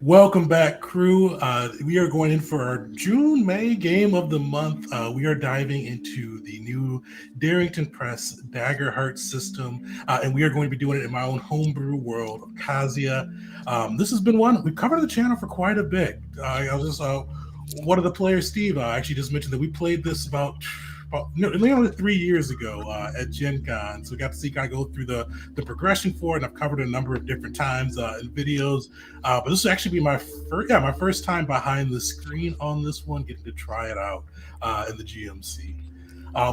Welcome back, crew. We are going in for our June-May game of the month. We are diving into the new Darrington Press Daggerheart system, and we are going to be doing it in my own homebrew world of Kazia. This has been one we've covered the channel for quite a bit. I was just one of the players, Steve, actually just mentioned that we played this about nearly 3 years ago at Gen Con. So we got to see kind of go through the progression for it. And I've covered it a number of different times in videos. But this will actually be my first time behind the screen on this one, getting to try it out in the GMC.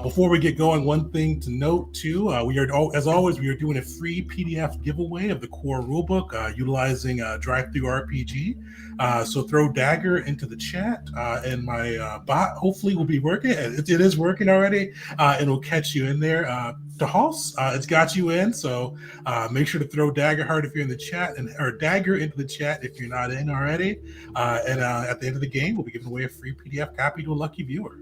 Before we get going, one thing to note too: we are, as always, we are doing a free PDF giveaway of the core rulebook utilizing Drive-Thru RPG. So throw Dagger into the chat, and my bot hopefully will be working. It is working already, and will catch you in there. DeHoss, it's got you in, so make sure to throw Daggerheart if you're in the chat, or Dagger into the chat if you're not in already. And at the end of the game, we'll be giving away a free PDF copy to a lucky viewer.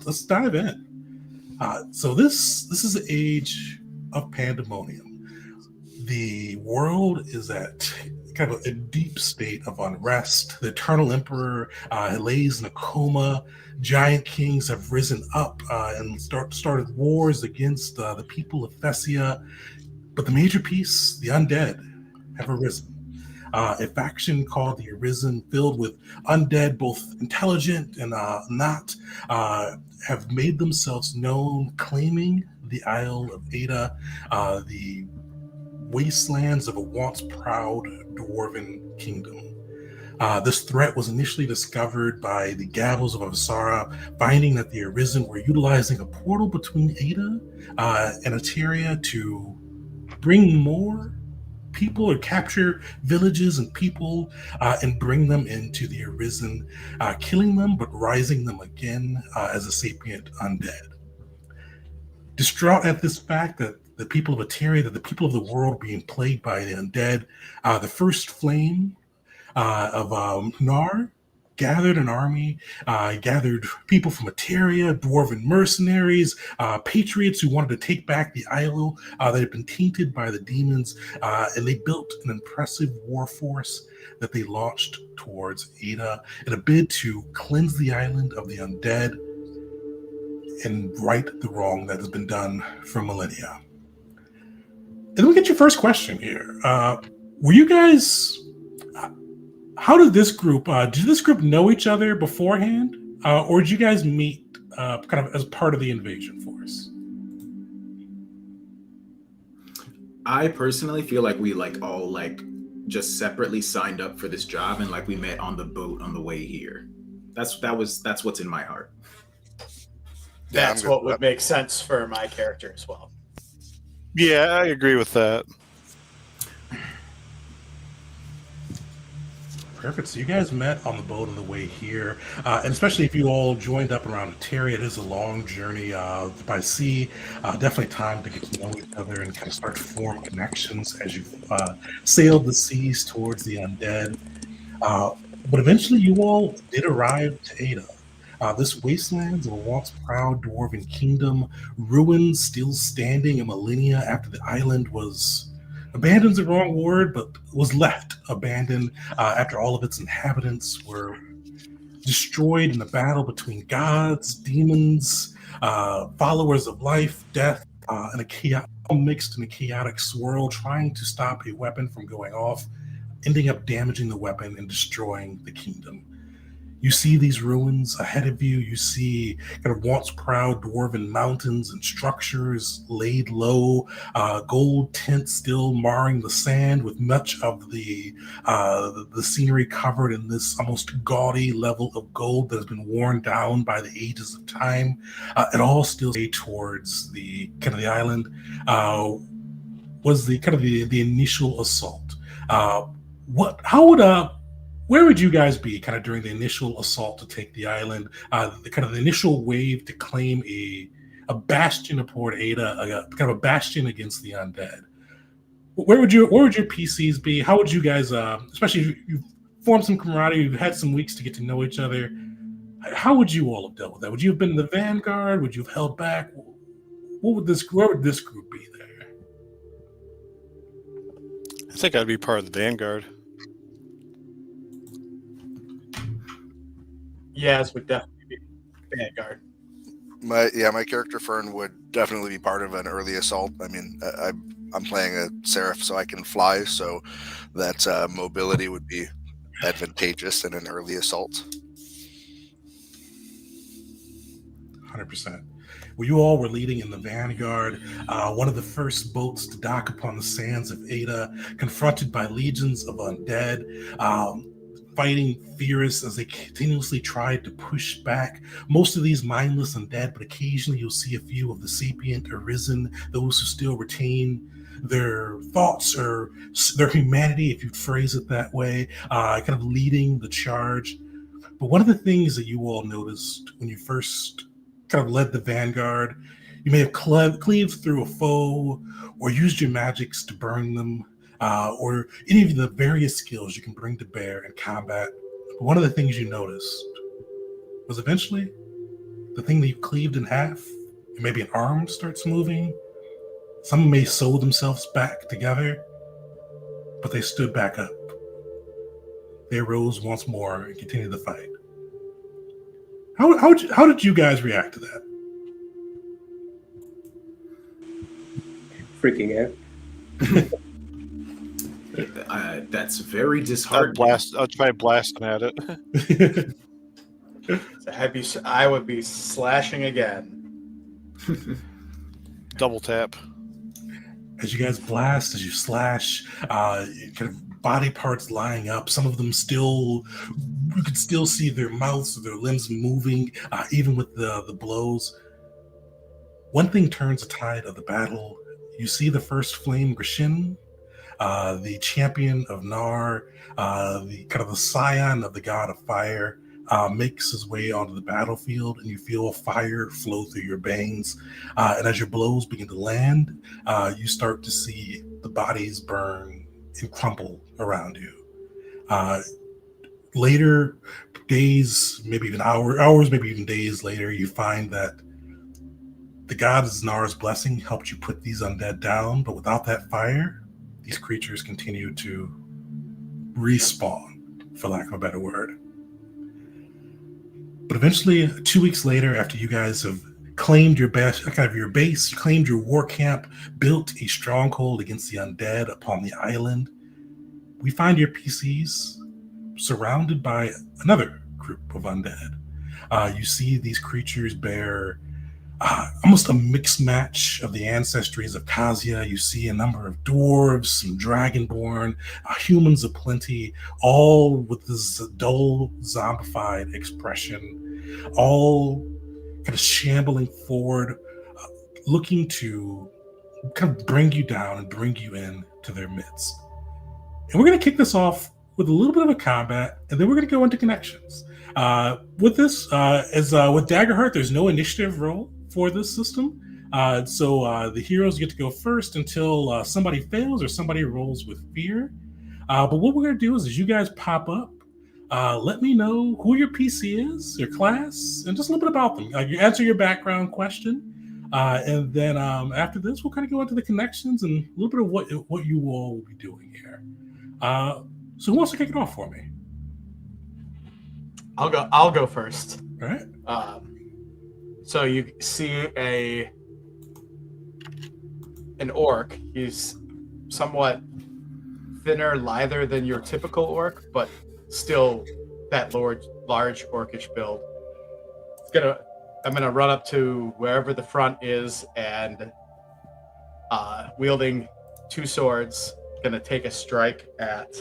Let's dive in. So this is the age of pandemonium. The world is at kind of a deep state of unrest. The Eternal Emperor lays in a coma. Giant kings have risen up and started wars against the people of Thessia. But the major piece, the undead, have arisen. A faction called the Arisen, filled with undead, both intelligent and not, have made themselves known, claiming the Isle of Ada, the wastelands of a once proud dwarven kingdom. This threat was initially discovered by the Gavels of Avsara, finding that the Arisen were utilizing a portal between Ada and Eteria to bring more people or capture villages and people and bring them into the Arisen, killing them but rising them again as a sapient undead. Distraught at this fact that the people of Eteria, that the people of the world are being plagued by the undead, the first flame of Nar gathered an army, gathered people from Eteria, dwarven mercenaries, patriots who wanted to take back the isle that had been tainted by the demons, and they built an impressive war force that they launched towards Ada in a bid to cleanse the island of the undead and right the wrong that has been done for millennia. And then we get your first question here. Were you guys how did this group know each other beforehand, or did you guys meet kind of as part of the invasion force? I personally feel like we all just separately signed up for this job and we met on the boat on the way here. That's what's in my heart. That's what would make sense for my character as well. Yeah, I agree with that. Perfect. So you guys met on the boat on the way here, and especially if you all joined up around Eteria, it is a long journey by sea. Definitely time to get to know each other and kind of start to form connections as you sailed the seas towards the undead. But eventually, you all did arrive to Ada. This wasteland of a once proud dwarven kingdom, ruins still standing a millennia after the island was abandoned's the wrong word, but was left abandoned after all of its inhabitants were destroyed in the battle between gods, demons, followers of life, death, and all mixed in a chaotic swirl, trying to stop a weapon from going off, ending up damaging the weapon and destroying the kingdom. You see these ruins ahead of you. You see kind of once proud dwarven mountains and structures laid low, gold tents still marring the sand, with much of the scenery covered in this almost gaudy level of gold that has been worn down by the ages of time. It all still towards the kind of the island. Was the kind of the initial assault? Where would you guys be kind of during the initial assault to take the island, the kind of the initial wave to claim a bastion of Port Ada, kind of a bastion against the undead? Where would your PCs be? How would you guys, especially if you've formed some camaraderie, you've had some weeks to get to know each other, how would you all have dealt with that? Would you have been in the vanguard? Would you have held back? Where would this group be there? I think I'd be part of the vanguard. Yaz would definitely be Vanguard. My character Fern would definitely be part of an early assault. I mean, I'm playing a Seraph, so I can fly, so that mobility would be advantageous in an early assault. 100%. Well, you all were leading in the vanguard, one of the first boats to dock upon the sands of Ada, confronted by legions of undead, fighting furious as they continuously tried to push back. Most of these mindless undead, but occasionally you'll see a few of the sapient arisen, those who still retain their thoughts or their humanity, if you'd phrase it that way, kind of leading the charge. But one of the things that you all noticed when you first kind of led the vanguard, you may have cleaved through a foe or used your magics to burn them, or any of the various skills you can bring to bear in combat. But one of the things you noticed was eventually the thing that you cleaved in half, maybe an arm starts moving. Some may sew themselves back together, but they stood back up. They rose once more and continued the fight. How did you guys react to that? Freaking out. That's very disheartening. I'll try blasting at it. So I would be slashing again. Double tap. As you guys blast, as you slash, kind of body parts lying up. Some of them still, you can still see their mouths or their limbs moving, even with the blows. One thing turns the tide of the battle. You see the first flame, Grishin, the champion of Nar, the kind of the scion of the god of fire, makes his way onto the battlefield, and you feel fire flow through your veins. And as your blows begin to land, you start to see the bodies burn and crumple around you. Later, days, maybe even hours, maybe even days later, you find that the god Nar's blessing helped you put these undead down, but without that fire, these creatures continue to respawn, for lack of a better word. But eventually, 2 weeks later, after you guys have claimed your base, you claimed your war camp, built a stronghold against the undead upon the island, we find your PCs surrounded by another group of undead. You see these creatures bear almost a mixed match of the ancestries of Kazia. You see a number of dwarves, some dragonborn, humans aplenty, all with this dull, zombified expression, all kind of shambling forward, looking to kind of bring you down and bring you in to their midst. And we're going to kick this off with a little bit of a combat, and then we're going to go into connections. With this, with Daggerheart, there's no initiative roll for this system. So the heroes get to go first until somebody fails or somebody rolls with fear. But what we're going to do is, as you guys pop up, let me know who your PC is, your class, and just a little bit about them. You answer your background question. And then after this, we'll kind of go into the connections and a little bit of what you all will be doing here. So who wants to kick it off for me? I'll go first. All right. So you see an orc. He's somewhat thinner, lither than your typical orc, but still that large orcish build. I'm gonna run up to wherever the front is and wielding two swords, gonna take a strike at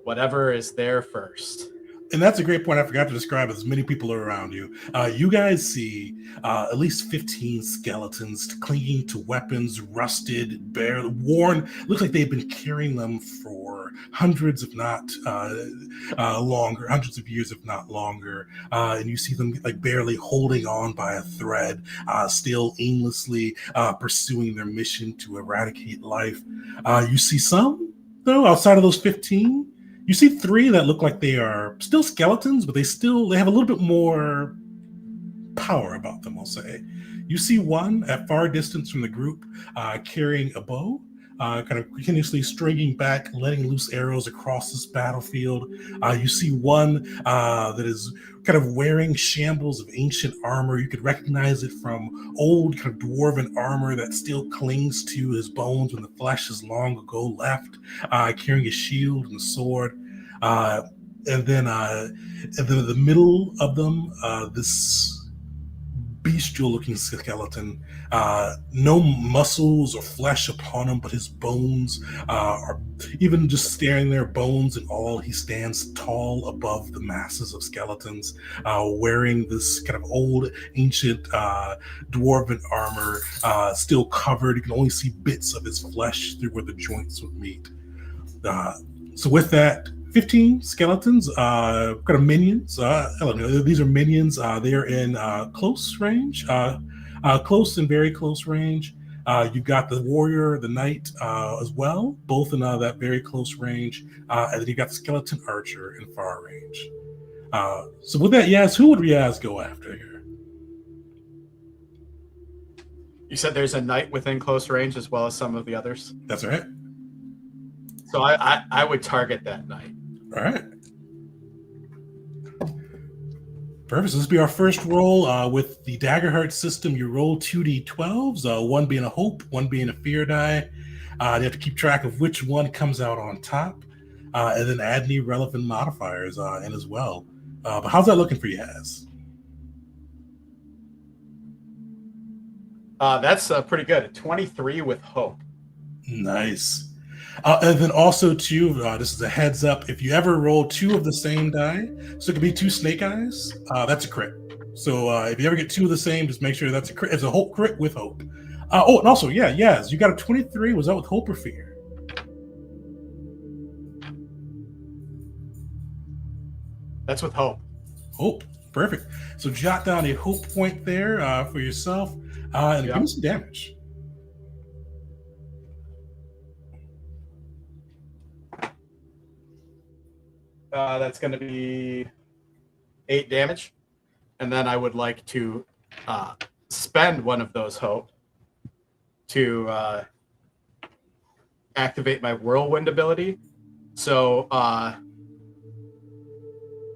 whatever is there first. And that's a great point. I forgot to describe as many people are around you. You guys see at least 15 skeletons clinging to weapons, rusted, bare, worn. Looks like they've been carrying them for hundreds, if not longer, hundreds of years, if not longer. And you see them like barely holding on by a thread, still aimlessly pursuing their mission to eradicate life. You see some, though, outside of those 15. You see 3 that look like they are still skeletons, but they have a little bit more power about them, I'll say. You see one at far distance from the group carrying a bow. kind of continuously stringing back, letting loose arrows across this battlefield. You see one that is kind of wearing shambles of ancient armor. You could recognize it from old kind of dwarven armor that still clings to his bones when the flesh is long ago left, carrying a shield and a sword. And then in the middle of them, this bestial looking skeleton, no muscles or flesh upon him, but his bones are even just staring there, bones and all. He stands tall above the masses of skeletons, wearing this kind of old ancient dwarven armor, still covered. You can only see bits of his flesh through where the joints would meet. So with that, 15 skeletons, kind of minions. These are minions. They are in close range, close and very close range. You've got the warrior, the knight as well, both in that very close range. And then you've got the skeleton archer in far range. So with that, Yaz, who would Yaz go after here? You said there's a knight within close range as well as some of the others. That's right. So I would target that knight. All right. Perfect. So this will be our first roll with the Daggerheart system. You roll 2d12s, one being a hope, one being a fear die. You have to keep track of which one comes out on top, and then add any relevant modifiers in as well. But how's that looking for you, Haz? That's pretty good. 23 with hope. Nice. And then also, too, this is a heads up. If you ever roll two of the same die, so it could be two snake eyes, that's a crit. So if you ever get two of the same, just make sure that's a crit. It's a hope crit with hope. And also, yes, you got a 23. Was that with hope or fear? That's with hope. Hope. Perfect. So jot down a hope point there for yourself, and give me some damage. That's going to be 8 damage. And then I would like to spend one of those hope to activate my whirlwind ability. So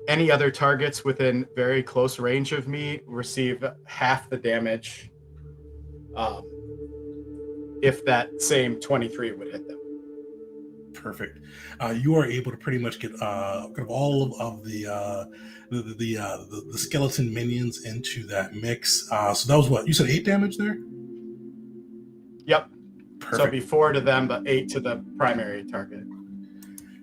any other targets within very close range of me receive half the damage if that same 23 would hit them. Perfect. You are able to pretty much get kind of all of the skeleton minions into that mix. So that was what you said, 8 damage there. Yep. Perfect. So it'd be 4 to them, but 8 to the primary target.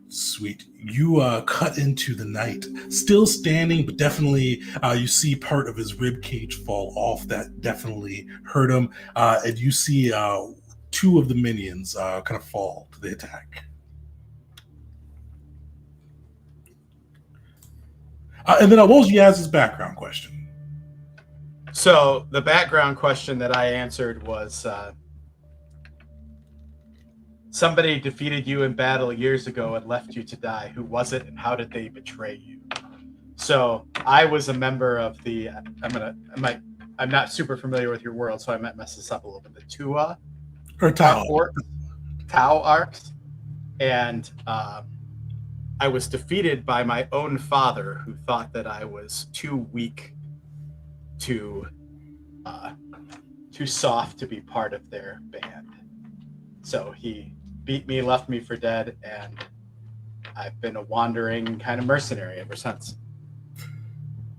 Sweet. You cut into the knight, still standing, but definitely you see part of his rib cage fall off. That definitely hurt him. And you see 2 of the minions kind of fall to the attack. And then what was Yaz's background question? So the background question that I answered was somebody defeated you in battle years ago and left you to die. Who was it, and how did they betray you? So I was a member of the. I'm not super familiar with your world, so I might mess this up a little bit. The Tua Or Tau. Tau arcs, and I was defeated by my own father, who thought that I was too weak, too soft to be part of their band. So he beat me, left me for dead, and I've been a wandering kind of mercenary ever since.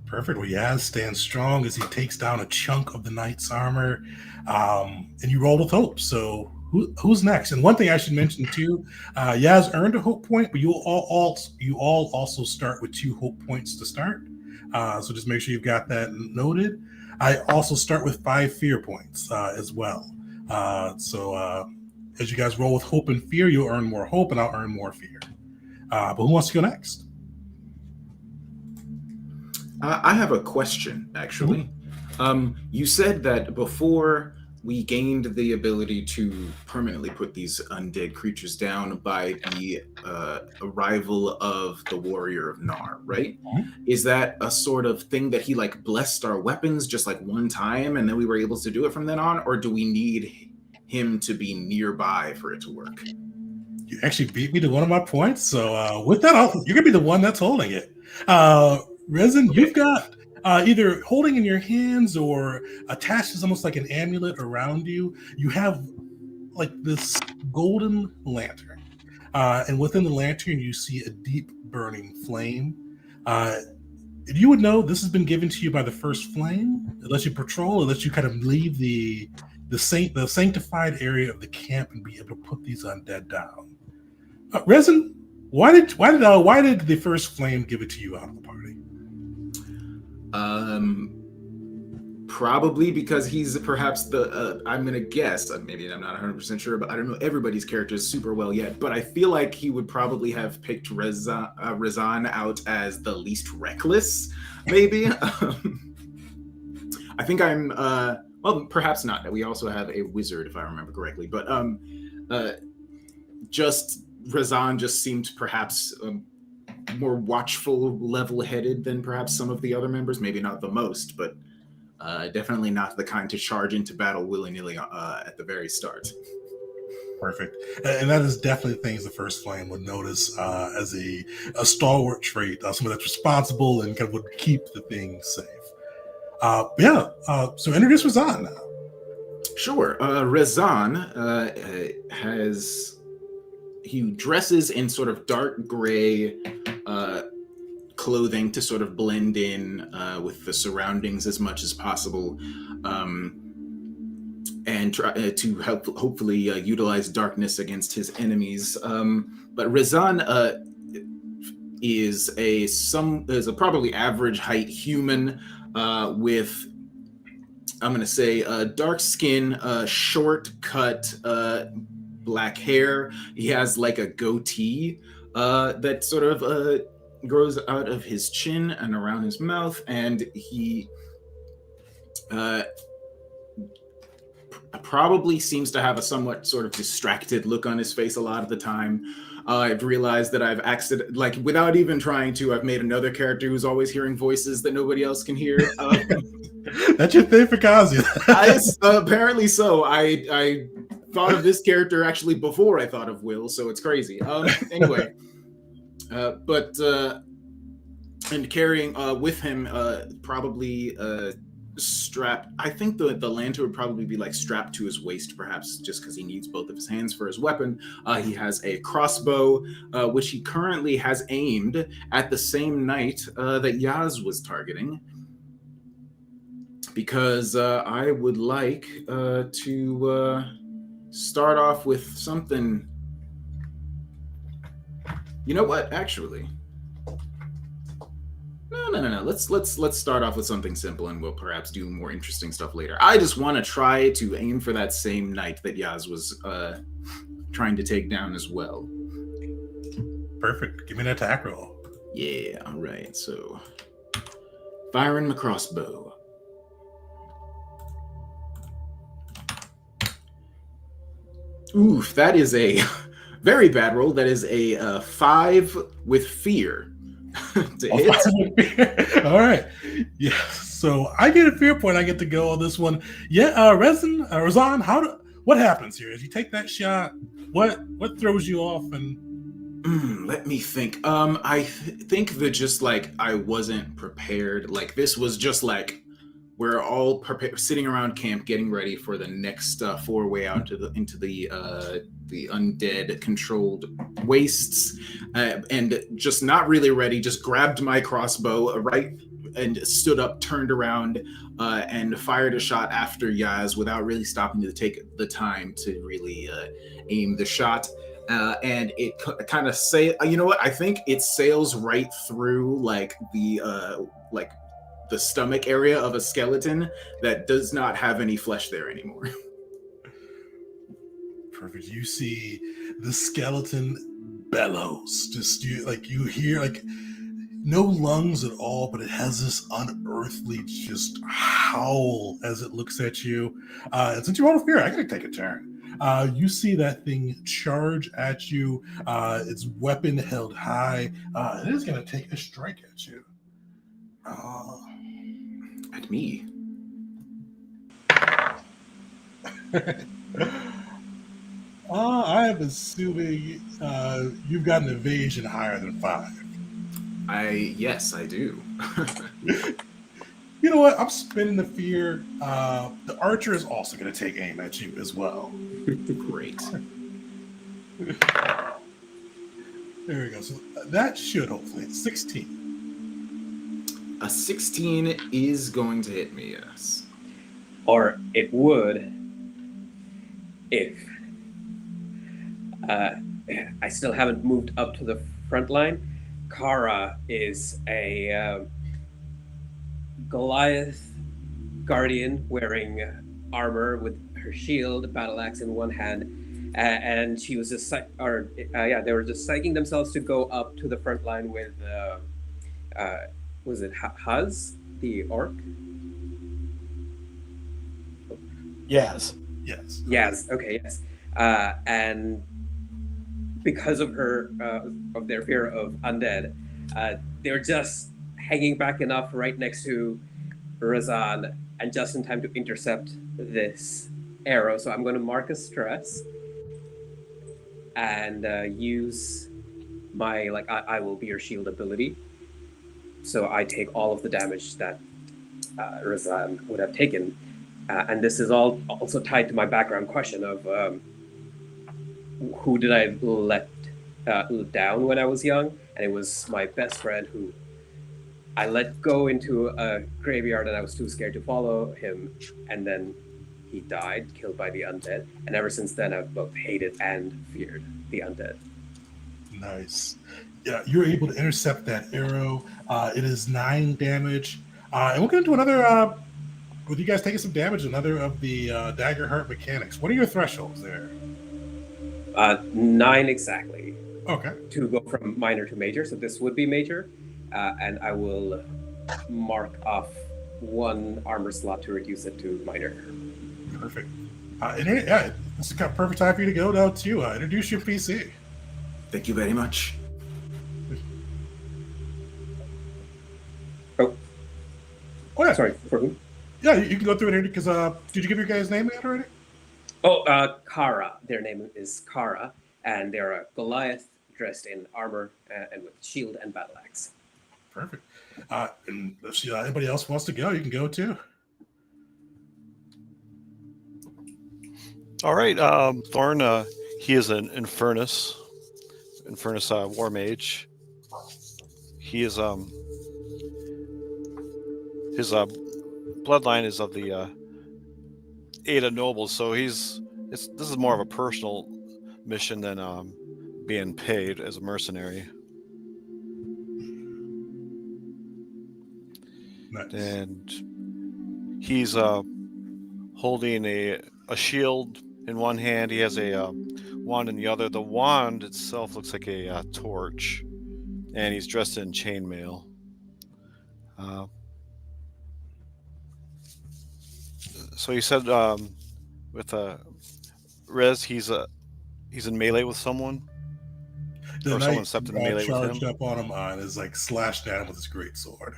Perfect. Well, Yaz stands strong as he takes down a chunk of the knight's armor, and you roll with hope. So who's next? And one thing I should mention too, Yaz earned a hope point, but you all also start with 2 hope points to start. So just make sure you've got that noted. I also start with 5 fear points as well. So as you guys roll with hope and fear, you'll earn more hope, and I'll earn more fear. But who wants to go next? I have a question, actually. You said that before we gained the ability to permanently put these undead creatures down by the arrival of the Warrior of Nar, right? Is that a sort of thing that he blessed our weapons just one time and then we were able to do it from then on? Or do we need him to be nearby for it to work. You actually beat me to one of my points. So with that, you're gonna be the one that's holding it. Resin, Okay. you've got either holding in your hands or attached as almost like an amulet around you. You have like this golden lantern, and within the lantern, you see a deep burning flame. You would know this has been given to you by the first flame. It lets you patrol. It lets you kind of leave the sanctified area of the camp and be able to put these undead down. Resin, why did the first flame give it to you out of the party? Probably because he's perhaps the I'm gonna guess, maybe I'm not 100% sure, but I don't know everybody's characters super well yet, but I feel like he would probably have picked Razan out as the least reckless, maybe. I think I'm well, perhaps not. We also have a wizard, if I remember correctly, but just Razan just seemed perhaps more watchful, level-headed than perhaps some of the other members. Maybe not the most, but definitely not the kind to charge into battle willy-nilly at the very start. Perfect. And that is definitely things the first flame would notice as a stalwart trait, someone that's responsible and kind of would keep the thing safe. So introduce Razan now. Sure. Razan he dresses in sort of dark gray clothing to sort of blend in with the surroundings as much as possible, and try to help hopefully utilize darkness against his enemies. But Razan is a probably average height human with, I'm going to say, dark skin, short cut, black hair. He has like a goatee that sort of grows out of his chin and around his mouth, and he probably seems to have a somewhat sort of distracted look on his face a lot of the time. I've realized that I've without even trying to, I've made another character who's always hearing voices that nobody else can hear. That's your thing for Kazuya. Apparently so. I thought of this character actually before I thought of Will, so it's crazy. Anyway, and carrying with him probably strapped. I think the lantern would probably be like strapped to his waist, perhaps just because he needs both of his hands for his weapon. He has a crossbow, which he currently has aimed at the same knight that Yaz was targeting. Because I would like to start off with something. You know what? Actually, no. Let's start off with something simple, and we'll perhaps do more interesting stuff later. I just want to try to aim for that same knight that Yaz was trying to take down as well. Perfect. Give me an attack roll. Yeah. All right. So, firing my crossbow. Oof, that is a very bad roll. That is a 5 with fear to hit. All right. Yeah. So I get a fear point. I get to go on this one. Yeah. Razan, what happens here? As you take that shot, what throws you off? And let me think. I think that just like I wasn't prepared. Like this was just like we're all sitting around camp, getting ready for the next foray out into the undead controlled wastes, and just not really ready. Just grabbed my crossbow and stood up, turned around, and fired a shot after Yaz without really stopping to take the time to really aim the shot. And it kind of you know what? I think it sails right through the stomach area of a skeleton that does not have any flesh there anymore. Perfect. You see the skeleton bellows. You hear like no lungs at all, but it has this unearthly just howl as it looks at you. And since you rolled a fear, I gotta take a turn. You see that thing charge at you. Its weapon held high. It is gonna take a strike at you. At me. I am assuming you've got an evasion higher than 5. Yes, I do. You know what? I'm spinning the fear. The archer is also going to take aim at you as well. Great. There we go. So that should hopefully hit 16. A 16 is going to hit me, yes. Or it would if I still haven't moved up to the front line. Kara is a Goliath guardian wearing armor with her shield, battle axe in one hand, and she was just they were just psyching themselves to go up to the front line with was it Huz, the orc? Yes. Yes. Yes. Okay. Yes. And because of her of their fear of undead, they're just hanging back enough right next to Razan, and just in time to intercept this arrow. So I'm going to mark a stress and use my I will be your shield ability. So I take all of the damage that Razan would have taken, and this is all also tied to my background question of who did I let down when I was young, and it was my best friend who I let go into a graveyard, and I was too scared to follow him, and then he died, killed by the undead. And ever since then, I've both hated and feared the undead. Nice. Yeah, you're able to intercept that arrow. It is 9 damage. And we're going to do another, with you guys taking some damage, another of the Daggerheart mechanics. What are your thresholds there? 9 exactly. Okay. To go from minor to major, so this would be major. And I will mark off 1 armor slot to reduce it to minor. Perfect. This is a perfect time for you to go now to introduce your PC. Thank you very much. Oh yeah, sorry, for who? Yeah, you can go through it because did you give your guy's name yet already? Oh, Kara. Their name is Kara, and they're a Goliath dressed in armor and with shield and battle axe. Perfect. And if anybody else wants to go, you can go too. All right, Thorn. He is an Infernus war mage. He is his bloodline is of the Ada nobles, so this is more of a personal mission than being paid as a mercenary. Nice. And he's holding a shield in one hand. He has a wand in the other. The wand itself looks like a torch, and he's dressed in chainmail. So you said with Rez, he's in melee with someone, The or knight someone stepped in melee with him. charged up on him and is like slashed at him with his great sword.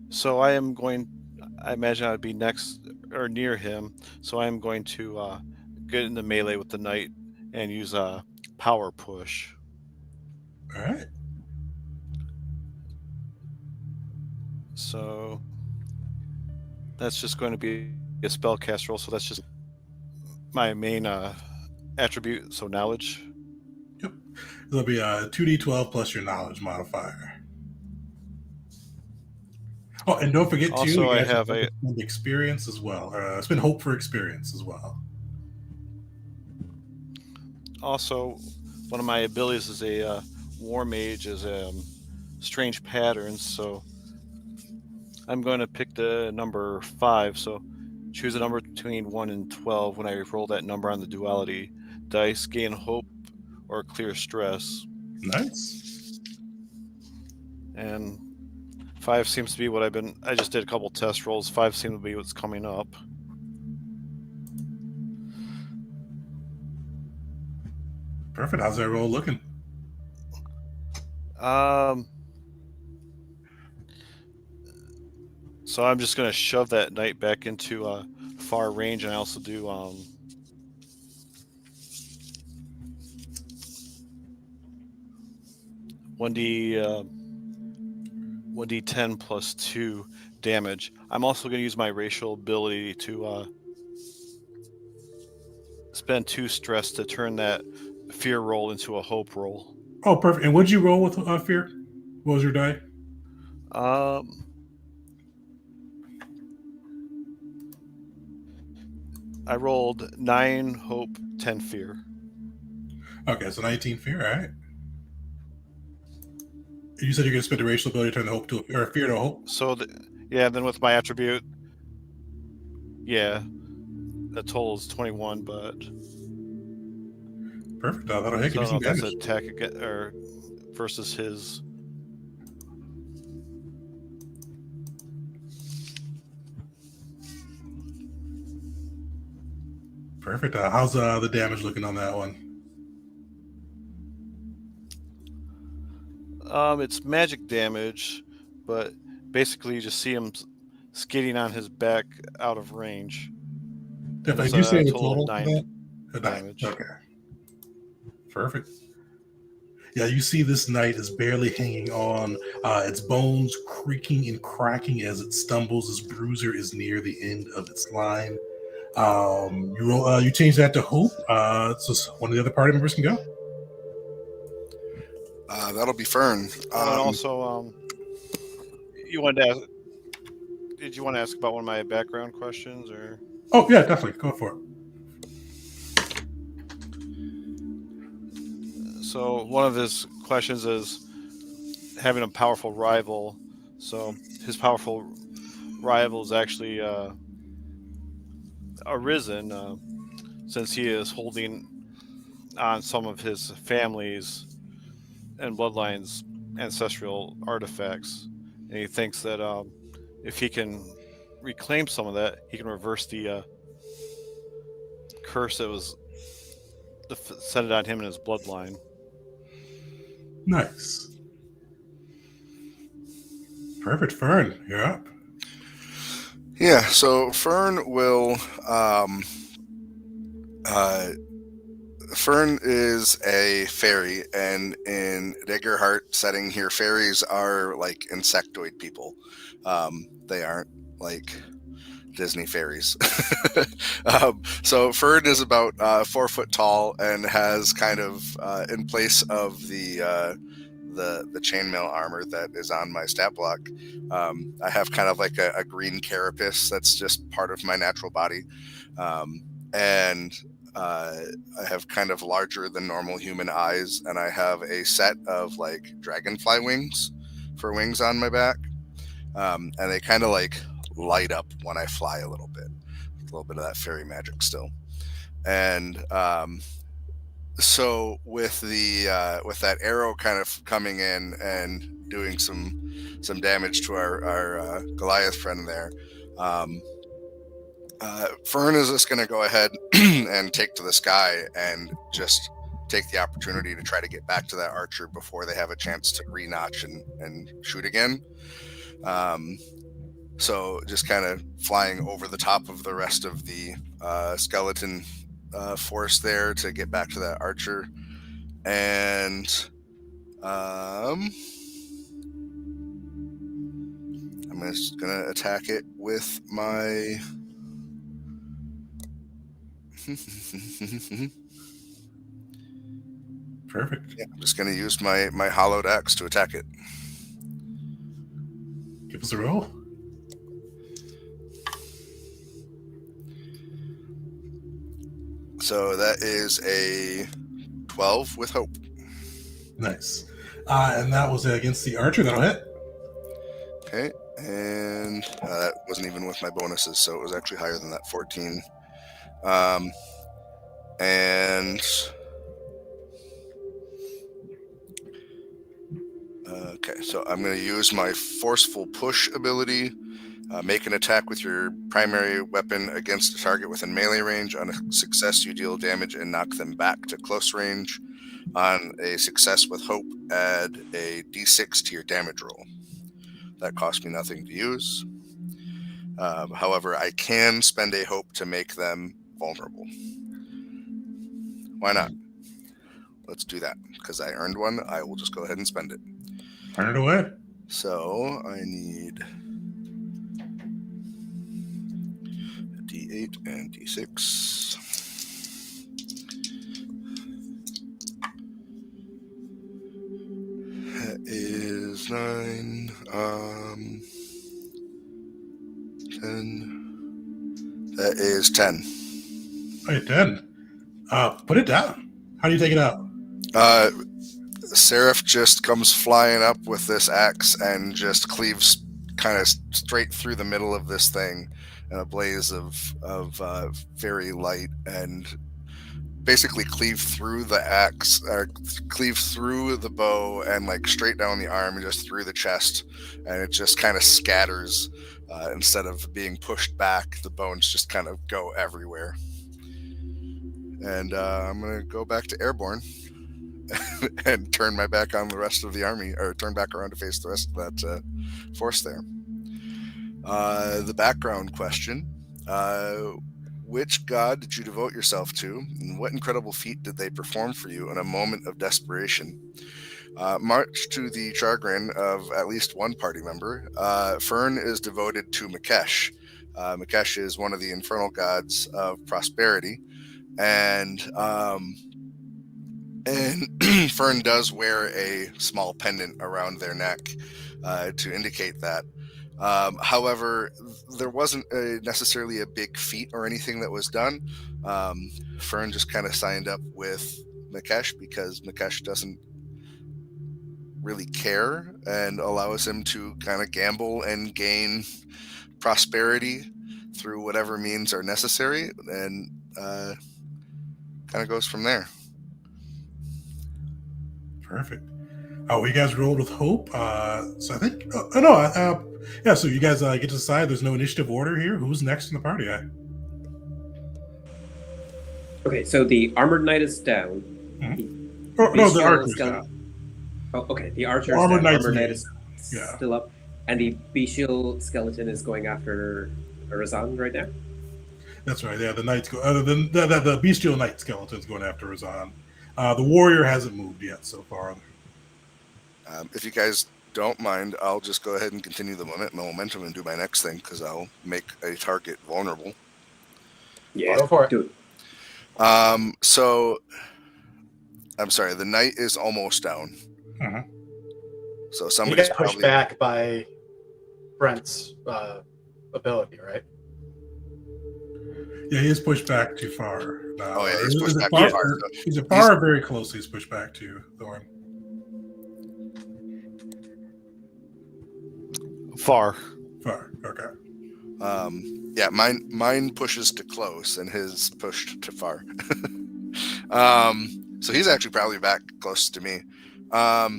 So I imagine I'd be next or near him. So I am going to get into melee with the knight and use a power push. All right. So that's just going to be a spellcast roll. So that's just my main attribute. So knowledge. Yep. It'll be a 2d12 plus your knowledge modifier. Oh, and don't forget Also, I you guys have spend experience as well. Spend hope for experience as well. Also, one of my abilities as a war mage is strange patterns. So I'm going to pick the number 5. So choose a number between 1 and 12. When I roll that number on the duality dice, gain hope or clear stress. Nice. And 5 seems to be what I just did a couple test rolls. 5 seems to be what's coming up. Perfect. How's that roll looking? So I'm just gonna shove that knight back into far range, and I also do 1d10 plus 2 damage. I'm also gonna use my racial ability to spend 2 stress to turn that fear roll into a hope roll. Oh, perfect. And what'd you roll with fear? What was your die? I rolled 9 hope, 10 fear. Okay, so 19 fear. All right. You said you're going to spend a racial ability to turn the hope to or fear to hope. So then with my attribute, yeah, that total is 21. But Perfect. That'll hit. so Give I me don't some know if that's damage. an attack again or versus his. Perfect. How's the damage looking on that one? It's magic damage, but basically you just see him skidding on his back out of range. And Definitely. it's Did you say a the total of total for 9 that? damage. Okay. Perfect. Yeah, you see this knight is barely hanging on, its bones creaking and cracking as it stumbles. Its bruiser is near the end of its line. You change that to hope, so one of the other party members can go. That'll be Fern. Oh, and also, you wanted to ask? Did you want to ask about one of my background questions, or? Oh yeah, definitely go for it. So one of his questions is having a powerful rival. So his powerful rival is actually arisen since he is holding on some of his family's and bloodlines ancestral artifacts, and he thinks that if he can reclaim some of that, he can reverse the curse that was descended on him and his bloodline. Nice. Perfect. Fern, you're up. Yeah, so Fern will. Fern is a fairy, and in Daggerheart setting here, fairies are like insectoid people. They aren't like Disney fairies. So Fern is about 4 foot tall and has kind of in place of the chainmail armor that is on my stat block. I have kind of like a green carapace that's just part of my natural body, and I have kind of larger than normal human eyes, and I have a set of like dragonfly wings for wings on my back, and they kind of like light up when I fly a little bit of that fairy magic still. And so with that arrow kind of coming in and doing some damage to our Goliath friend there, Fern is just going to go ahead and take to the sky and just take the opportunity to try to get back to that archer before they have a chance to re-notch and shoot again. So just kind of flying over the top of the rest of the skeleton force there to get back to that archer. And I'm just going to attack it with my... Perfect. Yeah, I'm just going to use my hollowed axe to attack it. Give us a roll. So that is a 12 with hope. Nice. And that was against the archer. That'll hit. Okay, and that wasn't even with my bonuses, so it was actually higher than that, 14. And okay, so I'm going to use my forceful push ability. Make an attack with your primary weapon against a target within melee range. On a success, you deal damage and knock them back to close range. On a success with hope, add a d6 to your damage roll. That cost me nothing to use. However, I can spend a hope to make them vulnerable. Why not? Let's do that. Because I earned one, I will just go ahead and spend it. Fire it away. So I need a D8 and D6. That is 9, 10. That is 10. All right, then. Put it down. How do you take it out? Seraph just comes flying up with this axe and just cleaves kind of straight through the middle of this thing in a blaze of very light, and basically cleave through the axe, cleave through the bow, and like straight down the arm and just through the chest, and it just kind of scatters. Instead of being pushed back, the bones just kind of go everywhere. And I'm going to go back to Airborne and turn my back on the rest of the army, or turn back around to face the rest of that force there. The background question. Which god did you devote yourself to, and what incredible feat did they perform for you in a moment of desperation? March to the chagrin of at least one party member. Fern is devoted to Makesh. Makesh is one of the infernal gods of prosperity, and Fern does wear a small pendant around their neck to indicate that. However, there wasn't necessarily a big feat or anything that was done. Fern just kind of signed up with Makesh because Makesh doesn't really care and allows him to kind of gamble and gain prosperity through whatever means are necessary, and kind of goes from there. Perfect. You guys rolled with hope. So I think. Yeah. So you guys get to decide. There's no initiative order here. Who's next in the party? Okay, so the armored knight is down. Mm-hmm. No, the archer's down. Oh, okay. The archer is armored down. Armored knight is still up, and the bestial skeleton is going after Razan right now. That's right. Yeah, the knights go. The bestial knight skeleton's going after Razan. The warrior hasn't moved yet so far. If you guys don't mind, I'll just go ahead and continue the momentum and do my next thing, because I'll make a target vulnerable. Yeah, go for it. Do it. So, I'm sorry, the knight is almost down. Uh-huh. So somebody's pushed probably back by Brent's ability, right? Yeah, he is pushed back too far. Oh yeah, he's pushed back too far. He's a far or very close. He's pushed back to Thorn. Far. Okay. Yeah, mine pushes to close, and his pushed to far. So he's actually probably back close to me. Yeah,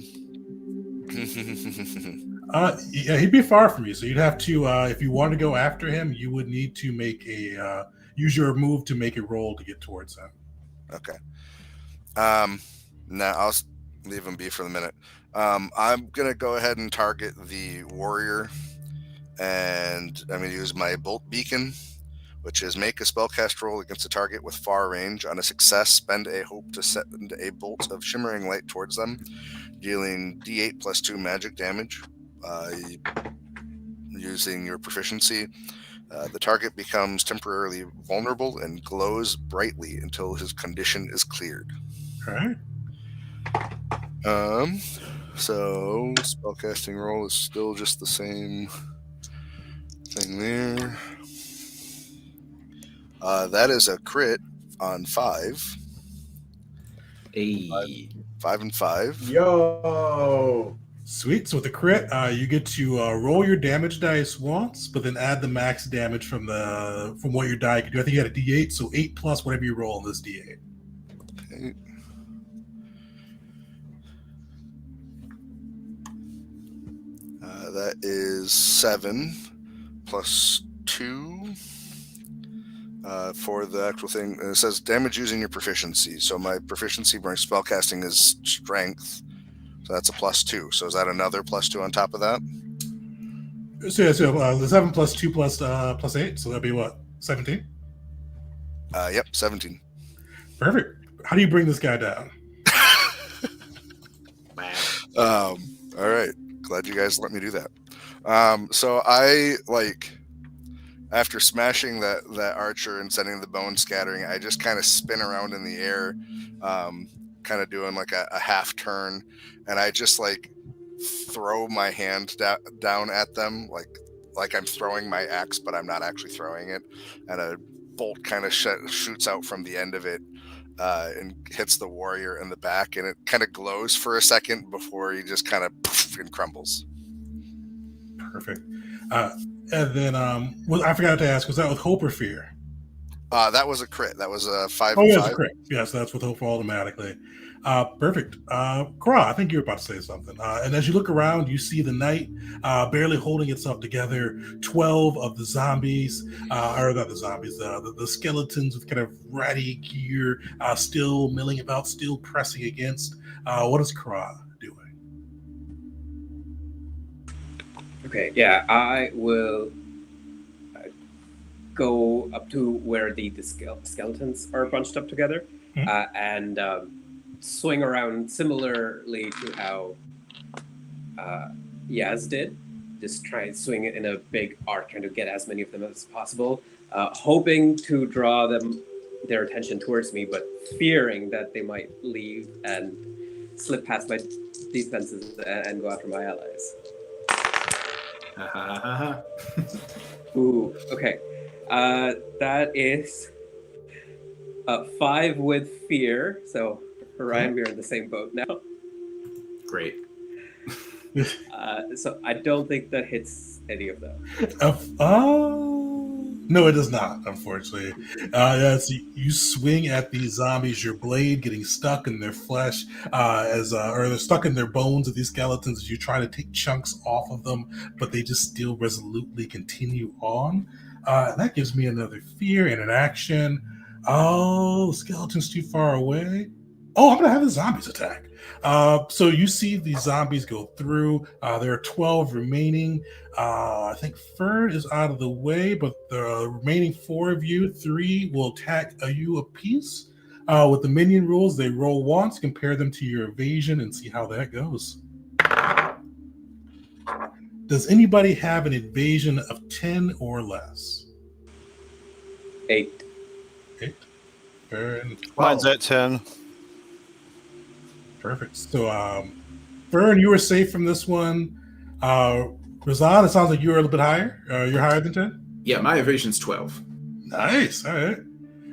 he'd be far from you, so you'd have to, if you want to go after him, you would need to make a use your move to make a roll to get towards him. Okay. Now I'll leave him be for the minute. I'm gonna go ahead and target the warrior, and I'm gonna use my bolt beacon, which is make a spellcast roll against a target with far range. On a success, spend a hope to send a bolt of shimmering light towards them, dealing D8 plus 2 magic damage. Using your proficiency, the target becomes temporarily vulnerable and glows brightly until his condition is cleared. All right. So spellcasting roll is still just the same thing there. That is a crit on 5. Hey. 5 and 5. Yo. Sweet. So with the crit, you get to roll your damage dice once, but then add the max damage from what your die can do. I think you had a D8, so 8 plus whatever you roll on this D8. Okay. That is 7 plus 2 for the actual thing. And it says damage using your proficiency. So my proficiency for spellcasting is strength. So that's a plus 2. So is that another plus 2 on top of that? The 7 plus 2 plus 8, so that'd be what, 17? Yep, 17. Perfect. How do you bring this guy down? Wow. All right. Glad you guys let me do that. So I after smashing that archer and sending the bone scattering, I just kind of spin around in the air, kind of doing like a half turn, and I just throw my hand down at them like I'm throwing my axe, but I'm not actually throwing it, and a bolt kind of shoots out from the end of it. And hits the warrior in the back, and it kind of glows for a second before he just kind of and crumbles. Perfect. And then, I forgot to ask, was that with hope or fear? That was a crit. That was a 5. Oh, yeah, it's a crit. Yes, that's with hope automatically. Perfect. Kra, I think you were about to say something. And as you look around, you see the knight barely holding itself together. 12 of the zombies, or not the zombies, the skeletons with kind of ratty gear, still milling about, still pressing against. What is Kra doing? Okay, yeah, I will go up to where the skeletons are bunched up together, and swing around similarly to how Yaz did. Just try and swing it in a big arc, trying to get as many of them as possible, hoping to draw their attention towards me, but fearing that they might leave and slip past my defenses and go after my allies. Ooh, okay. That is 5 with fear. So, Ryan, we're in the same boat now. Great. So I don't think that hits any of them. No, it does not, unfortunately. You swing at these zombies, your blade getting stuck in their flesh, or they're stuck in their bones of these skeletons as you try to take chunks off of them, but they just still resolutely continue on. That gives me another fear and an action. Oh, skeleton's too far away. Oh, I'm going to have the zombies attack. So you see these zombies go through. There are 12 remaining. I think Fern is out of the way, but the remaining 4 of you, 3 will attack you apiece. With the minion rules, they roll once, compare them to your evasion, and see how that goes. Does anybody have an evasion of 10 or less? 8. 8. Fern. Mine's at 10. Perfect. So, Fern, you were safe from this one. Razan, it sounds like you were a little bit higher. You're higher than 10? Yeah, my evasion's 12. Nice. All right.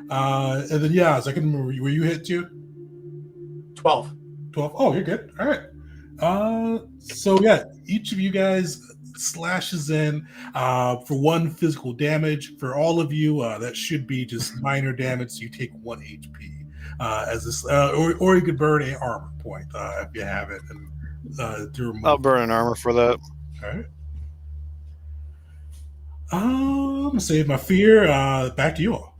And then, Yaz, I can remember, were you hit too? 12. 12. Oh, you're good. All right. So, yeah, each of you guys slashes in for 1 physical damage. For all of you, that should be just minor damage. So you take 1 HP. As this, or you could burn an armor point if you have it, and to remove. I'll burn an armor for that. All right. I'm gonna save my fear. Back to you all.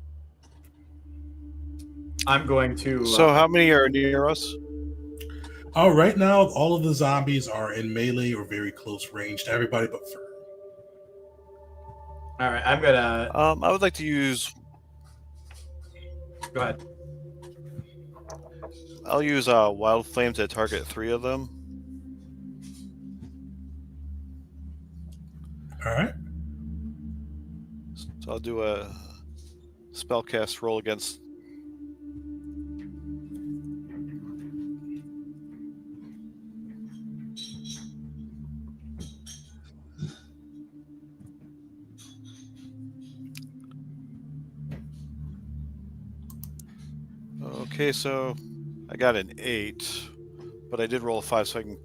I'm going to. So, how many are near us? Right now, all of the zombies are in melee or very close range to everybody but Fern. All right, I'm gonna. I would like to use. Go ahead. I'll use Wild Flame to target 3 of them. All right. So I'll do a spellcast roll against. Okay, so I got an 8, but I did roll a 5 so I can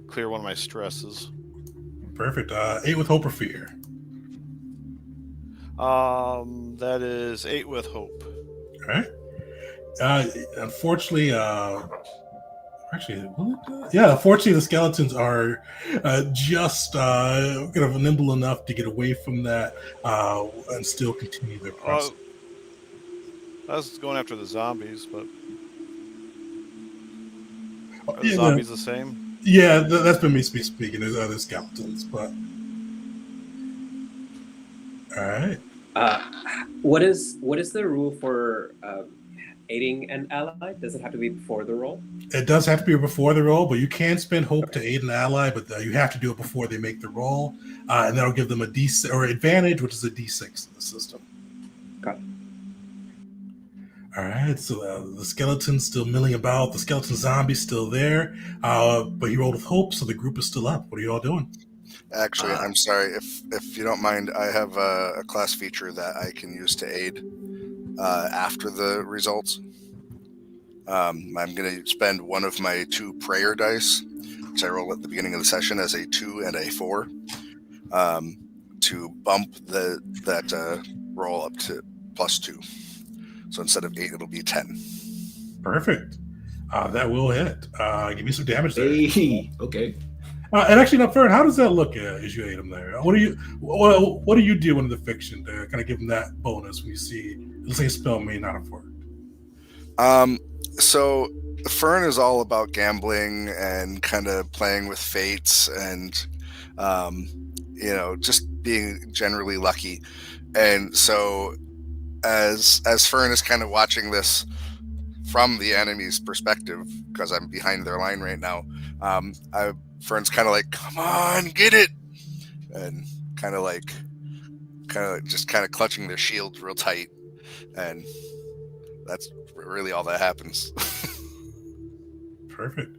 clear one of my stresses. Perfect. 8 with hope or fear. That is 8 with hope. All right. Unfortunately, unfortunately, the skeletons are just kind of nimble enough to get away from that and still continue their press. I was going after the zombies, but are the Yeah, zombies the same? Yeah, that's been me speaking. There's other skeletons, but All right. What is the rule for aiding an ally? Does it have to be before the roll? It does have to be before the roll, but you can spend hope to aid an ally, but you have to do it before they make the roll, and that'll give them a D6 or advantage, which is a D6 in the system. Got it. All right, so the skeleton's still milling about. The skeleton zombie's still there, but you rolled with hope, so the group is still up. What are you all doing? Actually, I'm sorry if you don't mind. I have a class feature that I can use to aid after the results. I'm going to spend one of my 2 prayer dice, which I roll at the beginning of the session as a 2 and a 4, to bump that roll up to +2. So instead of 8, it'll be 10. Perfect. That will hit. Give me some damage there. Hey, okay. And actually, no, Fern, how does that look as you aid him there? What do you do in the fiction to kind of give him that bonus when you see, let's say, a spell may not have worked? So Fern is all about gambling and kind of playing with fates and, just being generally lucky. And so as Fern is kind of watching this from the enemy's perspective, because I'm behind their line right now, Fern's kind of like, come on, get it. And kind of clutching their shields real tight. And that's really all that happens. Perfect.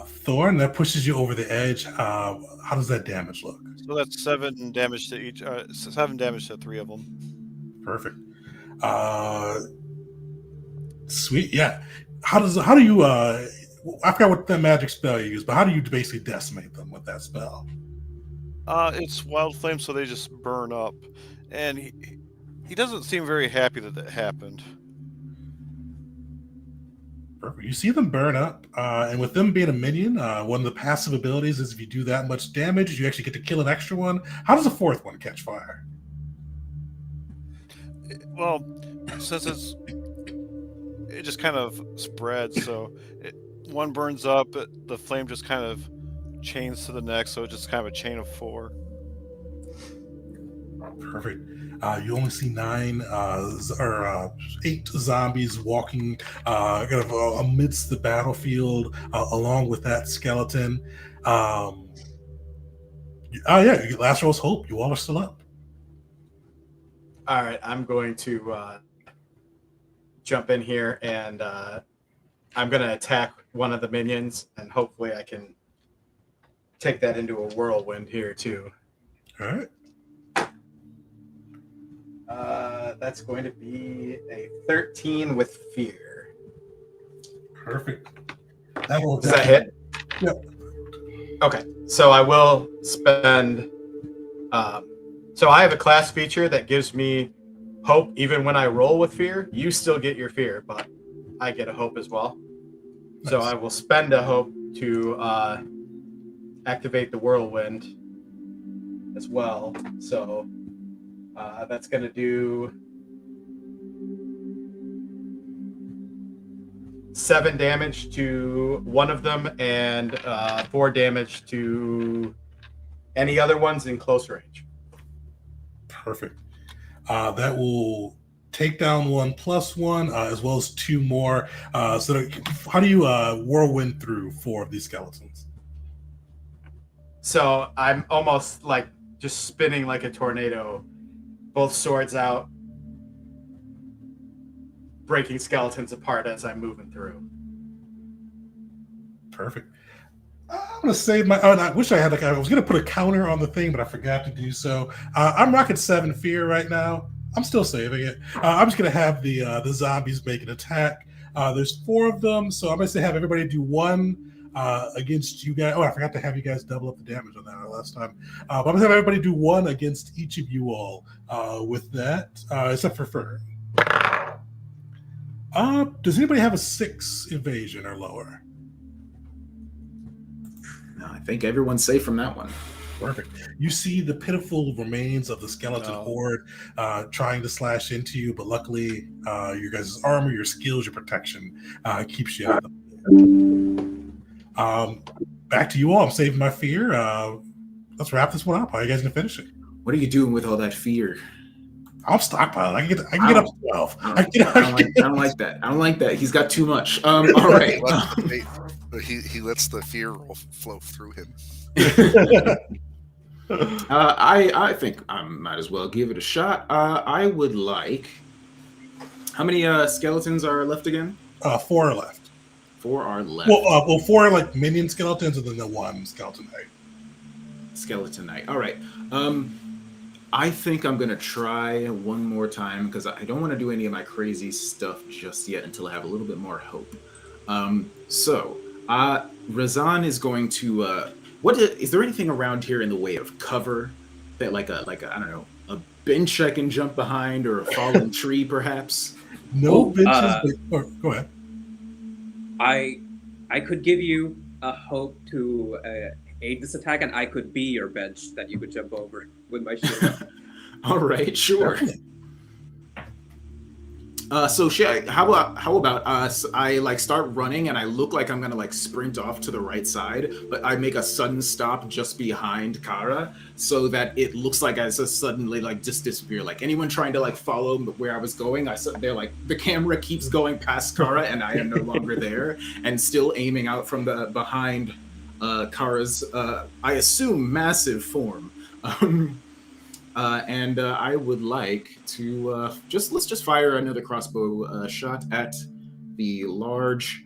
Thorn, that pushes you over the edge. How does that damage look? So that's 7 damage to each. 7 damage to 3 of them. Perfect. Sweet. Yeah. How do you? I forgot what the magic spell you use, but how do you basically decimate them with that spell? It's wild flame, so they just burn up, and he doesn't seem very happy that happened. Perfect. You see them burn up, and with them being a minion, one of the passive abilities is if you do that much damage, you actually get to kill an extra one. How does a 4th one catch fire? Well, since it just kind of spreads, so one burns up, the flame just kind of chains to the next, so it's just kind of a chain of 4. Perfect. You only see 8 zombies walking kind of amidst the battlefield along with that skeleton. Last roll's hope. You all are still up. All right, I'm going to jump in here, and I'm going to attack one of the minions, and hopefully I can take that into a whirlwind here too. All right. That's going to be a 13 with fear. Perfect. That will Does that hit? Yep. Okay, so I will spend. So I have a class feature that gives me hope even when I roll with fear. You still get your fear, but I get a hope as well. Nice. So I will spend a hope to activate the whirlwind as well. So that's going to do 7 damage to one of them and 4 damage to any other ones in close range. Perfect. That will take down 1+1 as well as 2 more. How do you whirlwind through 4 of these skeletons? So I'm almost like just spinning like a tornado, both swords out, breaking skeletons apart as I'm moving through. Perfect. I'm gonna save my. Oh, I wish I had. I was gonna put a counter on the thing, but I forgot to do so. I'm rocking 7 fear right now. I'm still saving it. I'm just gonna have the zombies make an attack. There's 4 of them, so I'm gonna say have everybody do 1 against you guys. Oh, I forgot to have you guys double up the damage on that last time. But I'm gonna have everybody do 1 against each of you all with that, except for Fern. Does anybody have a 6 evasion or lower? No, I think everyone's safe from that one. Perfect. You see the pitiful remains of the skeleton horde trying to slash into you, but luckily your guys' armor, your skills, your protection keeps you out of them. Back to you all. I'm saving my fear. Let's wrap this one up. How are you guys going to finish it? What are you doing with all that fear? I'm stockpiling. I can get up to 12. I don't like that. I don't like that. He's got too much. All right. He lets the fear roll flow through him. I think I might as well give it a shot. I would like. How many skeletons are left again? 4 are left. 4 are left. Well, 4 are like minion skeletons, and then the 1 skeleton knight. Skeleton knight. All right. I think I'm gonna try one more time because I don't want to do any of my crazy stuff just yet until I have a little bit more hope. So Razan is going to. Is there anything around here in the way of cover that like a I don't know, a bench I can jump behind or a fallen tree perhaps? No benches. Go ahead. I could give you a hope to aid this attack, and I could be your bench that you could jump over with my shield. All right, sure. So how about I like start running and I look like I'm gonna like sprint off to the right side, but I make a sudden stop just behind Kara so that it looks like I just suddenly like just disappear. Like anyone trying to like follow where I was going, they're like the camera keeps going past Kara and I am no longer there, and still aiming out from the behind Kara's I assume massive form. And I would like to let's just fire another crossbow shot at the large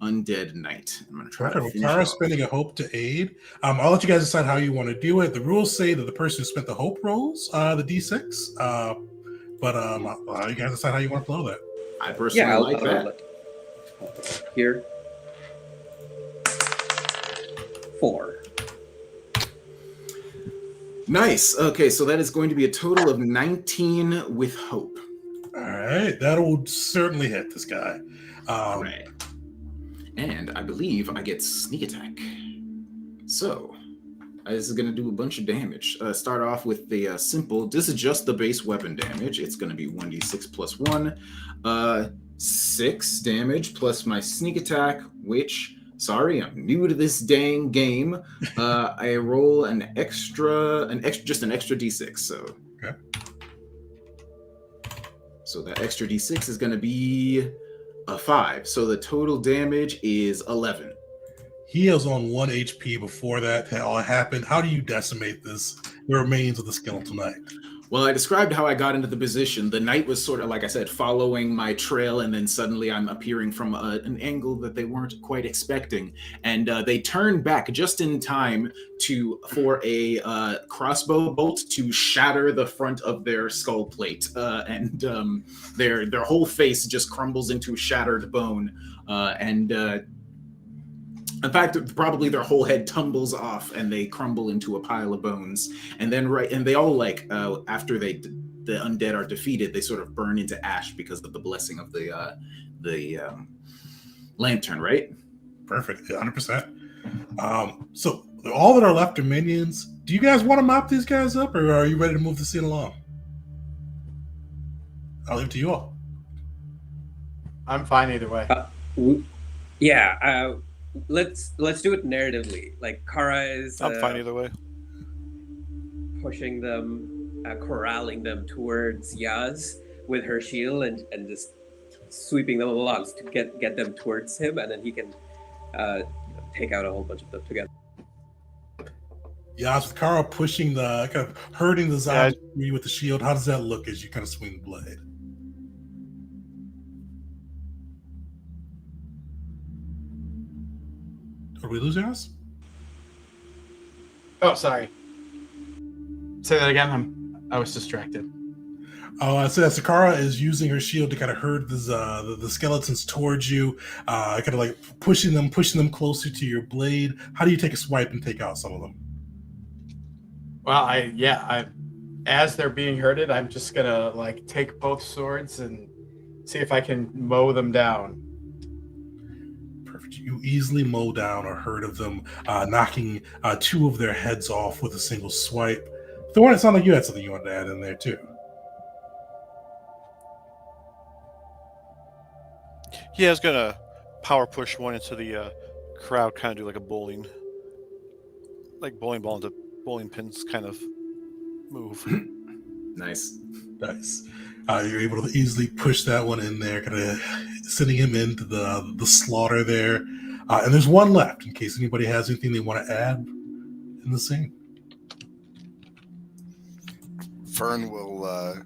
undead knight. I'm gonna try. Okay, well, Kara's spending a hope to aid. I'll let you guys decide how you want to do it. The rules say that the person who spent the hope rolls the d6, but you guys decide how you want to blow that. I personally like that. Here, 4. Nice. Okay, so that is going to be a total of 19 with hope. All right, that will certainly hit this guy. All right. And I believe I get sneak attack. So this is going to do a bunch of damage. Start off with the simple. This is just the base weapon damage. It's going to be 1d6 plus 1. 6 damage plus my sneak attack, which... Sorry, I'm new to this dang game. I roll just an extra d6. So, okay. So that extra d6 is going to be a 5. So the total damage is 11. He is on 1 HP before that all happened. How do you decimate the remains of the skeleton knight? Well, I described how I got into the position. The knight was sort of, like I said, following my trail, and then suddenly I'm appearing from an angle that they weren't quite expecting. And they turned back just in time for a crossbow bolt to shatter the front of their skull plate. And their whole face just crumbles into shattered bone. In fact, probably their whole head tumbles off and they crumble into a pile of bones. And then they all after the undead are defeated, they sort of burn into ash because of the blessing of the lantern, right? Perfect, 100%. So all that are left are minions. Do you guys want to mop these guys up, or are you ready to move the scene along? I'll leave it to you all. I'm fine either way. Let's do it narratively. Like Kara is. I'm fine either way. Pushing them, corralling them towards Yaz with her shield, and just sweeping them along to get them towards him, and then he can take out a whole bunch of them together. Yaz, with Kara pushing kind of hurting the zombie with the shield. How does that look as you kind of swing the blade? Did we lose Yaz? Oh, sorry. Say that again. I was distracted. I said Sakara is using her shield to kind of herd the skeletons towards you, kind of like pushing them closer to your blade. How do you take a swipe and take out some of them? Well, as they're being herded, I'm just gonna like take both swords and see if I can mow them down. Perfect. You easily mow down a herd of them, knocking 2 of their heads off with a single swipe. Thorn, it sounded like you had something you wanted to add in there too. Yeah, I was gonna power push one into the crowd, kind of do like a bowling ball into bowling pins, kind of. move. Nice. Nice. You're able to easily push that one in there, kind of sending him into the slaughter there. And there's one left in case anybody has anything they want to add in the scene. Fern will,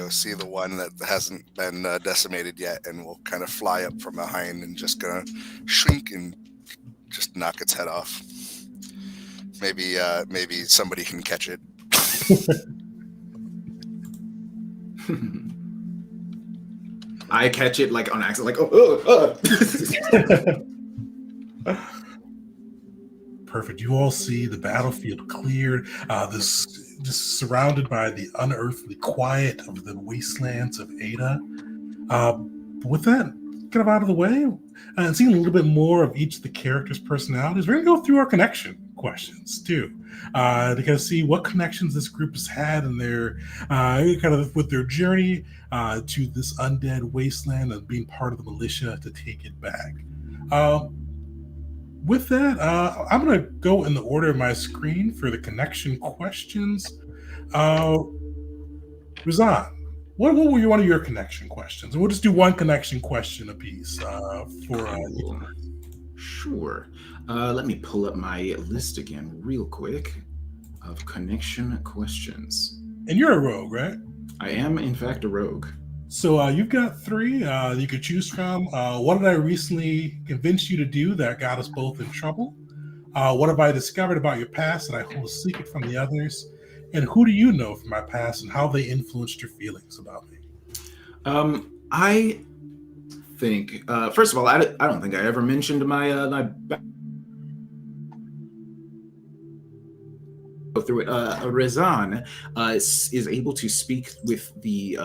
see the one that hasn't been decimated yet, and will kind of fly up from behind and just gonna shrink and just knock its head off. Maybe somebody can catch it. I catch it like on accident, like Perfect. You all see the battlefield cleared. This just surrounded by the unearthly quiet of the wastelands of Ada. With that kind of out of the way, and seeing a little bit more of each of the characters' personalities, we're going to go through our connection questions too, to kind of see what connections this group has had in their kind of with their journey to this undead wasteland and being part of the militia to take it back. With that, I'm going to go in the order of my screen for the connection questions. Razan, what were one of your connection questions? And we'll just do one connection question apiece for Sure. Let me pull up my list again real quick of connection questions. And you're a rogue, right? I am, in fact, a rogue. So you've got 3 you could choose from. What did I recently convince you to do that got us both in trouble? What have I discovered about your past that I hold a secret from the others? And who do you know from my past and how they influenced your feelings about me? I think, first of all, I don't think I ever mentioned my go through it. Razan is able to speak with the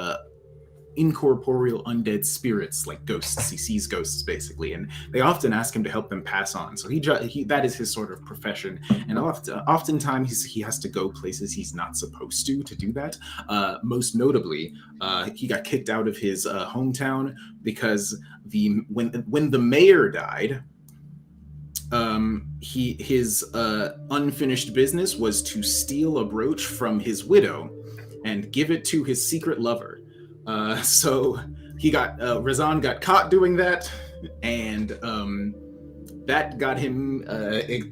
incorporeal undead spirits, like ghosts. He sees ghosts basically, and they often ask him to help them pass on. So he that is his sort of profession, and oftentimes he has to go places he's not supposed to do that. Most notably, he got kicked out of his hometown because when the mayor died, his unfinished business was to steal a brooch from his widow and give it to his secret lover. So he Razan got caught doing that, and that got him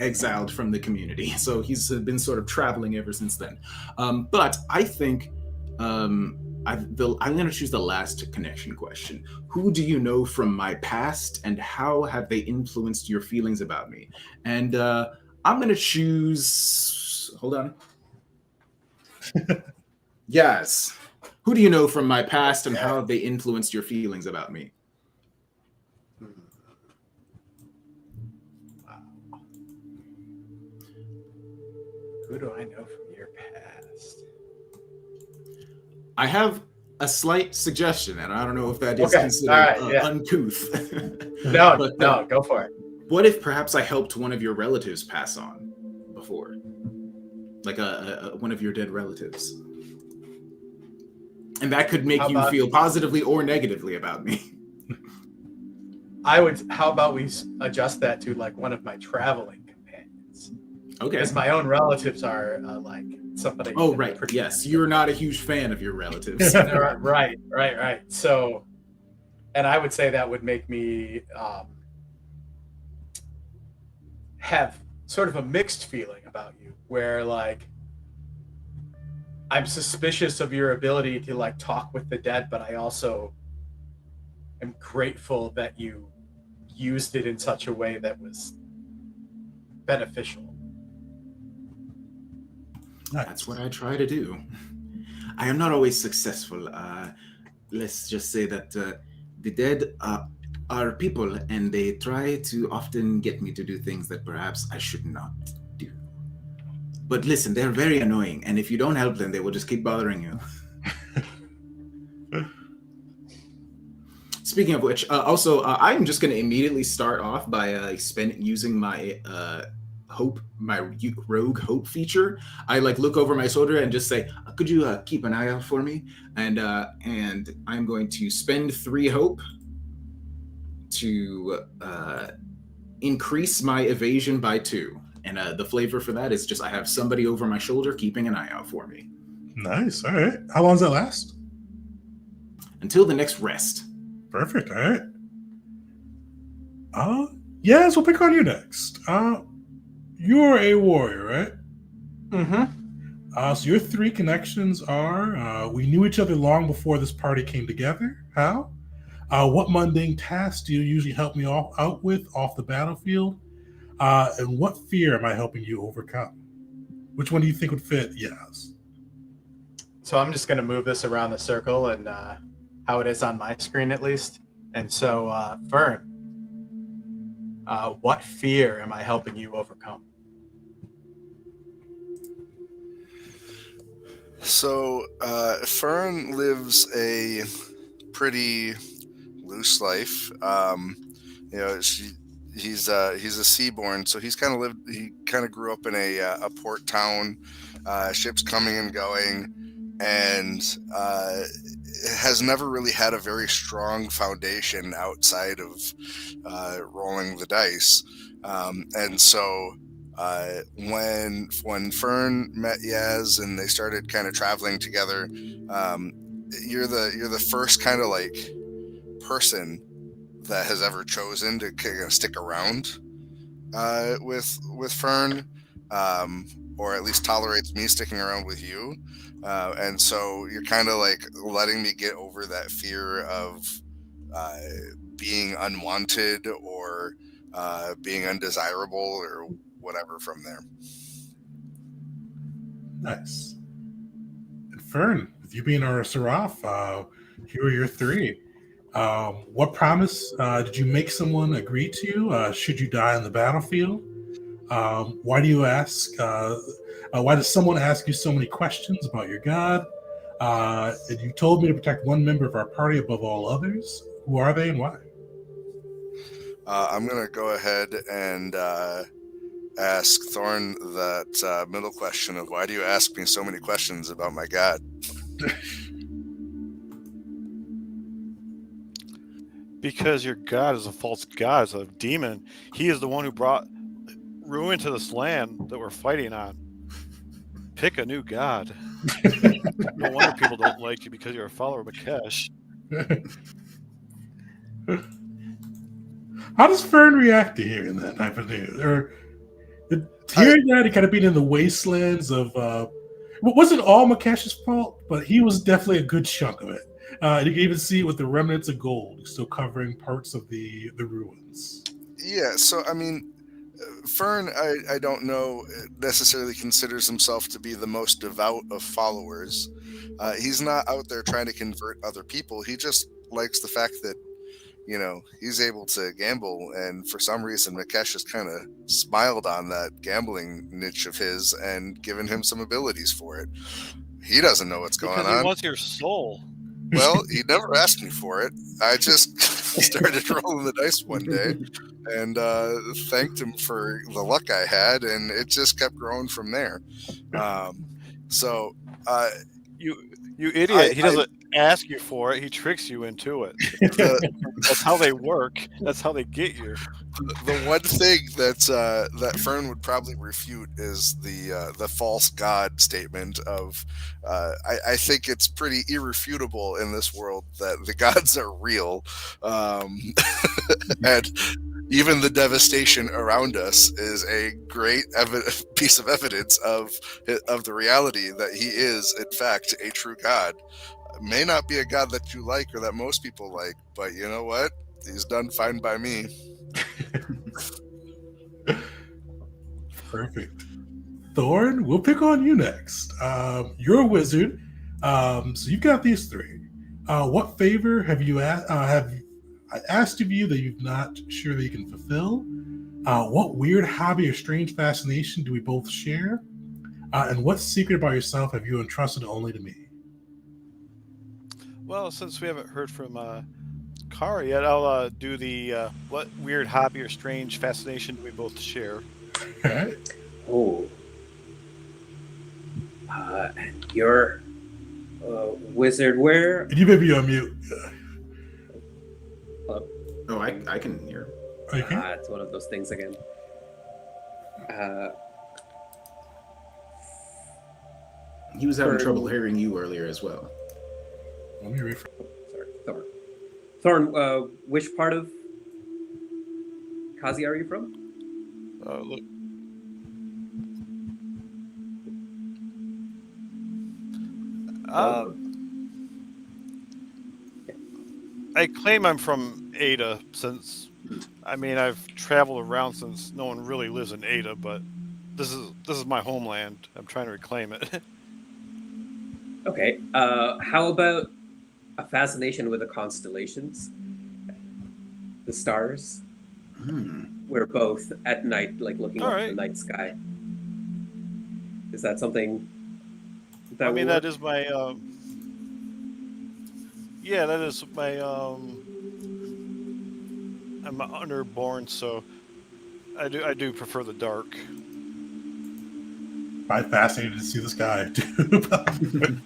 exiled from the community. So he's been sort of traveling ever since then. But I think I'm going to choose the last connection question. Who do you know from my past, and how have they influenced your feelings about me? And I'm going to choose... Hold on. Yes. Who do you know from my past, and how have they influenced your feelings about me? Wow. Who do I know from your past? I have a slight suggestion, and I don't know if that is considered uncouth. No, go for it. What if perhaps I helped one of your relatives pass on before? Like one of your dead relatives. And that could make you feel positively or negatively about me. How about we adjust that to like one of my traveling companions? Okay. Because my own relatives are like somebody. Oh, right. Yes. You're not a huge fan of your relatives. Right. So, and I would say that would make me have sort of a mixed feeling about you, where like I'm suspicious of your ability to like talk with the dead, but I also am grateful that you used it in such a way that was beneficial. That's what I try to do. I am not always successful. Let's just say that the dead are people, and they try to often get me to do things that perhaps I should not do. But listen, they're very annoying, and if you don't help them, they will just keep bothering you. Speaking of which, also, I'm just going to immediately start off by using my rogue hope feature. I like look over my shoulder and just say, "Could you keep an eye out for me?" And I'm going to spend 3 hope to increase my evasion by 2. And the flavor for that is just I have somebody over my shoulder keeping an eye out for me. Nice. All right. How long does that last? Until the next rest. Perfect. All right. Yes, we'll pick on you next. You're a warrior, right? Mm-hmm. So your three connections are: we knew each other long before this party came together. How? What mundane tasks do you usually help me out with off the battlefield? And what fear am I helping you overcome? Which one do you think would fit? Yes. So I'm just going to move this around the circle and how it is on my screen at least. And so, Fern, what fear am I helping you overcome? So, Fern lives a pretty loose life. He's a seaborn, so he's kind of lived. He kind of grew up in a port town, ships coming and going, and has never really had a very strong foundation outside of rolling the dice. And so when Fern met Yaz and they started kind of traveling together, you're the first kind of like person that has ever chosen to kind of stick around with Fern, or at least tolerates me sticking around with you. And so you're kind of like letting me get over that fear of being unwanted or being undesirable or whatever from there. Nice. And Fern, with you being our Seraph, here are your three. What promise did you make someone agree to should you die on the battlefield? Why do you ask? Why does someone ask you so many questions about your god? And you told me to protect one member of our party above all others. Who are they and why? I'm going to go ahead and ask Thorn that middle question of why do you ask me so many questions about my god? Because your god is a false god, is a demon. He is the one who brought ruin to this land that we're fighting on. Pick a new god. No wonder people don't like you because you're a follower of Makesh. How does Fern react to hearing that type of news? Or hearing that, he kind of being in the wastelands of. It wasn't all Makesh's fault, but he was definitely a good chunk of it. You can even see it with the remnants of gold still covering parts of the ruins. Yeah, so I mean, Fern, I don't know, necessarily considers himself to be the most devout of followers. He's not out there trying to convert other people. He just likes the fact that, you know, he's able to gamble, and for some reason Makesh has kind of smiled on that gambling niche of his and given him some abilities for it. He doesn't know what's going Because on. he wants your soul. Well, he never asked me for it. I just started rolling the dice one day and thanked him for the luck I had, and it just kept growing from there. You idiot. He doesn't ask you for it. He tricks you into it. That's how they work. That's how they get you. The one thing that Fern would probably refute is the false god statement of I think it's pretty irrefutable in this world that the gods are real, and even the devastation around us is a great piece of evidence of the reality that he is in fact a true god. May not be a god that you like or that most people like, but you know what? He's done fine by me. Perfect. Thorn, we'll pick on you next. You're a wizard, so you've got these three. What favor have you have I asked of you that you've not sure that you can fulfill? What weird hobby or strange fascination do we both share? And what secret about yourself have you entrusted only to me? Well, since we haven't heard from Kara yet, I'll do the what weird hobby or strange fascination do we both share? Okay. Oh. You're a wizard where? And you may be on mute. Oh, I can hear. Okay. It's one of those things again. Uh, He was having For- trouble hearing you earlier as well. Let me rephrase. sorry, Thorn. Thorn, which part of Kazi are you from? Look. I claim I'm from Ada since, I mean, I've traveled around since no one really lives in Ada, but this is my homeland. I'm trying to reclaim it. Okay. How about a fascination with the constellations, the stars? We're both at night, like looking All up right. the night sky. Is that something that I mean, will that work? is my yeah, that is my I'm underborn, so I do prefer the dark. I'm fascinated to see the sky too.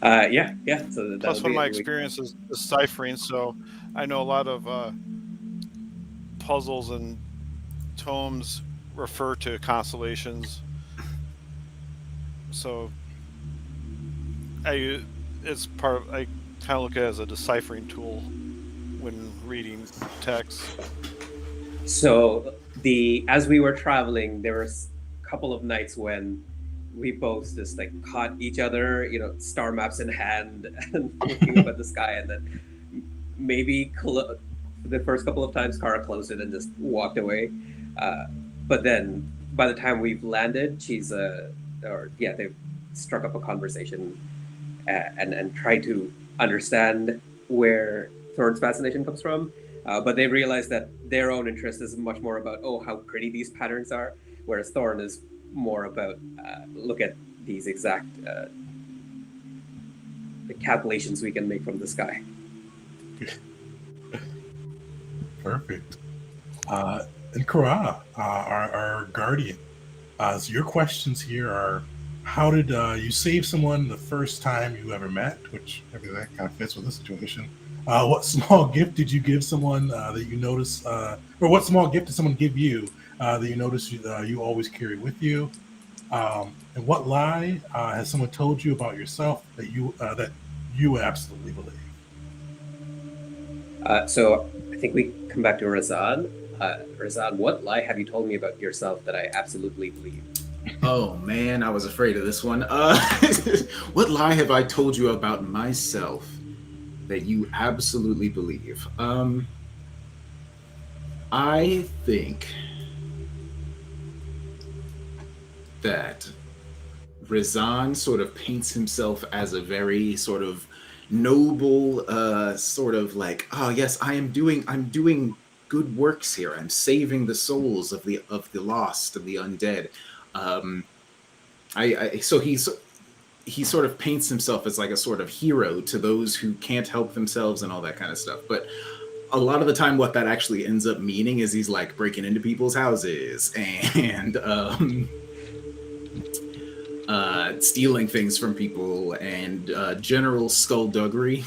Yeah. So that Plus, would one be of my it. experiences is ciphering, so I know a lot of puzzles and tomes refer to constellations. So it's part of, I kind of look at it as a deciphering tool when reading text. So as we were traveling, there was a couple of nights when we both just like caught each other, star maps in hand, and looking up at the sky, and then maybe the first couple of times Kara closed it and just walked away. But then by the time we've landed, they've struck up a conversation and tried to understand where Thorn's fascination comes from. But they realize that their own interest is much more about, how pretty these patterns are, whereas Thorn is more about, look at these exact the calculations we can make from the sky. Perfect. And Kara, our guardian. So your questions here are: how did you save someone the first time you ever met? Which that kind of fits with this situation. What small gift did you give someone that you notice, or what small gift did someone give you that you notice you always carry with you? And what lie has someone told you about yourself that you absolutely believe? So I think we come back to Razan. Razan, what lie have you told me about yourself that I absolutely believe? Oh man, I was afraid of this one. What lie have I told you about myself that you absolutely believe? I think that Razan sort of paints himself as a very sort of noble, sort of like, oh yes, I'm doing good works here. I'm saving the souls of the lost and the undead. So he sort of paints himself as like a sort of hero to those who can't help themselves and all that kind of stuff. But a lot of the time, what that actually ends up meaning is he's like breaking into people's houses and stealing things from people and general skullduggery.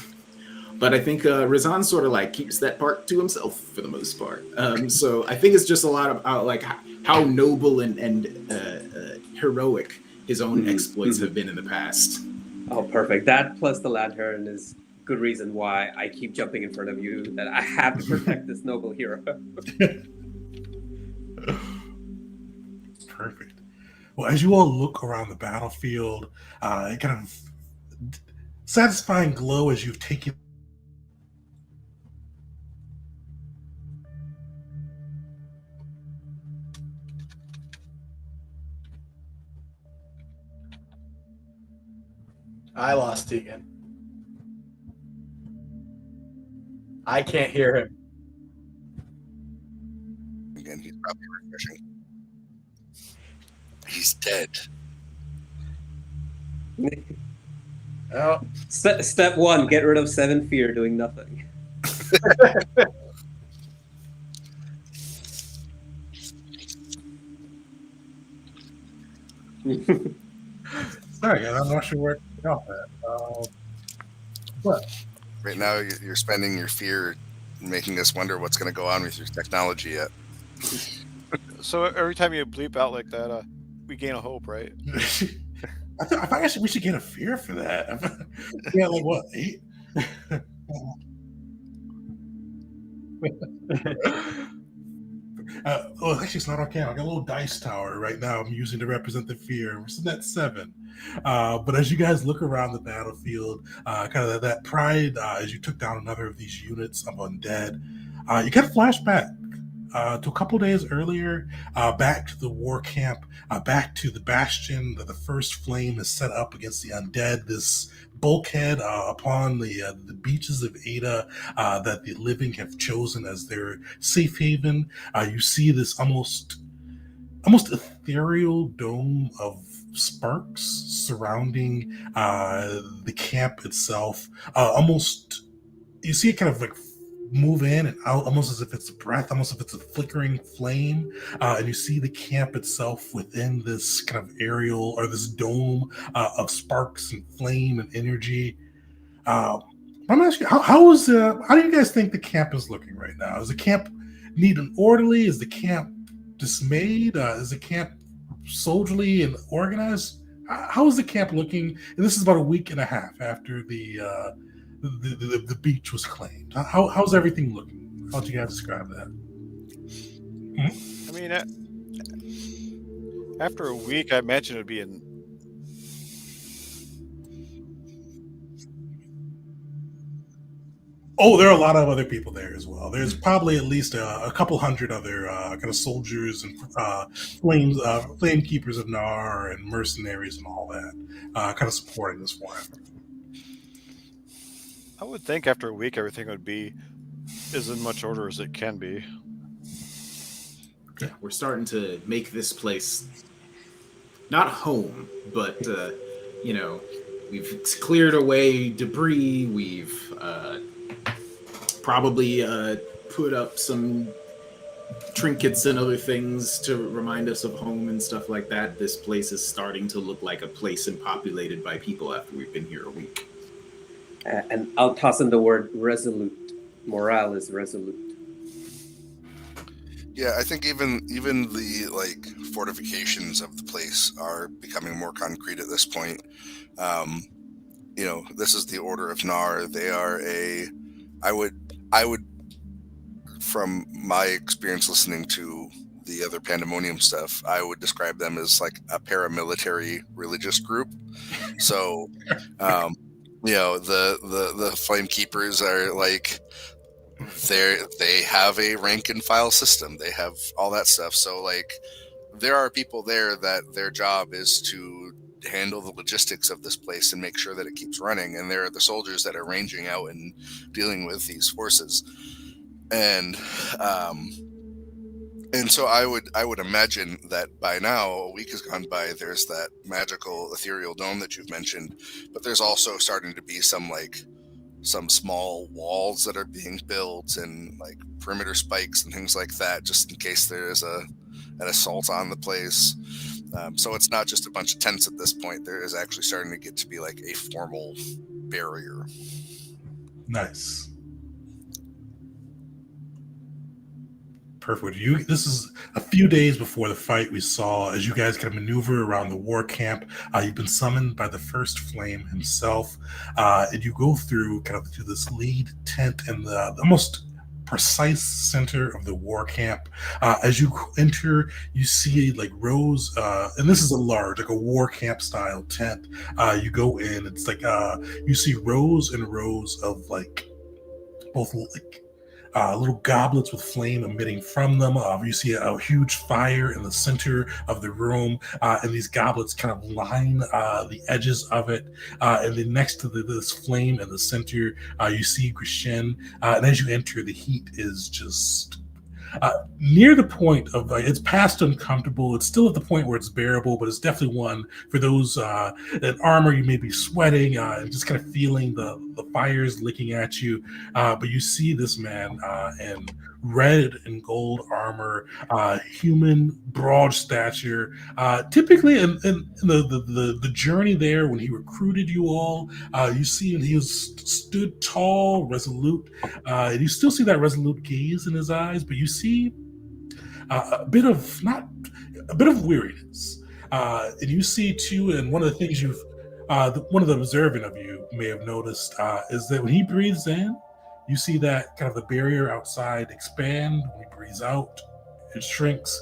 But I think Razan sort of like keeps that part to himself for the most part. So I think it's just a lot about like how noble and heroic his own exploits have been in the past. Oh, perfect. That plus the lantern is good reason why I keep jumping in front of you, that I have to protect this noble hero. Perfect. Well, as you all look around the battlefield, a kind of satisfying glow as you've taken I lost Tegan. I can't hear him. Again, he's probably refreshing. He's dead. Oh, Step one, get rid of 7 fear doing nothing. Sorry, I'm not sure where to get off at. But Right now, you're spending your fear making us wonder what's going to go on with your technology yet. So every time you bleep out like that, we gain a hope, right? I think actually we should get a fear for that. Yeah, like what, 8? Oh, actually, it's not on camera. I got a little dice tower right now. I'm using to represent the fear. We're sitting at 7. But as you guys look around the battlefield, kind of that pride as you took down another of these units of undead, you get a flashback to a couple days earlier, back to the war camp, back to the bastion that the first flame is set up against the undead. This bulkhead upon the beaches of Ada that the living have chosen as their safe haven. You see this almost ethereal dome of sparks surrounding the camp itself. Almost you see it kind of like move in and out, almost as if it's a breath, almost as if it's a flickering flame. And you see the camp itself within this kind of aerial or this dome of sparks and flame and energy. Uh, I'm asking you, how do you guys think the camp is looking right now? Is the camp neat and orderly? Is the camp dismayed? Is the camp soldierly and organized? How is the camp looking? And this is about a week and a half after the beach was claimed. How's everything looking? How would you guys describe that? I mean, after a week, I imagine it'd be in. Oh, there are a lot of other people there as well. There's probably at least a couple hundred other kind of soldiers and flame keepers of Nar and mercenaries and all that, kind of supporting this war effort. I would think after a week, everything would be as in much order as it can be. Yeah, we're starting to make this place not home, but we've cleared away debris. We've probably put up some trinkets and other things to remind us of home and stuff like that. This place is starting to look like a place and populated by people after we've been here a week. And I'll toss in the word resolute. Morale is resolute. Yeah, I think even the fortifications of the place are becoming more concrete at this point. This is the Order of Nar. They are I would, from my experience listening to the other Pandemonium stuff, I would describe them as like a paramilitary religious group. So, the Flame Keepers are like, they have a rank and file system. They have all that stuff. So like, there are people there that their job is to handle the logistics of this place and make sure that it keeps running. And there are the soldiers that are ranging out and dealing with these forces. And so I would imagine that by now, a week has gone by, there's that magical ethereal dome that you've mentioned, but there's also starting to be some small walls that are being built and like perimeter spikes and things like that, just in case there is an assault on the place. So it's not just a bunch of tents at this point. There is actually starting to get to be like a formal barrier. Nice. Perfect. This is a few days before the fight. We saw as you guys kind of maneuver around the war camp. You've been summoned by the First Flame himself, and you go through kind of to this lead tent in the almost precise center of the war camp. As you enter, you see like rows, and this is a large, like a war camp style tent. You go in, it's like you see rows and rows of like both like little goblets with flame emitting from them. You see a huge fire in the center of the room, and these goblets kind of line the edges of it. And then next to this flame in the center, you see Grishen. And as you enter, the heat is just near the point of it's past uncomfortable. It's still at the point where it's bearable, but it's definitely one for those in armor. You may be sweating and just kind of feeling the fires licking at you. But you see this man in red and gold armor, human, broad stature. Typically, in the journey there when he recruited you all, you see he was stood tall, resolute, and you still see that resolute gaze in his eyes. But you see a bit of weariness. And you see too, and one of the things one of the observant of you may have noticed is that when he breathes in, you see that kind of the barrier outside expand. When he breathes out, it shrinks.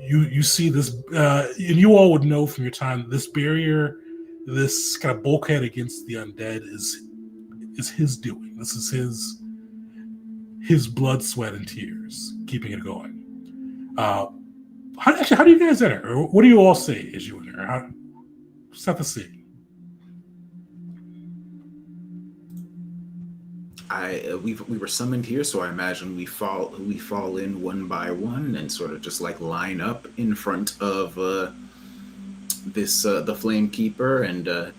You see this, and you all would know from your time this barrier, this kind of bulkhead against the undead is his doing. This is his blood, sweat, and tears keeping it going. How do you guys enter? Or what do you all say as you enter? Set the scene. We were summoned here, so I imagine we fall in one by one and sort of just like line up in front of this the Flame Keeper, and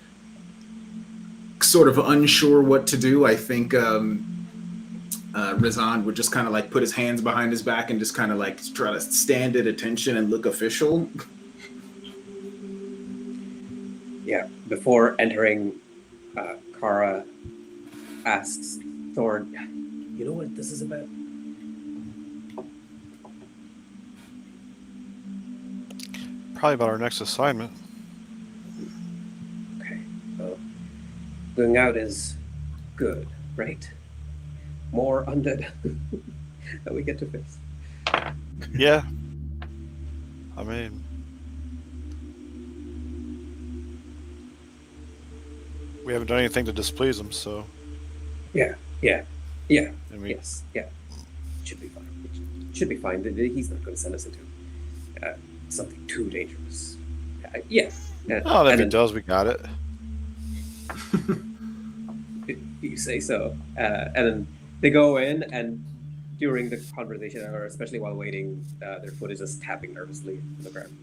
sort of unsure what to do. I think Razan would just kind of like put his hands behind his back and just kind of like try to stand at attention and look official. Yeah. Before entering, Kara asks Thorn, "You know what this is about?" Probably about our next assignment. Okay. Well, going out is good, right? More undead that we get to face. Yeah. I mean, we haven't done anything to displease them, so. Yeah. I mean, Yes. Yeah. Should be fine. Should be fine. He's not going to send us into something too dangerous. Yeah. oh, if it does, we got it. If you say so. And then they go in, and during the conversation, or especially while waiting, their foot is just tapping nervously on the ground.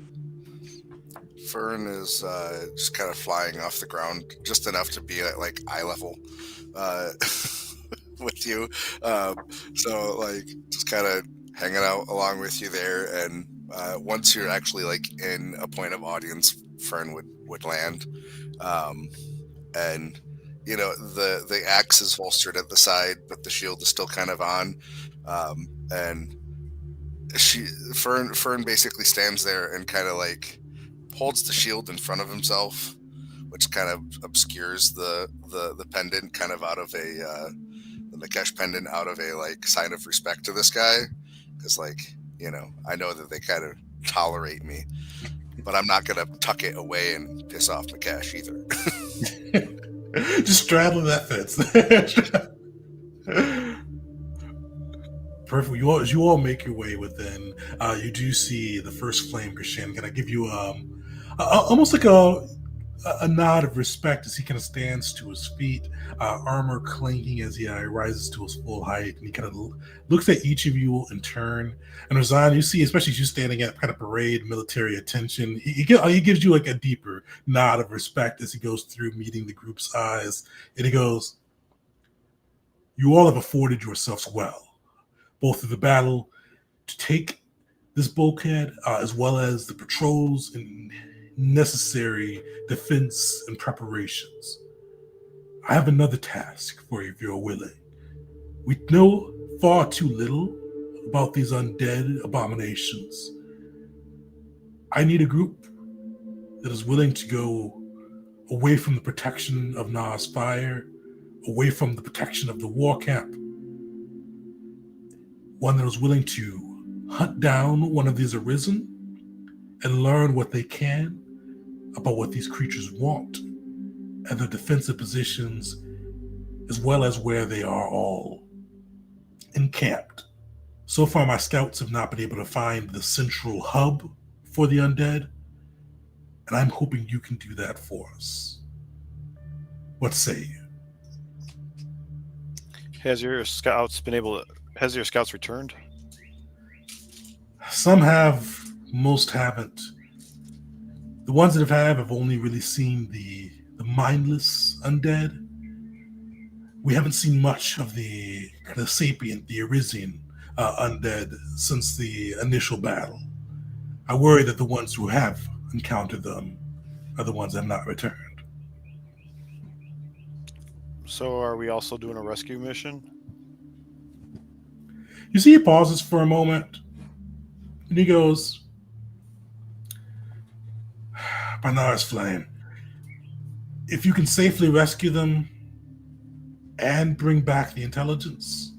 Fern is just kind of flying off the ground, just enough to be at like eye level with you. So like just kind of hanging out along with you there. And once you're actually like in a point of audience, Fern would land. And you know, the axe is holstered at the side, but the shield is still kind of on. And Fern basically stands there and kind of like holds the shield in front of himself, which kind of obscures the pendant, kind of out of the Mikesh pendant, out of a like sign of respect to this guy, because like, you know, I know that they kind of tolerate me, but I'm not gonna tuck it away and piss off Mikesh either. Just straddling that fence. Perfect. As you all make your way within, you do see the first flame Grishin. Can I give you almost like a nod of respect as he kind of stands to his feet, armor clanking as he rises to his full height, and he kind of looks at each of you in turn. And Razan, you see, especially you standing at kind of parade military attention, he gives you like a deeper nod of respect as he goes through, meeting the group's eyes, and he goes, "You all have afforded yourselves well, both of the battle to take this bulkhead, as well as the patrols and necessary defense and preparations. I have another task for you if you're willing. We know far too little about these undead abominations. I need a group that is willing to go away from the protection of Na's fire, away from the protection of the war camp. One that is willing to hunt down one of these arisen and learn what they can about what these creatures want and their defensive positions, as well as where they are all encamped. So far, my scouts have not been able to find the central hub for the undead, and I'm hoping you can do that for us. What say you?" Has your scouts returned? Some have, most haven't. The ones that have only really seen the mindless undead. We haven't seen much of the sapient, the Arisian undead since the initial battle. I worry that the ones who have encountered them are the ones that have not returned. So are we also doing a rescue mission? You see he pauses for a moment, And he goes, Barnard's Flame, if you can safely rescue them and bring back the intelligence,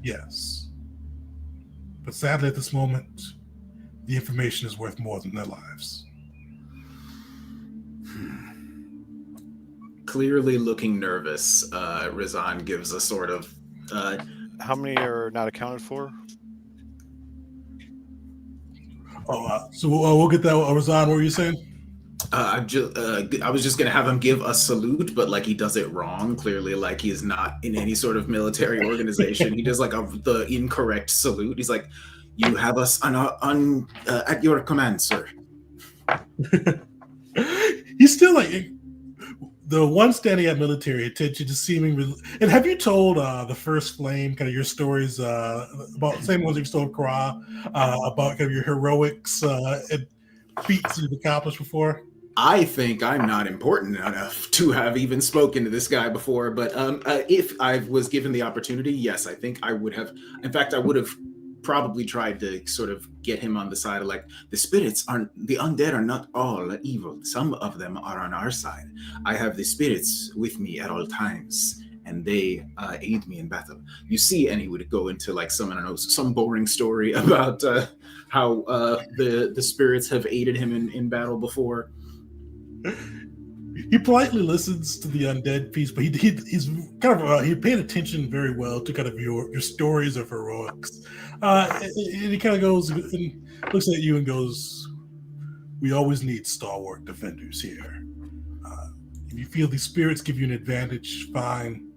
yes. But sadly, at this moment, the information is worth more than their lives. Clearly looking nervous, Razan gives a sort of. How many are not accounted for? So we'll get that. Razan, what were you saying? I was just gonna have him give a salute, but like he does it wrong. Clearly, like he is not in any sort of military organization. He does like the incorrect salute. He's like, "You have us at your command, sir." He's still like the one standing at military attention, just seeming. And have you told the First Flame kind of your stories about the same ones you've told Kra about kind of your heroics and feats you've accomplished before? I think I'm not important enough to have even spoken to this guy before, but if I was given the opportunity, yes, I think I would have. In fact, I would have probably tried to sort of get him on the side of like, the undead are not all evil. Some of them are on our side. I have the spirits with me at all times, and they aid me in battle. You see, and he would go into like some boring story about how the spirits have aided him in battle before. He politely listens to the undead piece, but he's kind of he paid attention very well to kind of your stories of heroics. And he kind of goes and looks at you and goes, "We always need stalwart defenders here. If you feel these spirits give you an advantage, fine.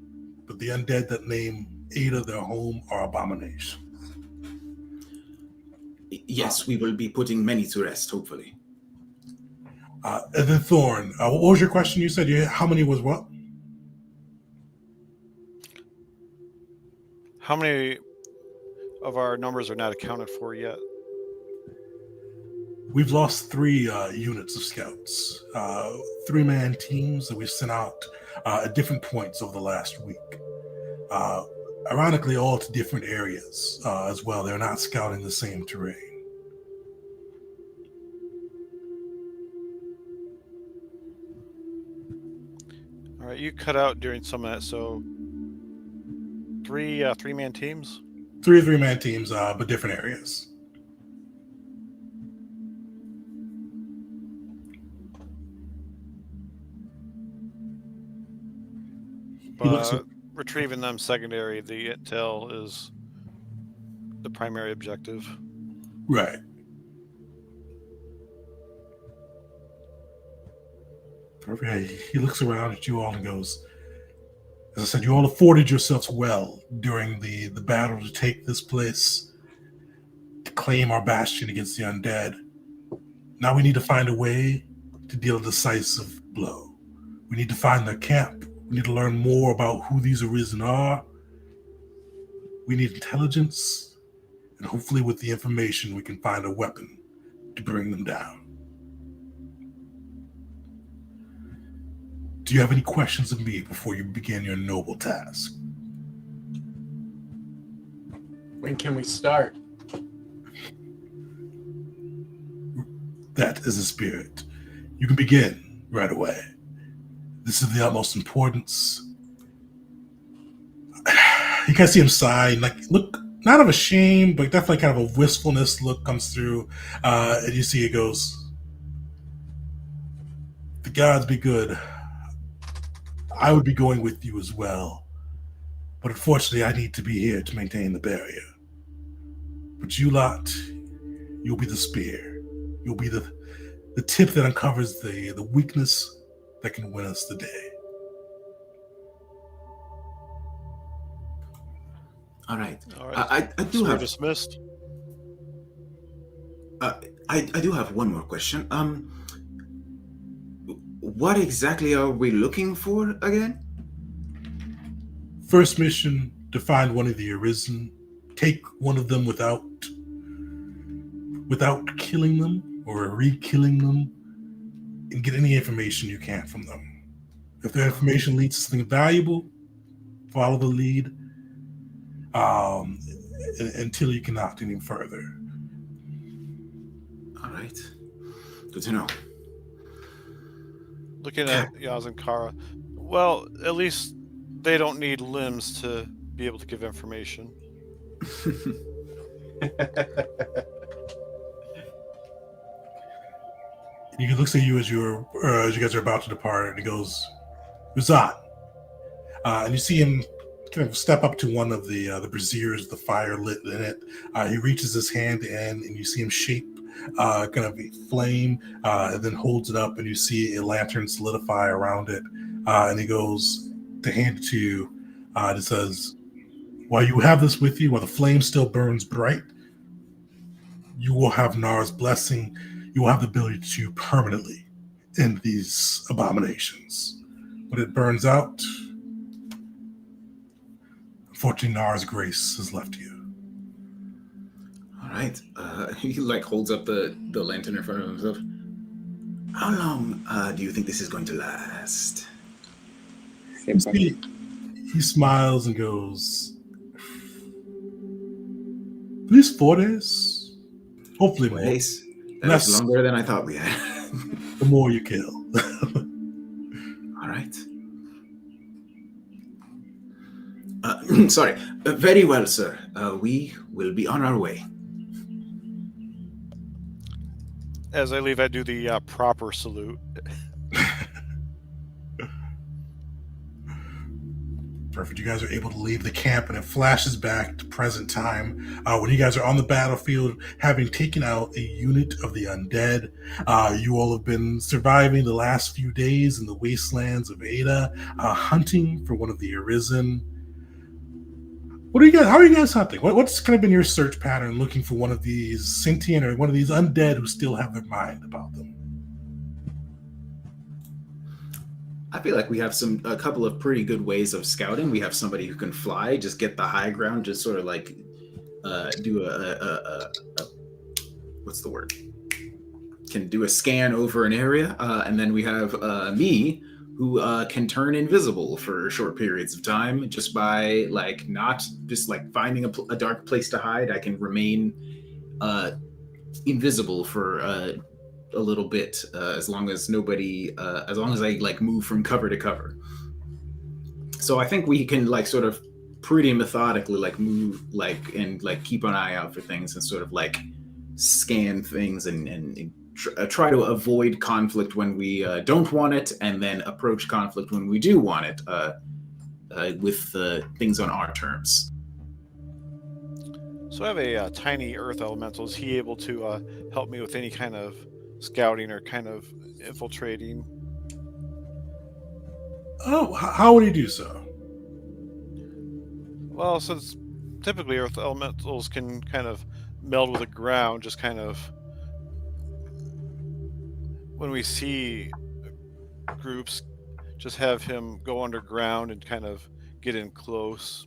But the undead that name Ada their home are abomination." Yes, we will be putting many to rest, hopefully. And then Thorn, what was your question? You said how many was what? How many of our numbers are not accounted for yet? We've lost 3 units of scouts, 3-man teams that we've sent out at different points over the last week. Ironically, all to different areas as well. They're not scouting the same terrain. All right, you cut out during some of that. So 3-man teams. 3-man teams, but different areas. But retrieving them secondary, the intel is the primary objective. Right. Perfect. He looks around at you all and goes, as I said, you all afforded yourselves well during the battle to take this place, to claim our bastion against the undead. Now we need to find a way to deal a decisive blow. We need to find their camp. We need to learn more about who these Arisen are. We need intelligence, and hopefully with the information we can find a weapon to bring them down. Do you have any questions of me before you begin your noble task? When can we start? That is the spirit. You can begin right away. This is the utmost importance. You can see him sigh, like look, not of a shame, but definitely kind of a wistfulness look comes through. And you see it goes, the gods be good. I would be going with you as well. But unfortunately, I need to be here to maintain the barrier. But you lot, you'll be the spear. You'll be the tip that uncovers the weakness that can win us the day. All right. I do have dismissed. I do have one more question. What exactly are we looking for again? First mission, to find one of the Arisen. Take one of them without killing them or re-killing them, and get any information you can from them. If their information leads to something valuable, follow the lead until you cannot any further. All right. Good to know. Looking at Yaz and Kara, well, at least they don't need limbs to be able to give information. He looks at you as as you guys are about to depart, and he goes, "Razat," and you see him kind of step up to one of the braziers, the fire lit in it. He reaches his hand in, and you see him shape kind of a flame, and then holds it up, and you see a lantern solidify around it. And he goes to hand it to you. And it says, "While you have this with you, while the flame still burns bright, you will have Nara's blessing. You will have the ability to permanently end these abominations. When it burns out, unfortunately, Nara's grace has left you." All right. He like holds up the lantern in front of himself. How long do you think this is going to last? Same question. He smiles and goes, "At least 4 days. Hopefully 4 more. days. Less. That's longer than I thought we had. The more you kill." All right. Sorry. Very well, sir. We will be on our way. As I leave, I do the proper salute. Perfect. You guys are able to leave the camp, and it flashes back to present time when you guys are on the battlefield, having taken out a unit of the undead. You all have been surviving the last few days in the wastelands of Ada, hunting for one of the Arisen. What are you guys? How are you guys hunting? What's kind of been your search pattern, looking for one of these sentient or one of these undead who still have their mind about them? I feel like we have a couple of pretty good ways of scouting. We have somebody who can fly, just get the high ground, just sort of like do a what's the word? Can do a scan over an area, and then we have me, who can turn invisible for short periods of time just by like not just like finding a dark place to hide. I can remain invisible for a little bit as long as I like move from cover to cover. So I think we can like sort of pretty methodically like move like and like keep an eye out for things and sort of like scan things and try to avoid conflict when we don't want it, and then approach conflict when we do want it with things on our terms. So I have a tiny earth elemental. Is he able to help me with any kind of scouting or kind of infiltrating? Oh, how would he do so? Well, since typically earth elementals can kind of meld with the ground, just kind of when we see groups, just have him go underground and kind of get in close.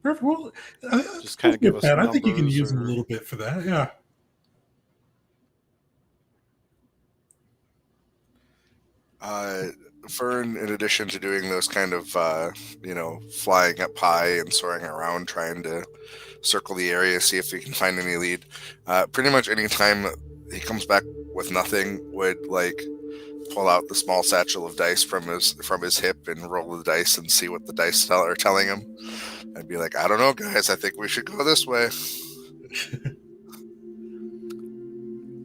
Perfect. Well, Just kind of give us I think you can numbers use him a or- little bit for that. Yeah. Fern, in addition to doing those kind of, flying up high and soaring around, trying to circle the area, see if we can find any lead, pretty much any time he comes back with nothing, would like pull out the small satchel of dice from his hip and roll the dice and see what the dice are telling him. I'd be like, I don't know, guys. I think we should go this way.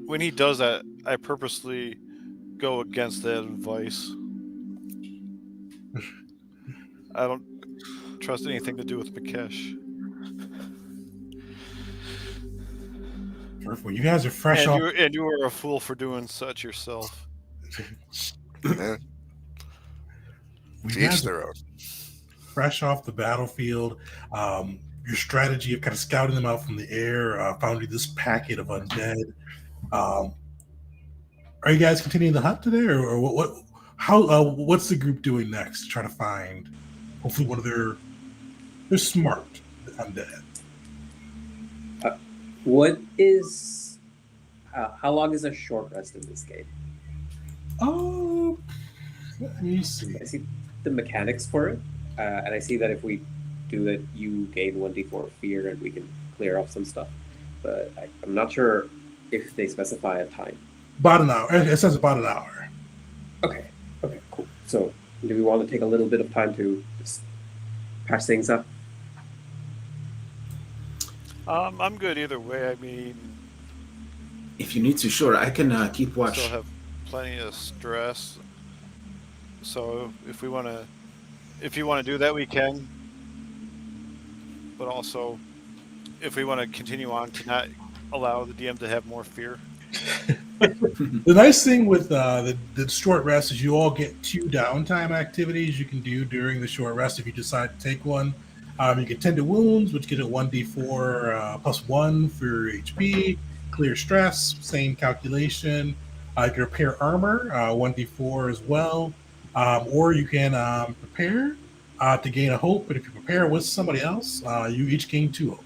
When he does that, I purposely go against that advice. I don't trust anything to do with Mikesh. Perfect. Well, you guys are fresh off. And you are a fool for doing such yourself. Yeah, You to each guys are their own. fresh off the battlefield. Your strategy of kind of scouting them out from the air found you this packet of undead. Are you guys continuing the hunt today, or what? What's the group doing next to try to find, hopefully, one of they're smart undead? What is? How long is a short rest in this game? Oh, let me see. I see the mechanics for it, and I see that if we do it, you gain 1d4 fear and we can clear off some stuff. But I'm not sure if they specify a time. About an hour. It says about an hour. Okay, cool. So, do we want to take a little bit of time to just patch things up? I'm good either way. I mean, If you need to, sure. I can keep watch. still have plenty of stress. So if you want to do that, we can. But also, if we want to continue on to not allow the DM to have more fear. The nice thing with the short rest is you all get 2 downtime activities you can do during the short rest if you decide to take one. You can tend to wounds, which get a 1d4 plus 1 for your HP. Clear stress, same calculation. You can repair armor, 1d4 as well. Or you can prepare to gain a hope, but if you prepare with somebody else, you each gain 2 hope.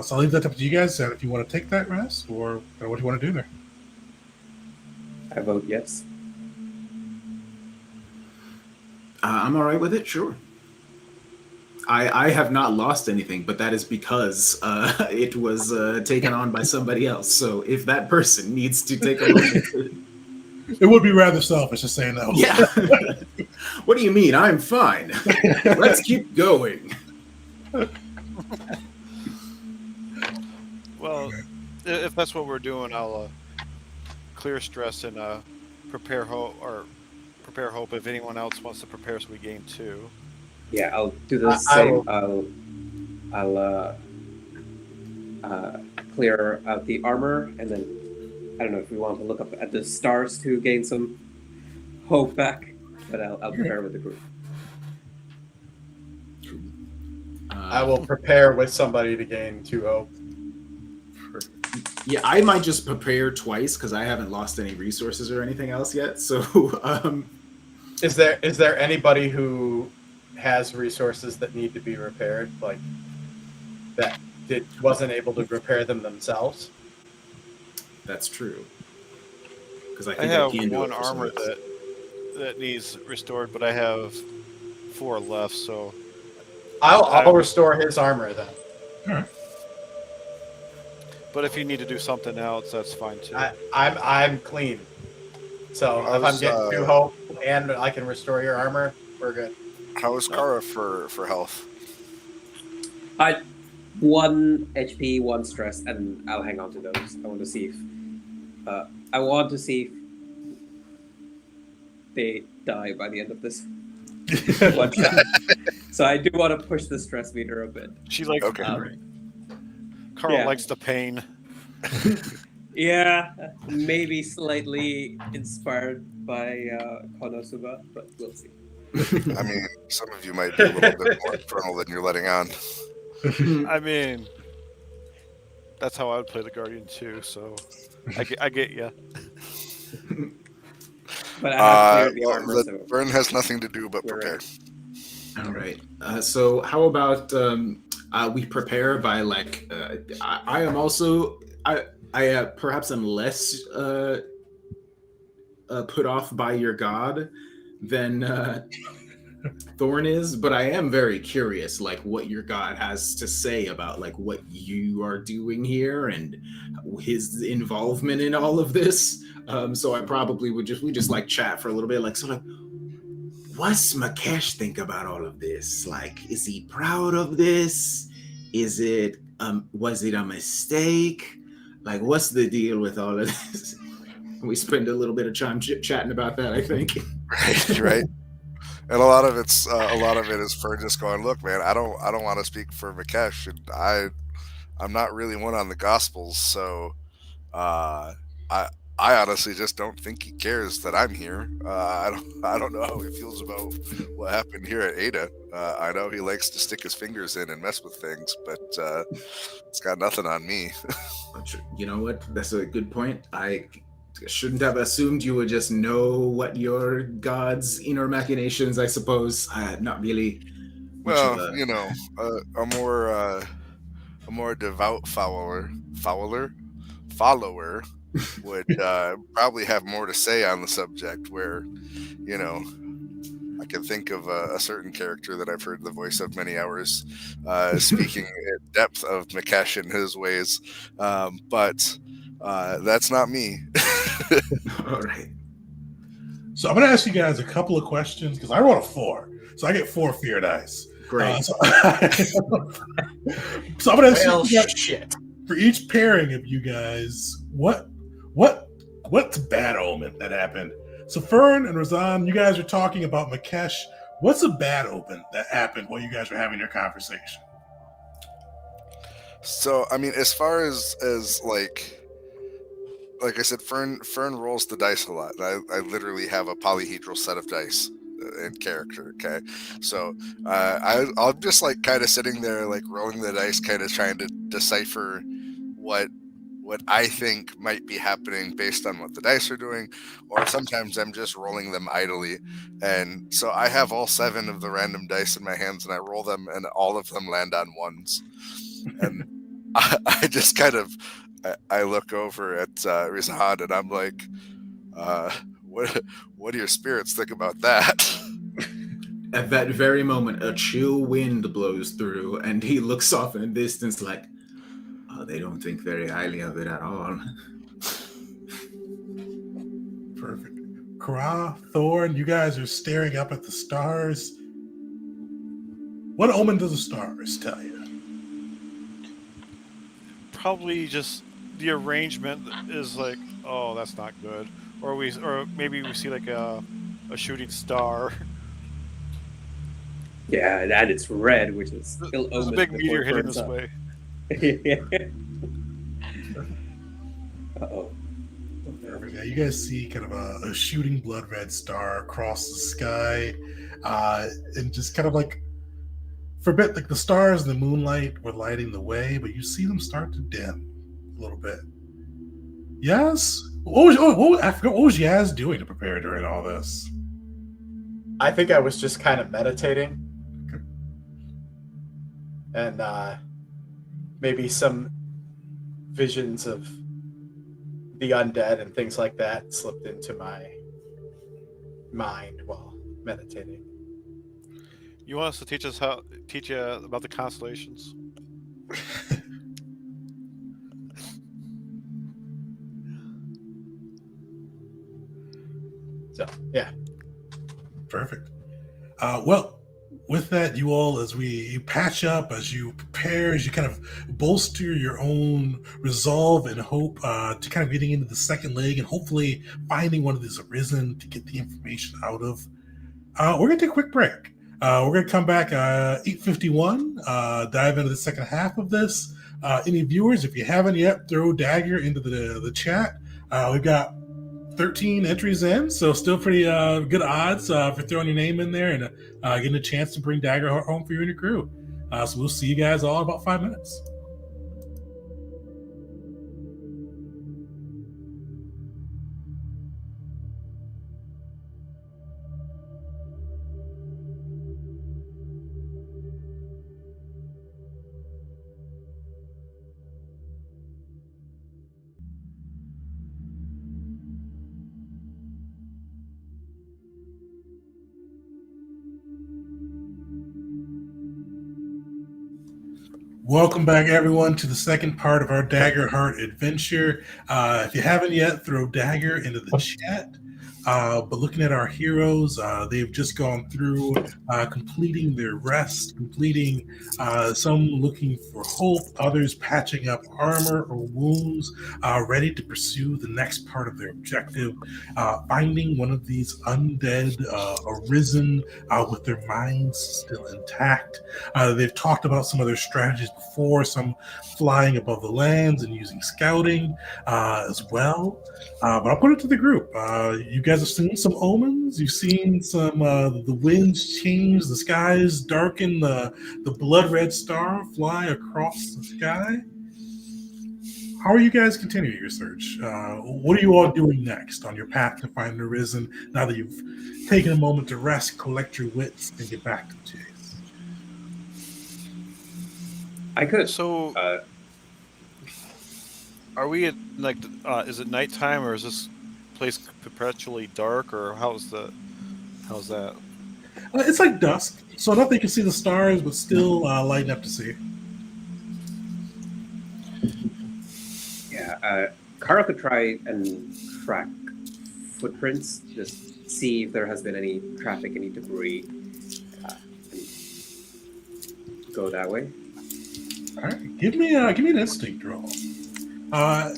So I'll leave that up to you guys if you want to take that rest or what you want to do there. I vote yes. I'm all right with it, sure. I have not lost anything, but that is because it was taken on by somebody else. So if that person needs to take a moment to... It would be rather selfish to say no. Yeah. What do you mean? I'm fine. Let's keep going. Well, if that's what we're doing, I'll clear stress and prepare hope. If anyone else wants to prepare, so we gain 2. Yeah, I'll do the same. I'll clear out the armor, and then I don't know if we want to look up at the stars to gain some hope back, but I'll prepare with the group. I will prepare with somebody to gain 2 hope. Yeah, I might just prepare twice because I haven't lost any resources or anything else yet. So, Is there anybody who has resources that need to be repaired, like that wasn't able to repair them themselves? that's true. Because I I think have can do 1 it for armor someone else. that needs restored, but I have 4 left. So I'll restore his armor then. All right. But if you need to do something else, that's fine too. I'm clean. So if I'm How's, getting 2 hope and I can restore your armor, we're good. How is Kara for health? 1 HP, 1 stress, and I'll hang on to those. I want to see if they die by the end of this one shot. So I do want to push the stress meter a bit. She likes Okay. Carl Yeah. likes the pain. Yeah, maybe slightly inspired by Konosuba, but we'll see. I mean, some of you might be a little bit more infernal than you're letting on. I mean, that's how I would play the Guardian too. So I get you. But I have cleared the Well, armor, the so burn has nothing to do but we're prepare. All right. So how about we prepare by like I am also I perhaps am less put off by your god than Thorn is, but I am very curious, like what your god has to say about like what you are doing here and his involvement in all of this. So I probably would just like chat for a little bit, like sort of. What's Makesh think about all of this? Like, is he proud of this? Is it was it a mistake? Like, what's the deal with all of this? We spend a little bit of time chatting about that, I think. Right. And a lot of it is Fern just going, look, man, I don't want to speak for Makesh, and I'm not really one on the Gospels, so I honestly just don't think he cares that I'm here. I don't know how he feels about what happened here at Ada. I know he likes to stick his fingers in and mess with things, but it's got nothing on me. You know what? That's a good point. I shouldn't have assumed you would just know what your god's inner machinations, I suppose. Not really. Well, you know, a more devout follower would probably have more to say on the subject, where, you know, I can think of a certain character that I've heard the voice of many hours, speaking in depth of Mikesh and his ways, but that's not me. All right. So I'm going to ask you guys a couple of questions because I rolled a 4, so I get 4 fear dice. Great. So I'm going to ask Well, you guys, shit. for each pairing of you guys, what's bad omen that happened? So Fern and Razan, you guys are talking about Mikesh. What's a bad omen that happened while you guys were having your conversation? So I mean, as far as like I said, Fern rolls the dice a lot. I literally have a polyhedral set of dice in character. Okay, so I'm just like kind of sitting there, like rolling the dice, kind of trying to decipher what I think might be happening based on what the dice are doing, or sometimes I'm just rolling them idly. And so I have all 7 of the random dice in my hands, and I roll them, and all of them land on ones. And I just kind of I look over at Rizahad, and I'm like, what do your spirits think about that? At that very moment, a chill wind blows through, and he looks off in the distance like, oh, they don't think very highly of it at all. Perfect. Kara, Thorn, you guys are staring up at the stars. What omen do the stars tell you? Probably just the arrangement is like, oh, that's not good, or maybe we see like a shooting star. Yeah, and it's red, which is ill There's a omen big before meteor it hitting burns this up. way. Uh-oh. Perfect. Yeah, you guys see kind of a shooting blood red star across the sky, and just kind of like for a bit, like the stars and the moonlight were lighting the way, but you see them start to dim a little bit. Yes. I forgot, what was Yaz doing to prepare during all this? I think I was just kind of meditating. Okay. And maybe some visions of the undead and things like that slipped into my mind while meditating. You want us to teach you about the constellations? So, yeah. Perfect. Well, with that, you all, as you patch up, as you prepare, as you kind of bolster your own resolve and hope to kind of getting into the second leg and hopefully finding one of these arisen to get the information out of, we're going to take a quick break. We're going to come back 8:51, dive into the second half of this. Any viewers, if you haven't yet, throw Dagger into the chat. We've got 13 entries in, so still pretty good odds for throwing your name in there and getting a chance to bring Daggerheart home for you and your crew. So we'll see you guys all in about 5 minutes. Welcome back, everyone, to the second part of our Daggerheart adventure. If you haven't yet, throw Dagger into the chat. But looking at our heroes, they've just gone through completing their rest, completing some looking for hope, others patching up armor or wounds, ready to pursue the next part of their objective, finding one of these undead arisen with their minds still intact. They've talked about some of their strategies before, some flying above the lands and using scouting as well. But I'll put it to the group. You guys have seen some omens. You've seen some the winds change, the skies darken, the blood red star fly across the sky. How are you guys continuing your search? What are you all doing next on your path to find the Arisen now that you've taken a moment to rest, collect your wits, and get back to the chase? I could. So, are we at like? Is it nighttime or is this place perpetually dark, or how's that? It's like dusk, so enough they can see the stars, but still light enough to see. Yeah, Kara could try and track footprints, just see if there has been any traffic, any debris, and go that way. All right, give me an instinct roll. How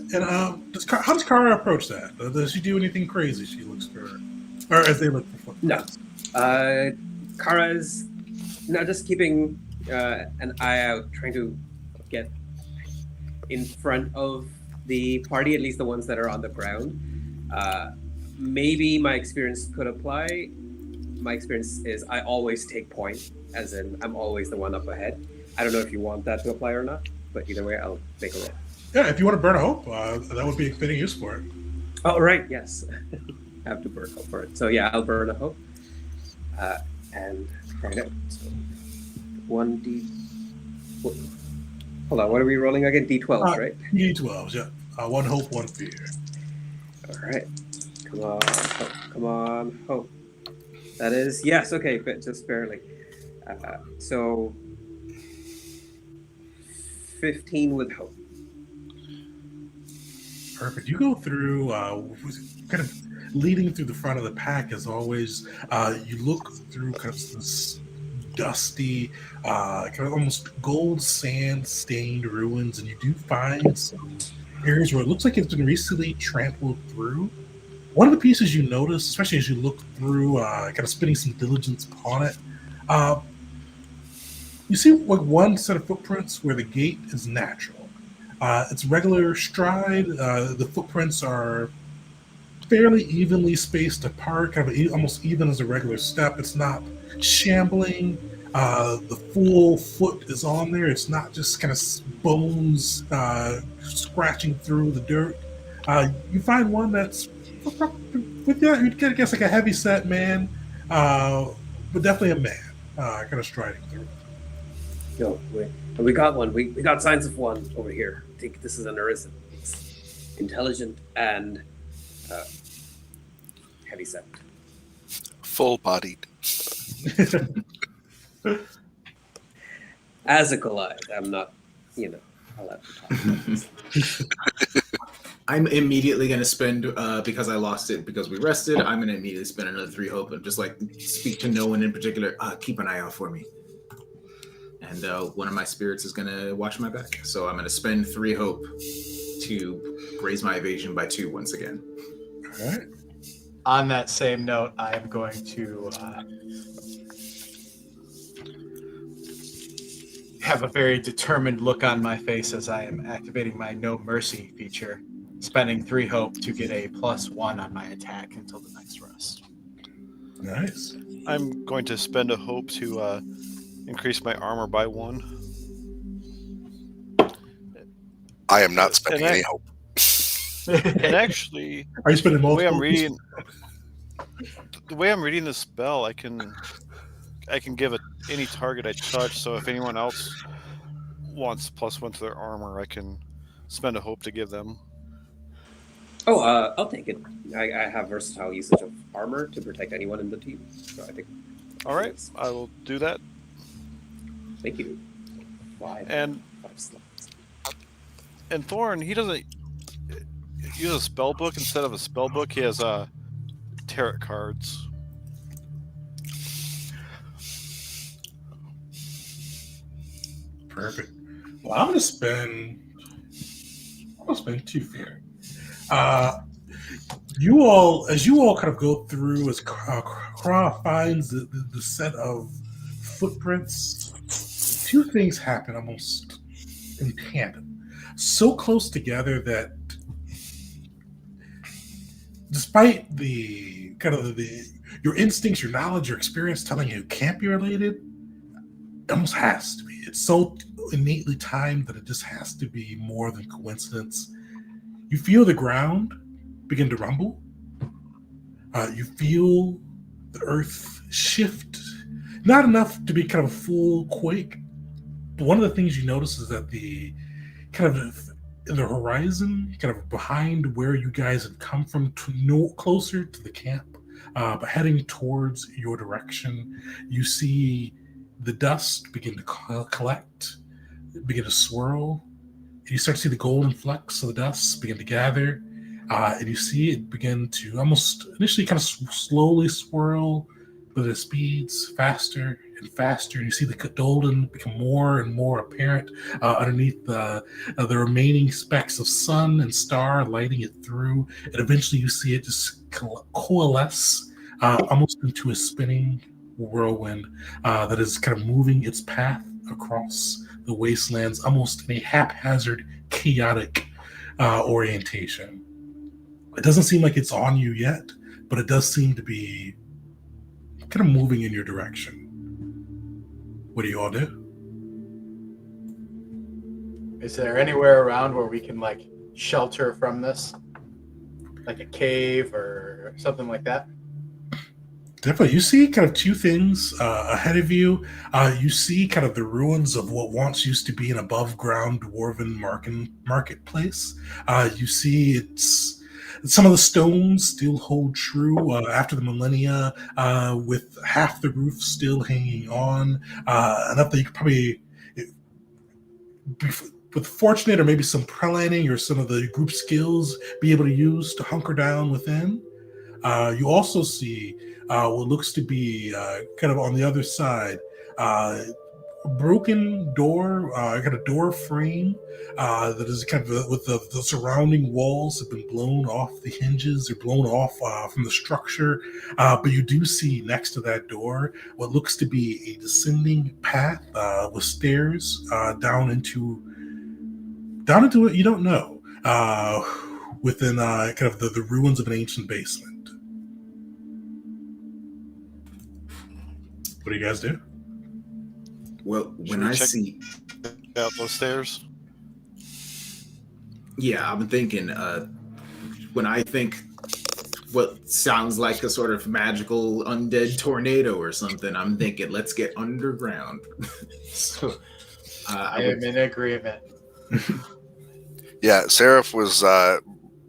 does Kara approach that? Does she do anything crazy? She looks for, or as they look for footprints. No. Kara is now just keeping an eye out, trying to get in front of the party, at least the ones that are on the ground. Maybe my experience could apply. My experience is I always take point, as in I'm always the one up ahead. I don't know if you want that to apply or not, but either way, I'll make a roll. Yeah, if you want to burn a hope, that would be a fitting use for it. Oh, right, yes. I have to burn hope for it. So yeah, I'll burn a hope. And try it out. So 1d... Hold on, what are we rolling again? D12s, right? D12s, yeah. One hope, one fear. All right. Come on, hope. Come on, hope. That is... Yes, okay, but just barely. So... 15 with hope. Perfect. You go through, kind of leading through the front of the pack as always. You look through kind of this dusty, kind of almost gold sand stained ruins, and you do find some areas where it looks like it's been recently trampled through. One of the pieces you notice, especially as you look through, kind of spending some diligence upon it, you see like one set of footprints where the gate is natural. It's regular stride. The footprints are fairly evenly spaced apart, kind of almost even as a regular step. It's not shambling. The full foot is on there. It's not just kind of bones scratching through the dirt. You find one that's, with that, you'd guess like a heavy set man, but definitely a man, kind of striding through. No, we got one. We got signs of one over here. I think this is an Arisen. It's intelligent and heavy set. Full-bodied. As a Goliath, I'm not, allowed to talk about this. I'm immediately going to spend, because I lost it because we rested, I'm going to immediately spend another 3 hope and just speak to no one in particular. Keep an eye out for me. And one of my spirits is going to watch my back. So I'm going to spend 3 hope to raise my evasion by 2 once again. All right. On that same note, I am going to have a very determined look on my face as I am activating my No Mercy feature, spending 3 hope to get a +1 on my attack until the next rest. Nice. I'm going to spend a hope to increase my armor by 1. I am not spending any hope. And actually, Are you spending the multiple? way I'm reading this spell, I can give it any target I touch. So if anyone else wants +1 to their armor, I can spend a hope to give them. Oh, I'll take it. I have versatile usage of armor to protect anyone in the team. So I think. All right, I will do that. Thank you. 5 slots. And Thorn, he doesn't use a spell book. Instead of a spell book, he has tarot cards. Perfect. Well, I'm gonna spend 2 fear. You all kind of go through as Kra finds the set of footprints. 2 things happen almost in tandem, so close together that despite the kind of your instincts, your knowledge, your experience telling you it can't be related, it almost has to be. It's so innately timed that it just has to be more than coincidence. You feel the ground begin to rumble. You feel the earth shift, not enough to be kind of a full quake. But one of the things you notice is that the kind of in the horizon, kind of behind where you guys had come from, closer to the camp, But heading towards your direction, you see the dust begin to collect, begin to swirl. And you start to see the golden flecks of the dust begin to gather. And you see it begin to almost initially kind of slowly swirl, but it speeds faster and faster. And you see the golden become more and more apparent underneath the remaining specks of sun and star lighting it through. And eventually you see it just coalesce almost into a spinning whirlwind that is kind of moving its path across the wastelands almost in a haphazard, chaotic orientation. It doesn't seem like it's on you yet, but it does seem to be kind of moving in your direction. What do you all do? Is there anywhere around where we can like shelter from this? Like a cave or something like that? Definitely. You see kind of two things ahead of you. You see kind of the ruins of what once used to be an above ground dwarven marketplace. You see it's some of the stones still hold true after the millennia, with half the roof still hanging on. Enough that you could probably, with fortunate or maybe some planning or some of the group skills, be able to use to hunker down within. You also see what looks to be kind of on the other side, a broken door, got a door frame that is kind of with the surrounding walls have been blown off the hinges or blown off from the structure. But you do see next to that door what looks to be a descending path with stairs down into what you don't know, within kind of the ruins of an ancient basement. What do you guys do? Well, Should when we I check see, out those stairs? yeah, I'm thinking. When I think what sounds like a sort of magical undead tornado or something, I'm thinking, let's get underground. So, I am in agreement. Yeah, Seraph was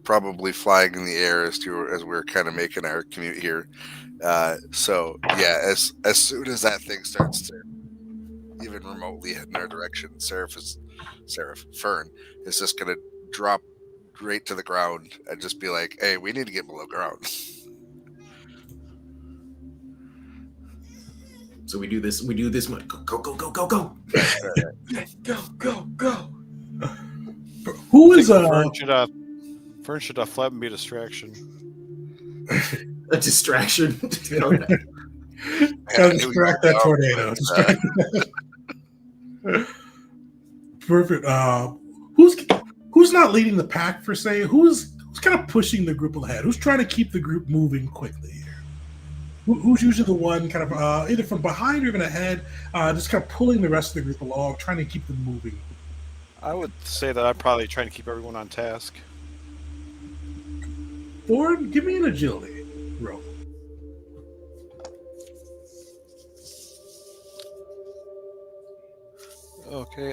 probably flying in the air as we're kind of making our commute here. So yeah, as soon as that thing starts to even remotely head in our direction, Fern is just gonna drop right to the ground and just be like, "Hey, we need to get below ground." So we do this. Go, go, go, go, go. Go. Who I is think Fern should flap and be a distraction. A distraction. gotta distract that tornado? Perfect. Who's not leading the pack per se? Who's kind of pushing the group ahead? Who's trying to keep the group moving quickly here? Who's usually the one kind of either from behind or even ahead, just kind of pulling the rest of the group along, trying to keep them moving? I would say that I'm probably trying to keep everyone on task. Ford, give me an agility roll. Okay.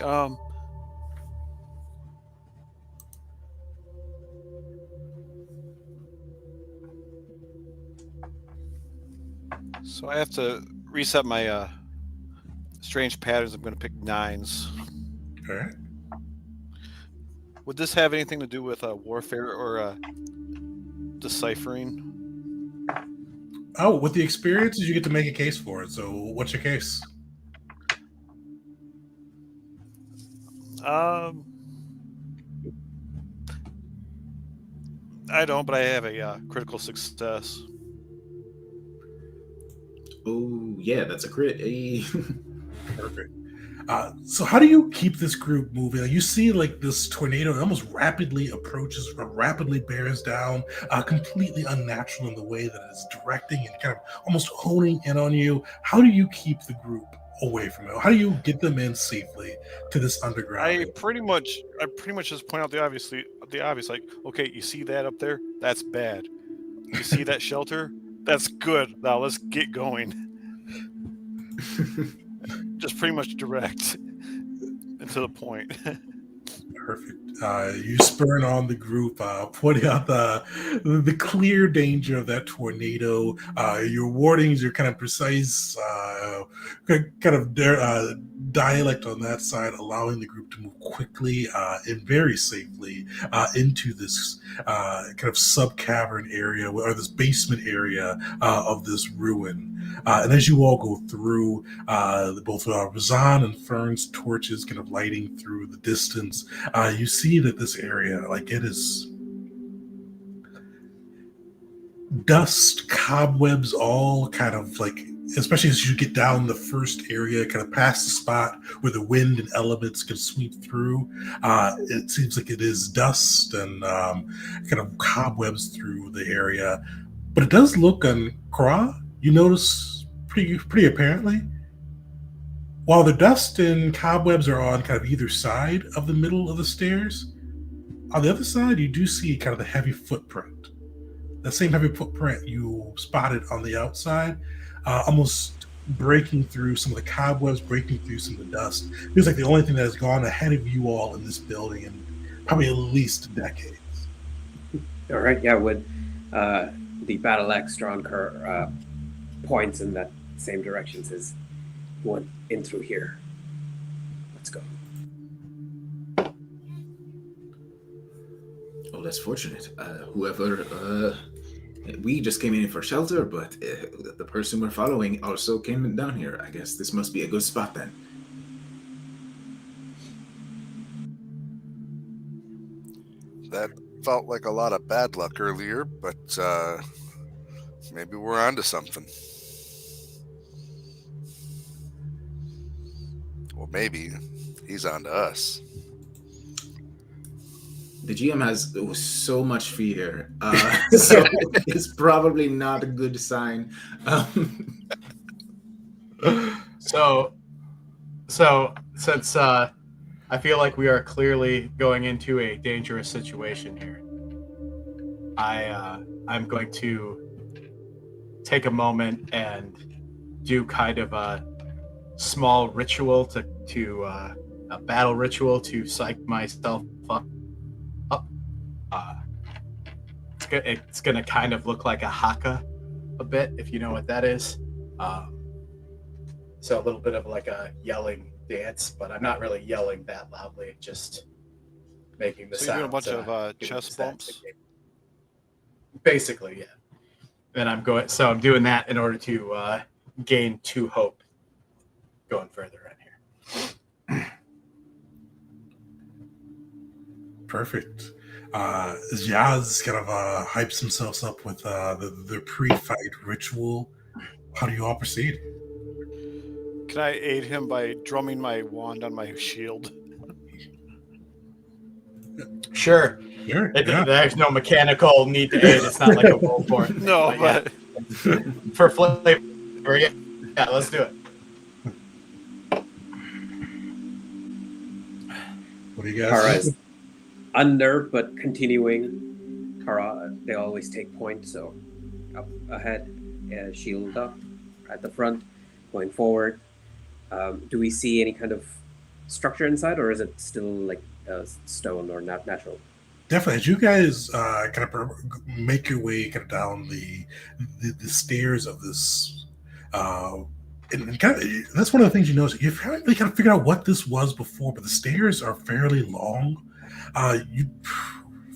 So I have to reset my strange patterns. I'm going to pick 9s. All right. Would this have anything to do with warfare or deciphering? Oh, with the experiences, you get to make a case for it. So, what's your case? I don't, but I have a critical success. Oh yeah, that's a crit. Hey. Perfect. So how do you keep this group moving? You see like this tornado, it almost rapidly approaches, rapidly bears down, completely unnatural in the way that it's directing and kind of almost honing in on you. How do you keep the group away from it? How do you get them in safely to this underground? I pretty much just point out the obvious. Like, okay, you see that up there? That's bad. You see that shelter? That's good. Now let's get going. Just pretty much direct and to the point. All Perfect. You spurn on the group, pointing out the clear danger of that tornado. Your warnings, your kind of precise, dialect on that side, allowing the group to move quickly and very safely into this kind of sub cavern area or this basement area of this ruin. And as you all go through, both Razan and Fern's torches kind of lighting through the distance, you see that this area, like it is dust, cobwebs, all kind of like, especially as you get down the first area, kind of past the spot where the wind and elements can sweep through. It seems like it is dust and kind of cobwebs through the area. But it does look on Kra, you notice pretty apparently, while the dust and cobwebs are on kind of either side of the middle of the stairs, on the other side you do see kind of the heavy footprint. The same heavy footprint you spotted on the outside, almost breaking through some of the cobwebs, breaking through some of the dust. Feels like the only thing that has gone ahead of you all in this building in probably at least decades. All right, yeah, with the battle axe drawn points in that same direction, says, "You went in through here. Let's go." Oh, that's fortunate. Whoever we just came in for shelter, but the person we're following also came down here. I guess this must be a good spot then. That felt like a lot of bad luck earlier, but maybe we're onto something. Well, maybe he's onto us. The GM has so much fear, so it's probably not a good sign. So since I feel like we are clearly going into a dangerous situation here, I'm going to take a moment and do kind of a small ritual to a battle ritual to psych myself up. It's gonna kind of look like a haka a bit, if you know what that is. So a little bit of like a yelling dance, but I'm not really yelling that loudly, just making the So sound. you're doing a bunch of chest bumps? Basically, yeah. And I'm doing that in order to gain 2 hope going further in here. Perfect. Yaz kind of hypes himself up with the pre-fight ritual. How do you all proceed? Can I aid him by drumming my wand on my shield? Sure. Sure. There's no mechanical need to aid. It's not like a roll for it. No, but for flavor, yeah, let's do it. What do you guys Kara's think? unnerved but continuing. Kara, they always take point, so up ahead, shield up at the front, going forward. Do we see any kind of structure inside, or is it still like stone or not natural? Definitely. As you guys kind of make your way kind of down the stairs of this, and kind of, that's one of the things you notice. You haven't really kind of figured out what this was before, but the stairs are fairly long.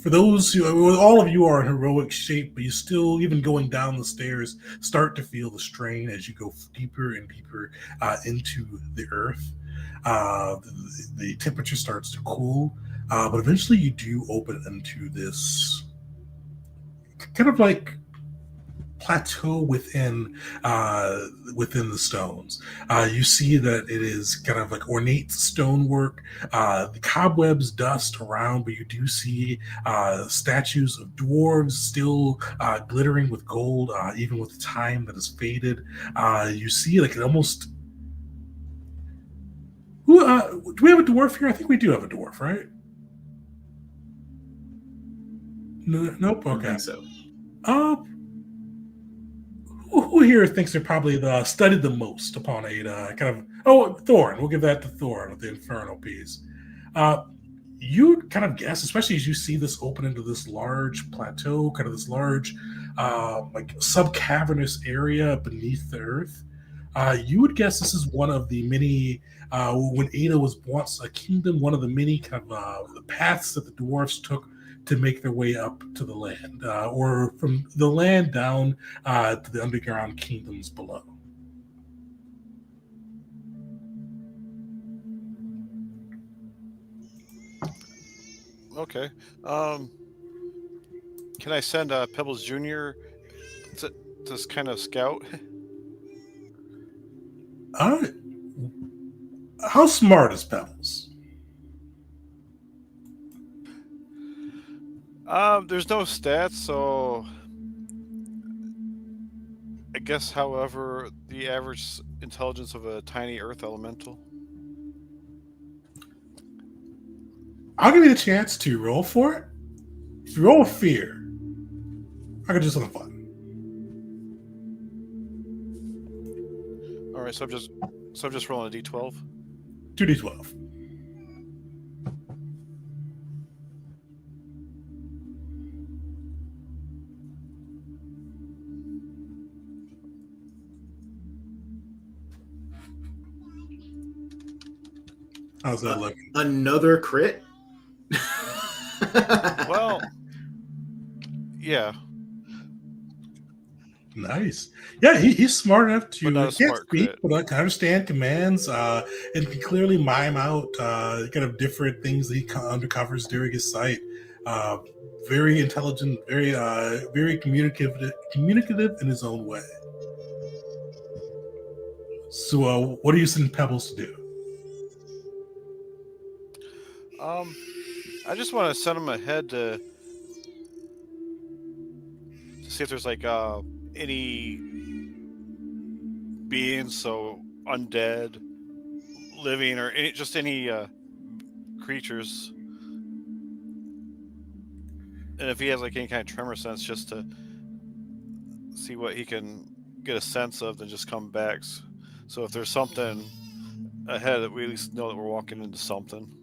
For those who, all of you are in heroic shape, but you still, even going down the stairs, start to feel the strain as you go deeper and deeper into the earth. The temperature starts to cool, but eventually you do open into this kind of like plateau within the stones. You see that it is kind of like ornate stonework, the cobwebs dust around, but you do see statues of dwarves still glittering with gold, even with the time that has faded. You see like it almost. Do we have a dwarf here? I think we do have a dwarf, right? No, nope. I Okay. think so. Who here thinks they're probably studied the most upon a kind of Thorn? We'll give that to Thorn with the infernal piece. you'd kind of guess, especially as you see this open into this large plateau, kind of this large, like sub-cavernous area beneath the earth. You would guess this is one of the many, when Ada was once a kingdom, one of the many kind of the paths that the dwarves took to make their way up to the land, or from the land down to the underground kingdoms below. Okay. Can I send Pebbles Jr. to this kind of scout? Uh, how smart is Pebbles? There's no stats, so I guess, however, the average intelligence of a tiny Earth elemental. I'll give you the chance to roll for it. If you roll fear, I can do something fun. All right, so I'm just rolling a d12. 2d12. How's that look? Another crit? Well, yeah, Nice. Yeah, he's smart enough to but not a can't smart speak, crit. but can understand commands, and can clearly mime out kind of different things that he undercovers during his sight. Uh, very intelligent, very communicative in his own way. So, what are you sending Pebbles to do? I just want to send him ahead to see if there's like any beings, so undead, living, or any creatures, and if he has like any kind of tremor sense, just to see what he can get a sense of, then just come back. So if there's something ahead, that we at least know that we're walking into something.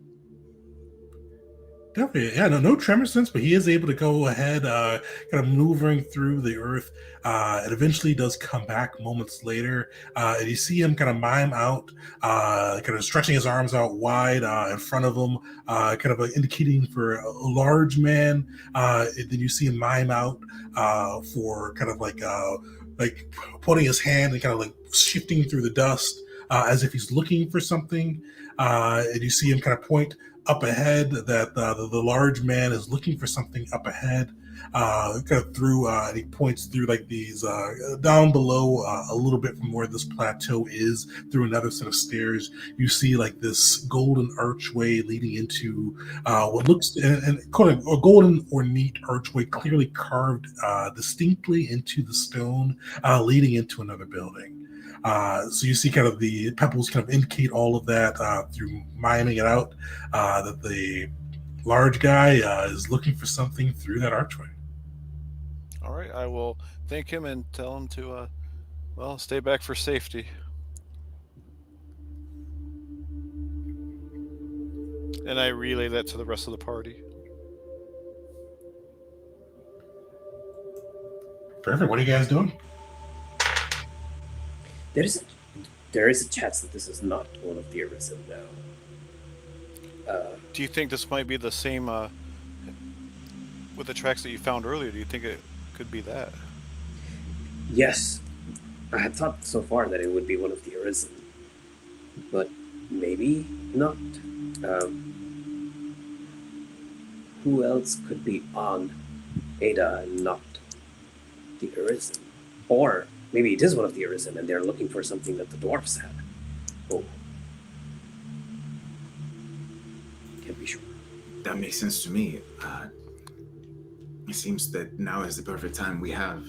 Definitely, yeah, no tremor sense, but he is able to go ahead, kind of maneuvering through the earth, and eventually does come back moments later. And you see him kind of mime out, kind of stretching his arms out wide in front of him, kind of indicating for a large man. And then you see him mime out for kind of like putting his hand and kind of like shifting through the dust as if he's looking for something. And you see him kind of point up ahead that the large man is looking for something up ahead, kind of through and he points through like these down below a little bit from where this plateau is, through another set of stairs. You see like this golden archway leading into what looks and call it a golden ornate archway, clearly carved distinctly into the stone, leading into another building. So you see kind of the pebbles kind of indicate all of that through miming it out, that the large guy is looking for something through that archway. All right, I will thank him and tell him to, stay back for safety. And I relay that to the rest of the party. Perfect. What are you guys doing? There is a chance that this is not one of the Arisen now. Do you think this might be the same with the tracks that you found earlier? Do you think it could be that? Yes, I had thought so far that it would be one of the Arisen, but maybe not. Who else could be on Ada and not the Arisen? Or maybe it is one of the Arisen and they're looking for something that the dwarfs had. Oh. Can't be sure. That makes sense to me. It seems that now is the perfect time. We have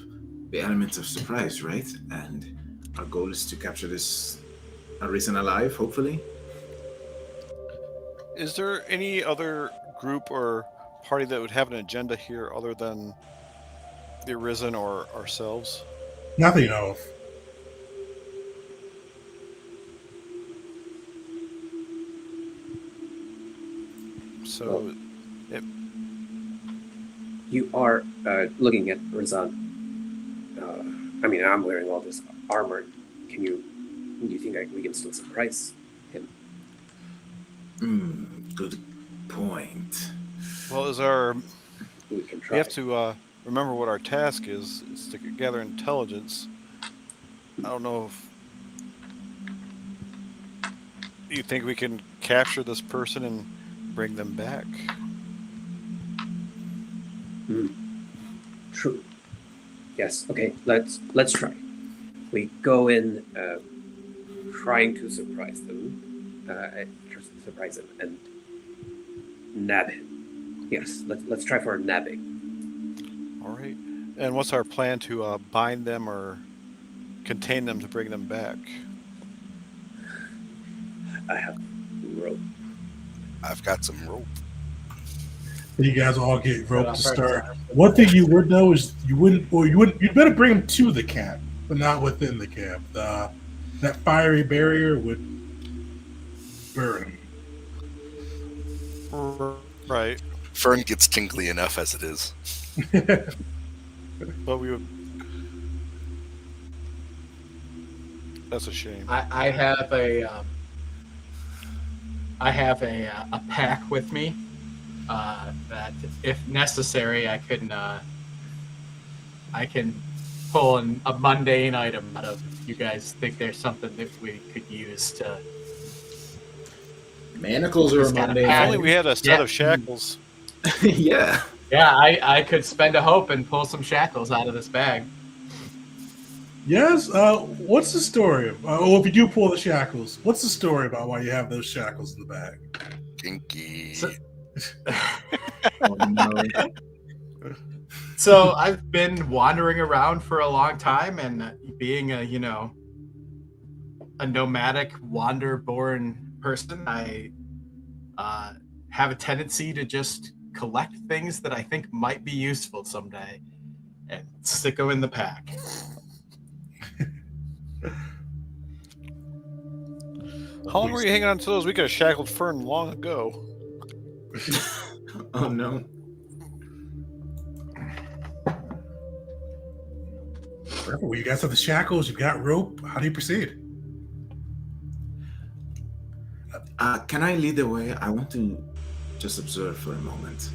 the elements of surprise, right? And our goal is to capture this Arisen alive, hopefully. Is there any other group or party that would have an agenda here other than the Arisen or ourselves? Nothing you know of. So, You are looking at Razan. I'm wearing all this armor. Do you think we can still surprise him? Good point. well, We can try. we have to remember what our task is. It's to gather intelligence. I don't know if you think we can capture this person and bring them back. True. Yes. Okay. Let's try. We go in trying to surprise them, and nab him. Yes. Let's try for nabbing. All right. And what's our plan to bind them or contain them to bring them back? I have rope. I've got some rope. You guys all get rope to start. One thing you would know is you'd better bring them to the camp, but not within the camp. That fiery barrier would burn Right. Fern gets tingly enough as it is. them. But we would. That's a shame. I have a pack with me that, if necessary, I can pull a mundane item out of. If you guys think there's something that we could use to. Manacles are a Just gotta Monday. If pack. only we had a set Yeah. of shackles. Yeah. Yeah, I could spend a hope and pull some shackles out of this bag. Yes. What's the story? If you do pull the shackles, what's the story about why you have those shackles in the bag? Kinky. So- Oh, no. So I've been wandering around for a long time, and being a nomadic, wander-born person, I have a tendency to just collect things that I think might be useful someday and stick them in the pack. How long were you hanging on to those? We could have shackled Fern long ago. Oh no. Well, you guys have the shackles. You've got rope. How do you proceed? Can I lead the way? I want to just observe for a moment.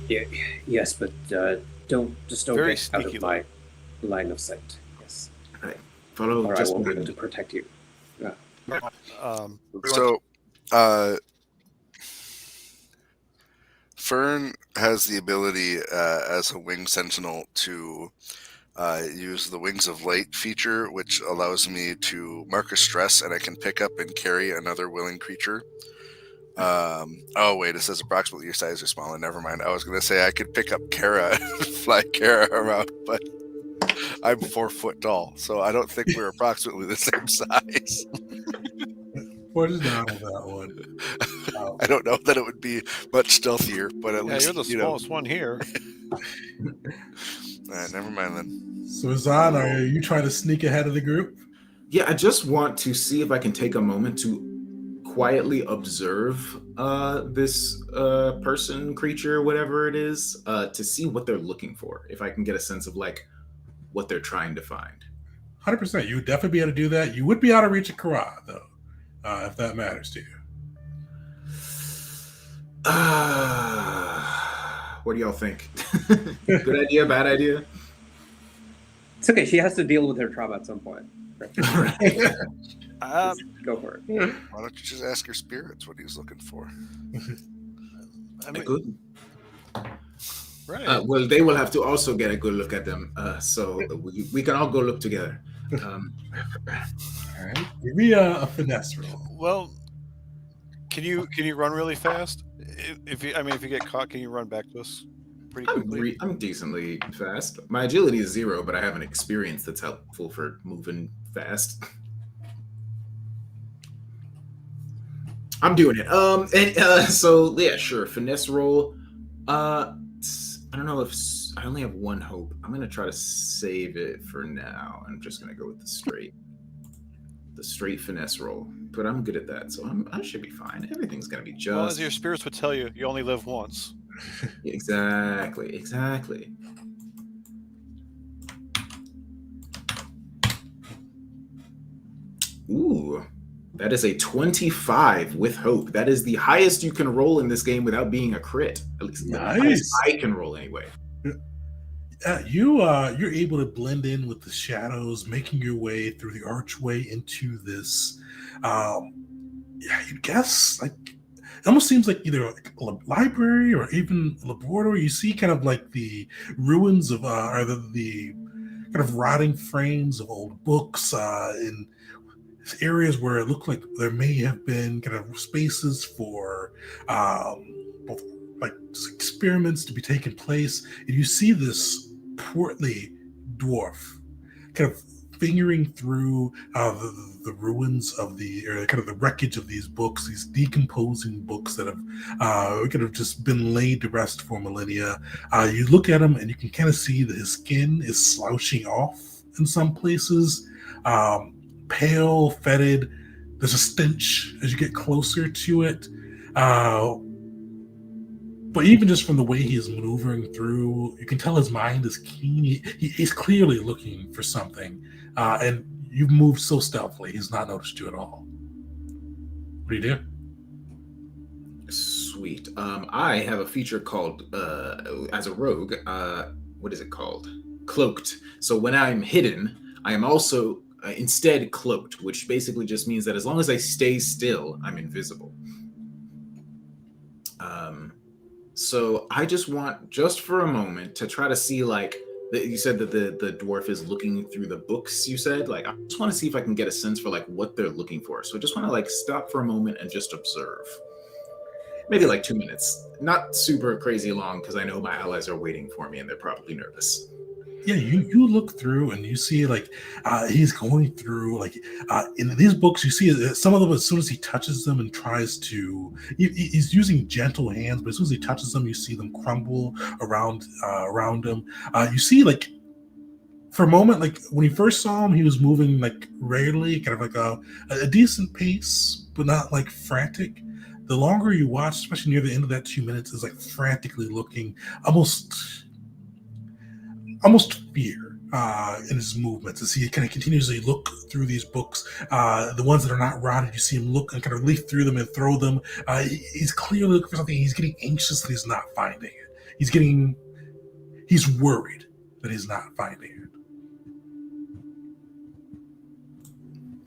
Yeah. Yes, but don't Very get out of sneaky my line of sight. Yes. Follow Or I just won't be able behind. to protect you. So, Fern has the ability as a wing sentinel to use the Wings of Light feature, which allows me to mark a stress, and I can pick up and carry another willing creature. Oh wait, it says approximately your size or smaller. Never mind. I was going to say I could pick up Kara and fly Kara around, but I'm 4 foot tall, so I don't think we're approximately the same size. What is down with that one? I don't know that it would be much stealthier, but at Yeah, least you're the smallest one here. All right, never mind then. So, Zan, are you trying to sneak ahead of the group? Yeah, I just want to see if I can take a moment to quietly observe this person, creature, whatever it is, to see what they're looking for. If I can get a sense of like what they're trying to find. 100%. You would definitely be able to do that. You would be out of reach of Kara, though, if that matters to you. What do y'all think? Good idea, bad idea? It's okay. She has to deal with her trauma at some point. All right. Go for it. Why don't you just ask your spirits what he's looking for? I mean, Good. right. Well, they will have to also get a good look at them. So we can all go look together. All right. Give me a finesse roll. Well, can you run really fast? If you get caught, can you run back to us pretty quickly? I'm decently fast. My agility is 0, but I have an experience that's helpful for moving fast. I'm doing it. So yeah, sure. Finesse roll. I don't know if I only have 1 hope. I'm gonna try to save it for now. I'm just gonna go with the the straight finesse roll, but I'm good at that, so I should be fine. Everything's gonna be just Well, as your spirits would tell you, you only live once. exactly. Ooh, that is a 25 with hope. That is the highest you can roll in this game without being a crit. At least the highest Nice. I can roll anyway. You're able to blend in with the shadows, making your way through the archway into this. Yeah, you guess like it almost seems like either like a library or even a laboratory. You see kind of like the ruins of or the kind of rotting frames of old books in areas where it looked like there may have been kind of spaces for both like experiments to be taking place. And you see this portly dwarf kind of fingering through the ruins of the or kind of the wreckage of these books, these decomposing books that have kind of just been laid to rest for millennia. You look at him and you can kind of see that his skin is slouching off in some places, pale, fetid. There's a stench as you get closer to it. But even just from the way he is maneuvering through, you can tell his mind is keen. He's clearly looking for something. And you've moved so stealthily, he's not noticed you at all. What do you do? Sweet. I have a feature called, as a rogue, what is it called? Cloaked. So when I'm hidden, I am also instead cloaked, which basically just means that as long as I stay still, I'm invisible. So I just want, just for a moment, to try to see, like, you said that the dwarf is looking through the books, you said? Like, I just want to see if I can get a sense for, like, what they're looking for. So I just want to, like, stop for a moment and just observe. Maybe, like, 2 minutes. Not super crazy long, because I know my allies are waiting for me, and they're probably nervous. Yeah, you look through and you see like he's going through like in these books you see some of them as soon as he touches them and tries to he's using gentle hands, but as soon as he touches them you see them crumble around him. You see like for a moment, like when you first saw him he was moving like rarely, kind of like a decent pace but not like frantic. The longer you watch, especially near the end of that 2 minutes, is like frantically looking, almost fear in his movements as he kind of continuously look through these books. The ones that are not rotted, you see him look and kind of leaf through them and throw them. He's clearly looking for something. He's getting anxious that he's not finding it. He's worried that he's not finding it.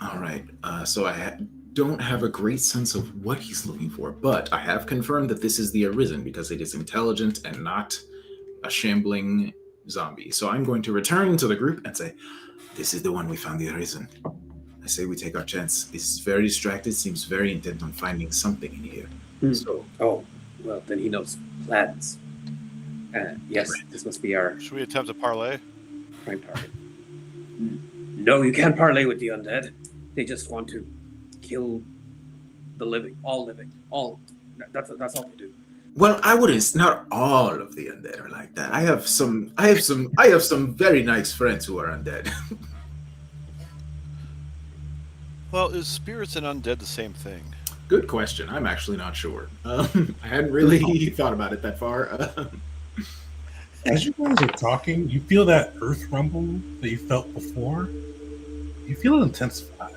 All right. So I don't have a great sense of what he's looking for, but I have confirmed that this is the Arisen because it is intelligent and not a shambling zombie. So I'm going to return to the group and say, this is the one we found, the Arisen. I say we take our chance. He's very distracted, seems very intent on finding something in here. So, well, then he knows plans. Yes, this must be our Should we attempt a parlay? prime target. No, you can't parlay with the undead. They just want to kill the living, all living, all. That's all they do. well, I wouldn't. Not all of the undead are like that. I have some very nice friends who are undead. Well, is spirits and undead the same thing? Good question. I'm actually not sure. I hadn't really thought about it that far. As you guys are talking, you feel that earth rumble that you felt before. You feel it intensify.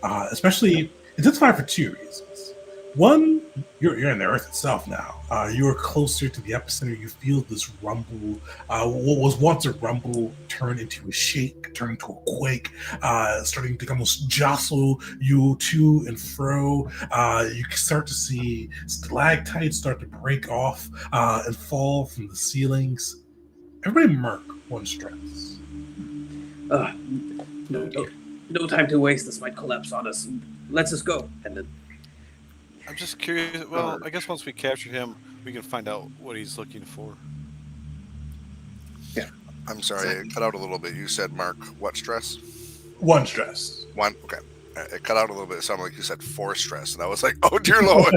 Especially intensify for two reasons. One, you're in the earth itself now. You're closer to the epicenter. You feel this rumble. What was once a rumble turn into a shake, turn into a quake, starting to almost jostle you to and fro. You can start to see stalactites start to break off and fall from the ceilings. Everybody mark one stress. No time to waste. This might collapse on us. Let's just go. And then I'm just curious. Well, I guess once we capture him, we can find out what he's looking for. Yeah. I'm sorry, it cut out a little bit. You said, Mark, what stress? One stress. One? Okay. It cut out a little bit. It sounded like you said 4 stress. And I was like, oh, dear Lord.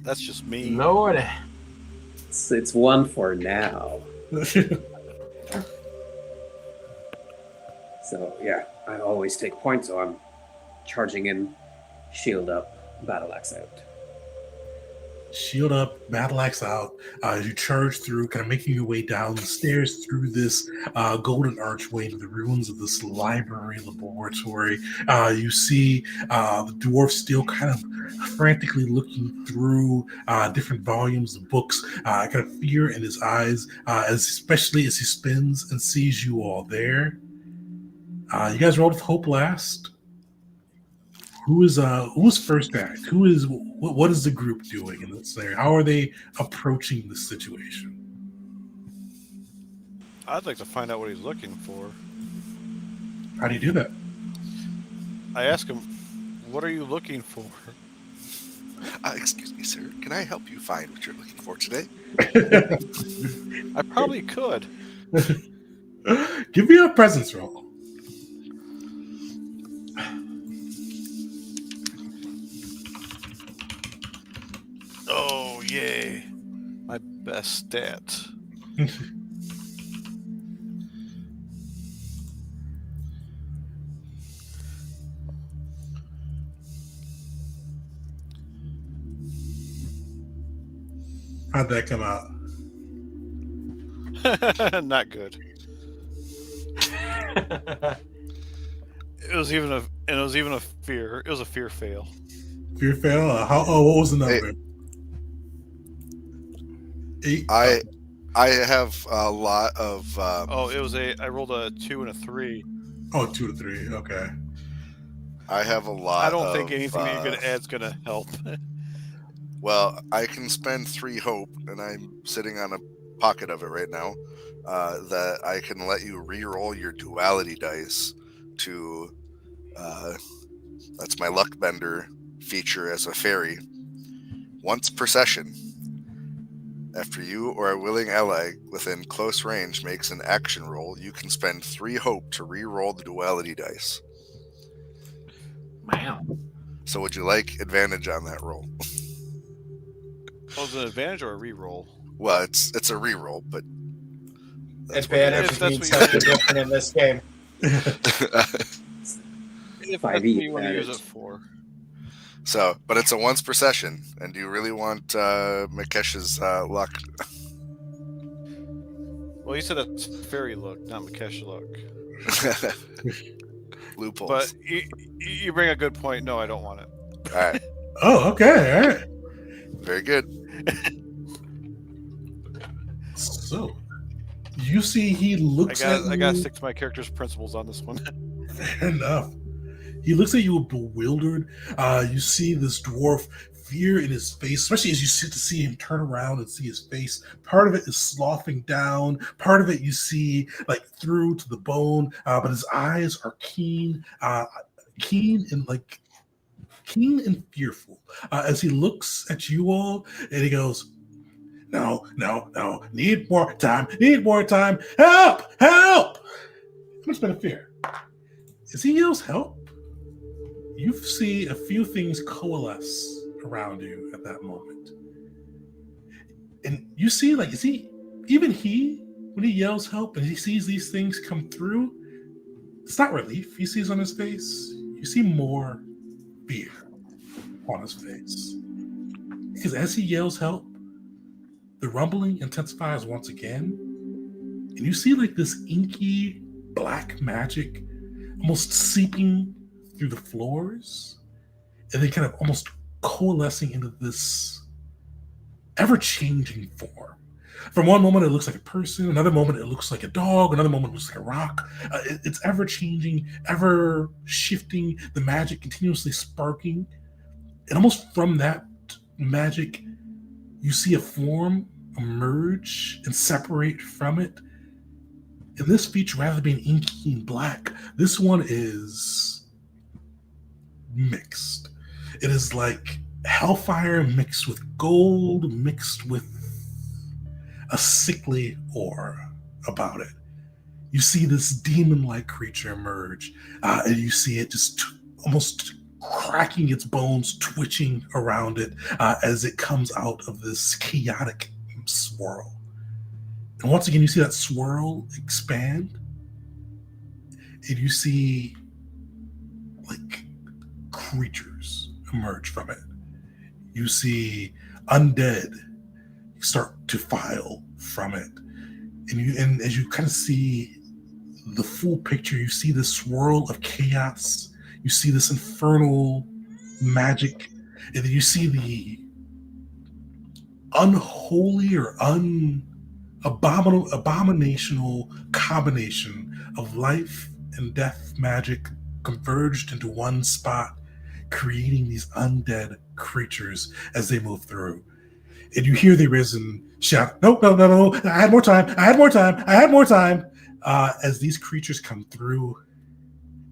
That's just me. Lord. it's one for now. So yeah. I always take points, so I'm charging in, shield up, battle axe out. Shield up, battle axe out, as you charge through, kind of making your way down the stairs through this golden archway into the ruins of this library laboratory. You see the dwarf still kind of frantically looking through different volumes of books, kind of fear in his eyes, especially as he spins and sees you all there. You guys rolled with hope last. Who's first act? What is the group doing in this scenario? How are they approaching the situation? I'd like to find out what he's looking for. How do you do that? I ask him, "What are you looking for?" Excuse me, sir. Can I help you find what you're looking for today? I probably could. Give me a presence roll. Oh, yay. My best stat. How'd that come out? Not good. It was even a fear. It was a fear fail. Fear fail? What was the number? 8? I have a lot of. I rolled a 2 and a 3. Oh, 2 to 3. Okay. I have a lot. I don't think anything that you're gonna add is gonna help. Well, I can spend 3 hope, and I'm sitting on a pocket of it right now. That I can let you re-roll your duality dice to. That's my luck bender feature as a fairy. Once per session, after you or a willing ally within close range makes an action roll, you can spend 3 hope to re-roll the duality dice. Wow. So would you like advantage on that roll? Was it an advantage or a reroll? Well, it's a re-roll, but Advantage If that's means what you- something different in this game. If 5e that's what you want to use advantage. it for. So, but it's a once per session, and do you really want Makesh's luck? Well, you said that's fairy look, not Makesh look. Loopholes. But you bring a good point. No, I don't want it. All right, Oh, okay. All right. very good. So, you see he looks at you. I gotta stick to my character's principles on this one. Fair enough. He looks at you bewildered. You see this dwarf, fear in his face, especially as you sit to see him turn around and see his face. Part of it is sloughing down. Part of it you see like through to the bone, but his eyes are keen and fearful as he looks at you all, and he goes, "No, need more time, help! I'm gonna spend a fear." As he yells help, you see a few things coalesce around you at that moment. And you see, when he yells help and he sees these things come through, it's not relief he sees on his face. You see more fear on his face. Because as he yells help, the rumbling intensifies once again. And you see like this inky black magic almost seeping through the floors, and then kind of almost coalescing into this ever-changing form. From one moment it looks like a person, another moment it looks like a dog, another moment it looks like a rock. It's ever-changing, ever-shifting, the magic continuously sparking. And almost from that magic, you see a form emerge and separate from it. And this feature, rather than being inky and black, this one is mixed. It is like hellfire mixed with gold, mixed with a sickly aura about it. You see this demon-like creature emerge, and you see it just almost cracking its bones, twitching around it as it comes out of this chaotic swirl. And once again, you see that swirl expand, and you see creatures emerge from it. You see undead start to file from it. And as you kind of see the full picture, you see this swirl of chaos, you see this infernal magic, and then you see the unholy or abominational combination of life and death magic converged into one spot, creating these undead creatures as they move through. And you hear the Arisen shout, "No, no, no, no, I had more time, I had more time, I had more time," as these creatures come through.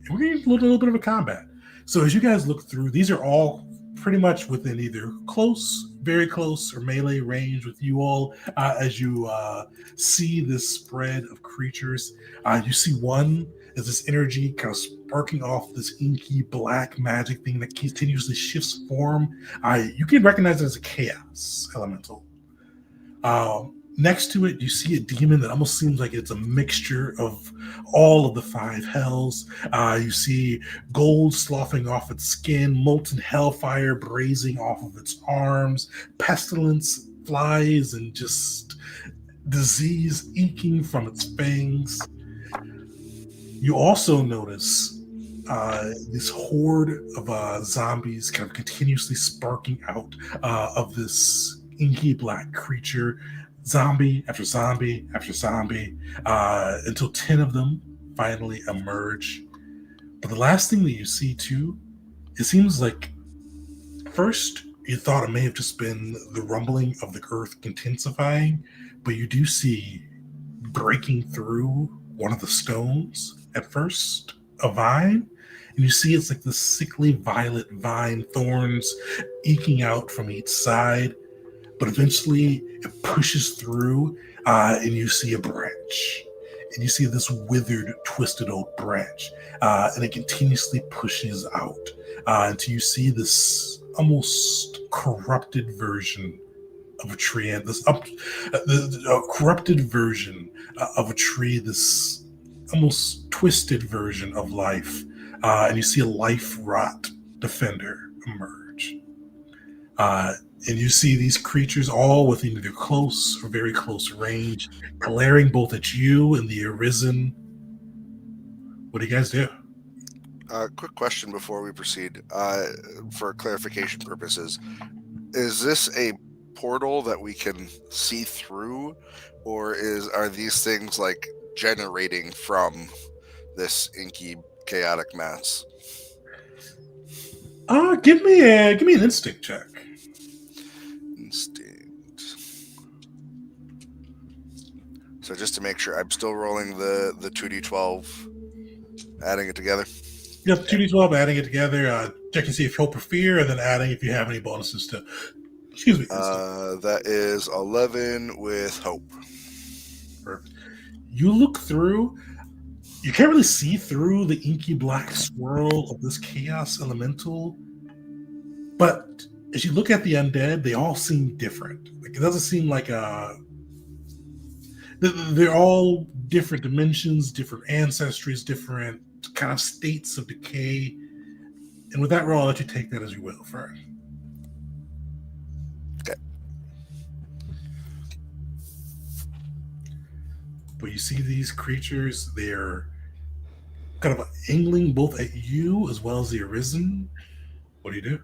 And we're getting a little bit of a combat. So as you guys look through, these are all pretty much within either close, very close, or melee range with you all. As you see this spread of creatures, you see one as this energy kind of sparking off this inky black magic thing that continuously shifts form. You can recognize it as a chaos elemental. Next to it, you see a demon that almost seems like it's a mixture of all of the five hells. You see gold sloughing off its skin, molten hellfire blazing off of its arms, pestilence, flies, and just disease eking from its fangs. You also notice this horde of zombies kind of continuously sparking out of this inky black creature, zombie after zombie after zombie, until 10 of them finally emerge. But the last thing that you see too, it seems like first you thought it may have just been the rumbling of the earth intensifying, but you do see breaking through one of the stones at first a vine, and you see it's like this sickly violet vine, thorns eking out from each side, but eventually it pushes through, and you see a branch, and you see this withered, twisted old branch, and it continuously pushes out until you see this almost corrupted version of a tree, and this corrupted version of a tree, this almost twisted version of life, and you see a life rot defender emerge. And you see these creatures all within either close or very close range, glaring both at you and the Arisen. What do you guys do? Quick question before we proceed, for clarification purposes. Is this a portal that we can see through, or are these things like generating from this inky chaotic mass? Give me an instinct check. Instinct. So just to make sure, I'm still rolling the 2d12, adding it together. Yep, 2d12, adding it together, checking to see if hope or fear, and then adding if you have any bonuses to. Excuse me. That is 11 with hope. Perfect. You look through. You can't really see through the inky black swirl of this chaos elemental, but as you look at the undead, they all seem different. Like, it doesn't seem like they're all different dimensions, different ancestries, different kind of states of decay. And with that roll, I'll let you take that as you will, Fern. Okay. But you see these creatures, they're kind of angling both at you as well as the Arisen. What do you do?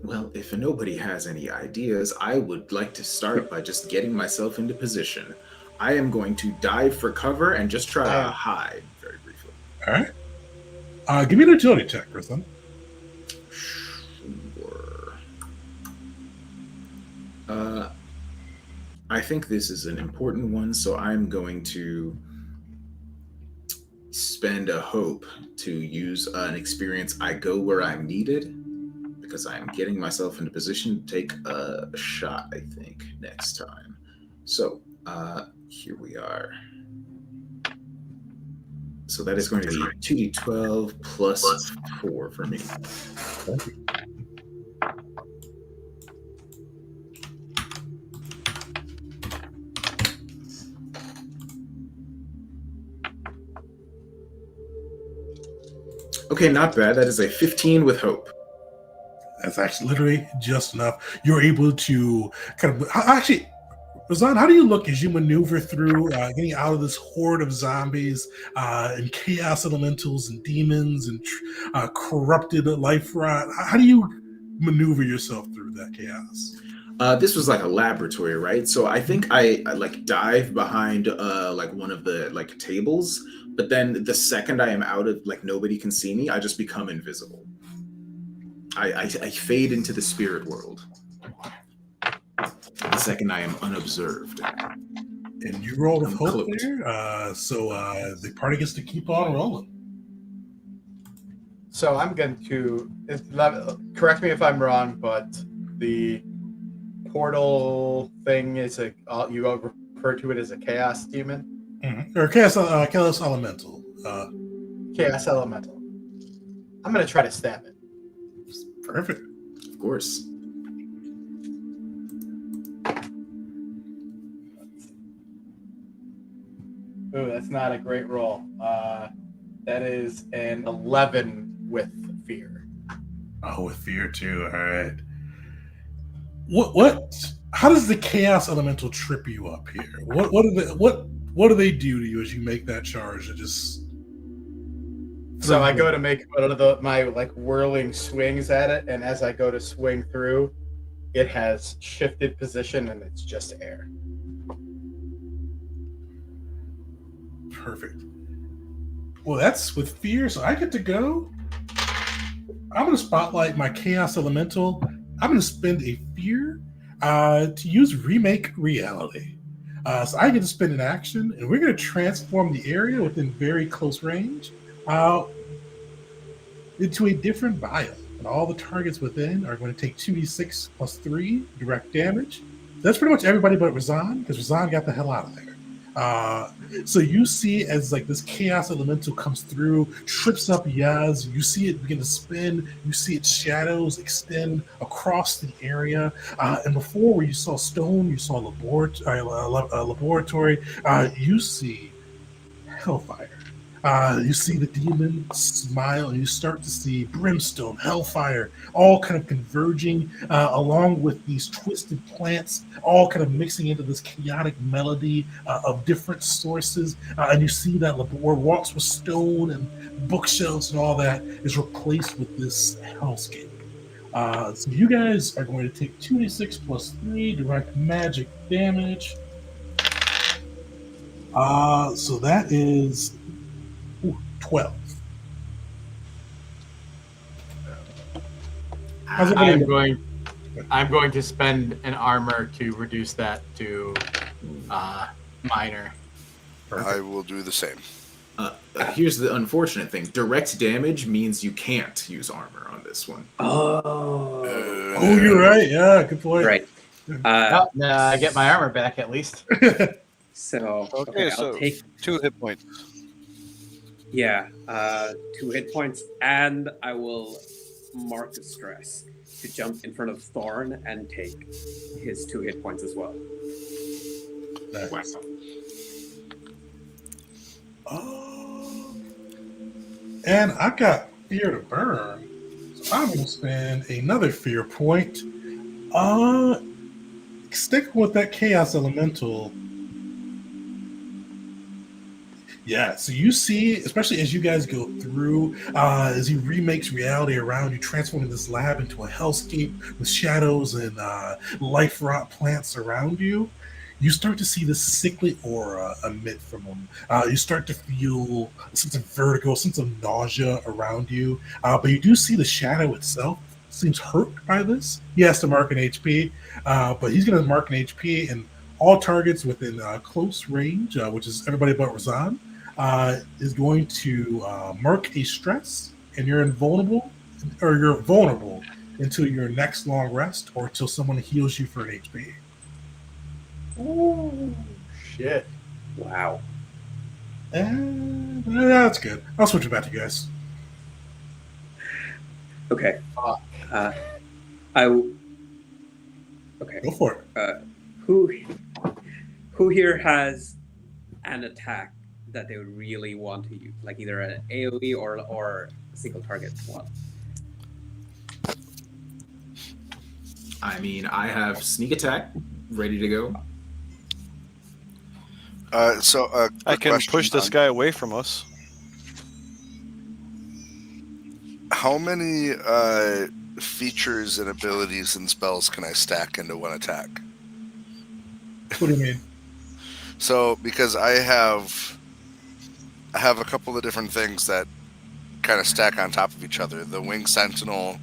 Well, if nobody has any ideas, I would like to start by just getting myself into position. I am going to dive for cover and just try to hide very briefly. All right. Give me an agility check, Kristen. Sure. I think this is an important one, so I'm going to spend a hope to use an experience. I go where I'm needed, because I am getting myself into position to take a shot, I think, next time. So, here we are. So that is going to be 2d12 plus 4 for me. Okay, not bad. That is a 15 with hope. That's actually literally just enough. You're able to kind of actually. Razan, how do you look as you maneuver through getting out of this horde of zombies and chaos elementals and demons and corrupted life rot? How do you maneuver yourself through that chaos? This was like a laboratory, right? So I think I like dive behind like one of the like tables, but then the second I am out of like nobody can see me, I just become invisible. I fade into the spirit world. The second I am unobserved. And you roll with I'm hope cloaked. there, so the party gets to keep on rolling. So I'm going to correct me if I'm wrong, but the portal thing is you refer to it as a chaos demon, Or chaos elemental. chaos elemental. I'm going to try to stab it. Perfect. Of course. Ooh, that's not a great roll. That is an 11 with fear. Oh, with fear too. All right. What? How does the chaos elemental trip you up here? What do they do to you as you make that charge? To just So I go to make one of my like whirling swings at it, and as I go to swing through, it has shifted position and it's just air. Perfect. Well, that's with fear, so I get to go. I'm going to spotlight my chaos elemental. I'm going to spend a fear to use remake reality. So I get to spend an action, and we're going to transform the area within very close range into a different biome. And all the targets within are going to take 2d6 plus 3 direct damage. That's pretty much everybody but Razan, because Razan got the hell out of there. So you see as like this chaos elemental comes through, trips up Yaz, you see it begin to spin, you see its shadows extend across the area. And before where you saw stone, you saw laboratory, you see hellfire. You see the demon smile, and you start to see brimstone, hellfire, all kind of converging along with these twisted plants, all kind of mixing into this chaotic melody of different sources. And you see that Labor walks with stone and bookshelves and all that is replaced with this hellscape. So you guys are going to take 2d6 plus 3 direct magic damage. So that is 12. I'm going to spend an armor to reduce that to minor. I will do the same. Here's the unfortunate thing. Direct damage means you can't use armor on this one. Oh, You're right. Yeah, good point. right. I get my armor back at least. So Okay, so I'll take 2 hit points. 2 hit points, and I will mark the stress to jump in front of Thorn and take his 2 hit points as well. Nice. And I got fear to burn, so I'm going to spend another fear point. Stick with that chaos elemental. Yeah, so you see, especially as you guys go through, as he remakes reality around you, transforming this lab into a hellscape with shadows and life rot plants around you, you start to see this sickly aura emit from him. You start to feel a sense of vertigo, a sense of nausea around you, but you do see the shadow itself seems hurt by this. He has to mark an HP, but he's going to mark an HP, and all targets within close range, which is everybody but Razan, is going to mark a stress, and you're invulnerable, or you're vulnerable until your next long rest, or until someone heals you for an HP. Ooh, shit! Wow. And that's good. I'll switch it back to you guys. Okay. Fuck. Okay. Go for it. Who here has an attack that they would really want to use, like either an AOE or single target one. I mean, I have sneak attack ready to go. I can push this guy away from us. How many features and abilities and spells can I stack into one attack? What do you mean? So, because I have a couple of different things that kind of stack on top of each other. The Winged Sentinel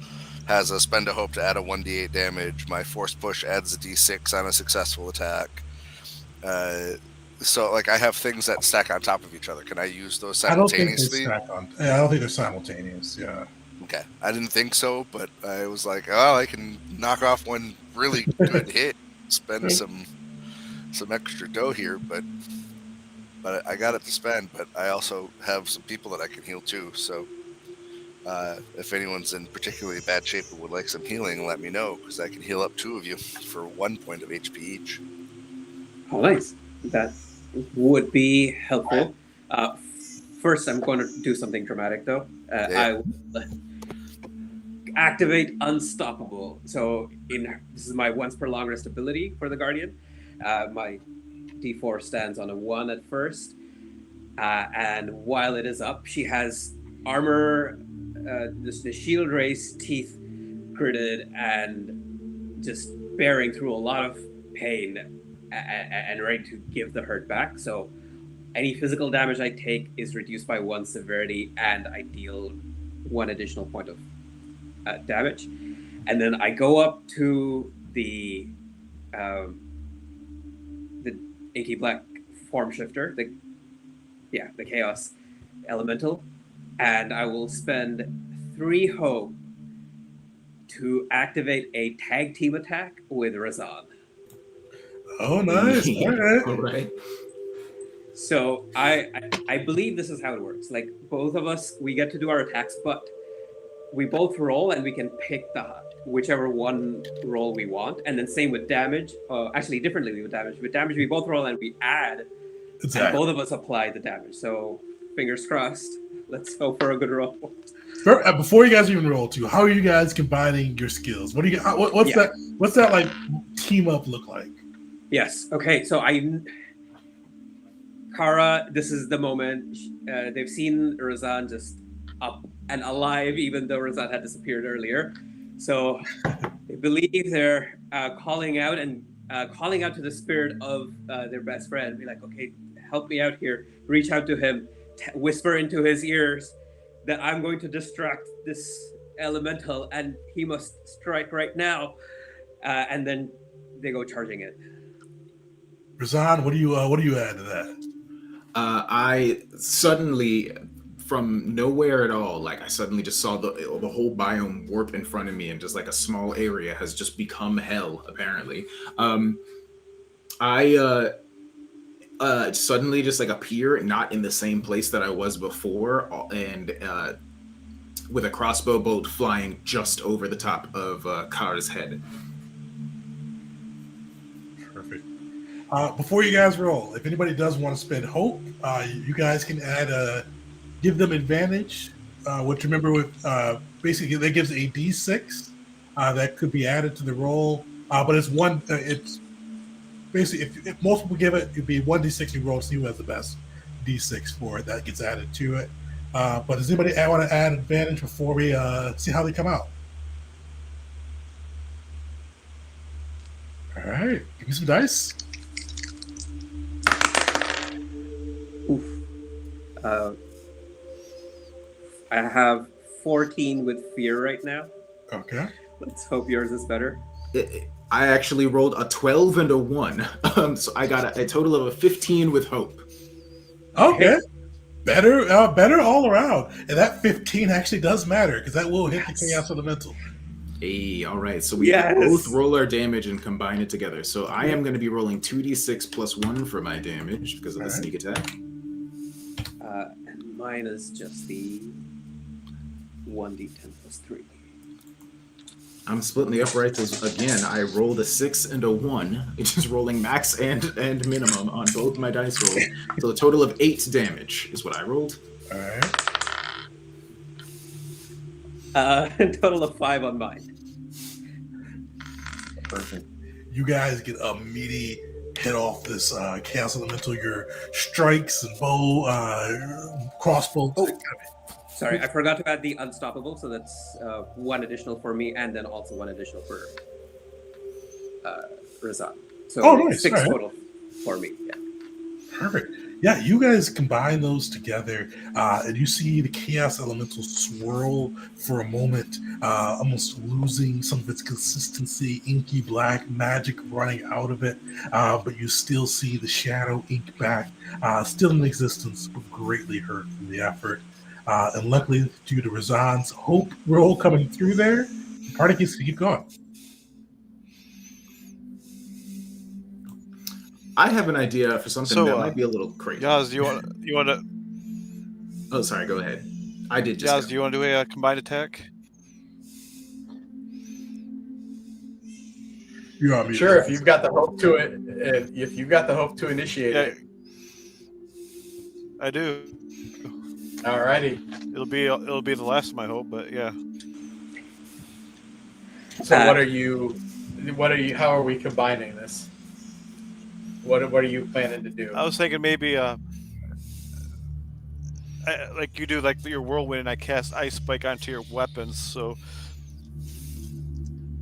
has a spend a hope to add a 1d8 damage. My Force Push adds a d6 on a successful attack. So, like, I have things that stack on top of each other. Can I use those I don't think they simultaneously? stack on. I don't think they're simultaneous. Yeah. Okay, I didn't think so, but I was like, oh, I can knock off one really good hit, spend some extra dough here, but I got it to spend. But I also have some people that I can heal too. So if anyone's in particularly bad shape and would like some healing, let me know, because I can heal up 2 of you for 1 point of HP each. Oh, nice. That would be helpful. First, I'm going to do something dramatic, though. I will activate Unstoppable. So this is my once per long rest ability for the Guardian. My D4 stands on a 1 at first. And while it is up, she has armor, the shield race, teeth critted, and just bearing through a lot of pain and ready to give the hurt back. So any physical damage I take is reduced by 1 severity, and I deal 1 additional point of damage. And then I go up to the 80 black form shifter, the chaos elemental, and I will spend 3 hope to activate a tag team attack with Razan. Oh, nice. All right. All right. So I believe this is how it works. Like, both of us, we get to do our attacks, but we both roll and we can pick whichever one roll we want. And then same with damage. Actually, differently with damage. With damage, we both roll and we add. Exactly. And both of us apply the damage. So fingers crossed. Let's hope for a good roll. Before you guys even roll too, how are you guys combining your skills? What do you? What's that? What's that like? Team up look like? Yes. Okay. So Kara, this is the moment. They've seen Razan just up and alive, even though Razan had disappeared earlier. So they believe they're calling out to the spirit of their best friend. Be like, okay, help me out here. Reach out to him. Whisper into his ears that I'm going to distract this elemental, and he must strike right now. And then they go charging it. Razan, what do you add to that? I suddenly, from nowhere at all, like, I suddenly just saw the whole biome warp in front of me, and just like a small area has just become hell, apparently. I suddenly just like appear not in the same place that I was before, and with a crossbow bolt flying just over the top of Kara's head. Perfect. Before you guys roll, if anybody does want to spend hope, you guys can give them advantage. Which, remember, with basically that gives a d6 that could be added to the roll, but it's one. It's basically if most people give it, it'd be 1d6. You roll, see who has the best d6 for it. That gets added to it. But does anybody want to add advantage before we see how they come out? All right, give me some dice. Oof. I have 14 with fear right now. Okay. Let's hope yours is better. I actually rolled a 12 and a 1. So I got a total of a 15 with hope. Okay. Better all around. And that 15 actually does matter, because that will hit the Chaos Elemental. Hey, all right. So we both roll our damage and combine it together. So I am going to be rolling 2d6 plus 1 for my damage because of the sneak attack. And mine is just the 1d10 plus 3. I'm splitting the uprights again. I rolled a 6 and a 1. It's just rolling max and minimum on both my dice rolls. So a total of 8 damage is what I rolled. All right. A total of 5 on mine. Perfect. You guys get a meaty hit off this chaos elemental. Your strikes and bow, crossbow. Oh. Sorry, I forgot to add the unstoppable, so that's 1 additional for me, and then also 1 additional for Razan. So nice. 6 All right. total for me. Yeah. Perfect. Yeah, you guys combine those together, and you see the chaos elemental swirl for a moment, almost losing some of its consistency, inky black magic running out of it, but you still see the shadow ink back, still in existence, but greatly hurt from the effort. And luckily, due to Razan's hope roll coming through there, the party gets to keep going. I have an idea for something that might be a little crazy. Yaz, you want to? Oh, sorry. Go ahead. I did just. Yaz, do you want to do a combined attack? You're on mute. Sure, if you've got the hope to it, if you've got the hope to initiate it. I do. Alrighty. It'll be the last of my hope, but yeah. So what are you? How are we combining this? What are you planning to do? I was thinking maybe like you do, like your whirlwind, and I cast ice spike onto your weapons. So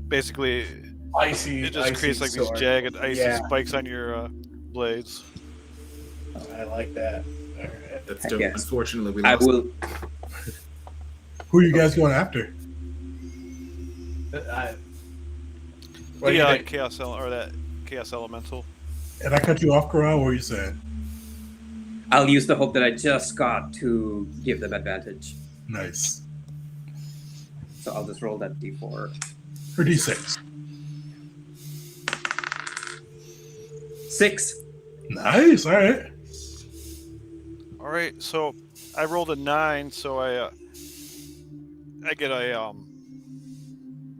basically, it just creates like these jagged icy spikes on your blades. I like that. All right. That's dope. Yes. Unfortunately, we I lost. will. Who are you guys going after? What do you think? chaos elemental. And I cut you off, Karan. What were you saying? I'll use the hope that I just got to give them advantage. Nice. So I'll just roll that d4. Or d6. 6. Nice. All right. All right. So I rolled a 9, so I get a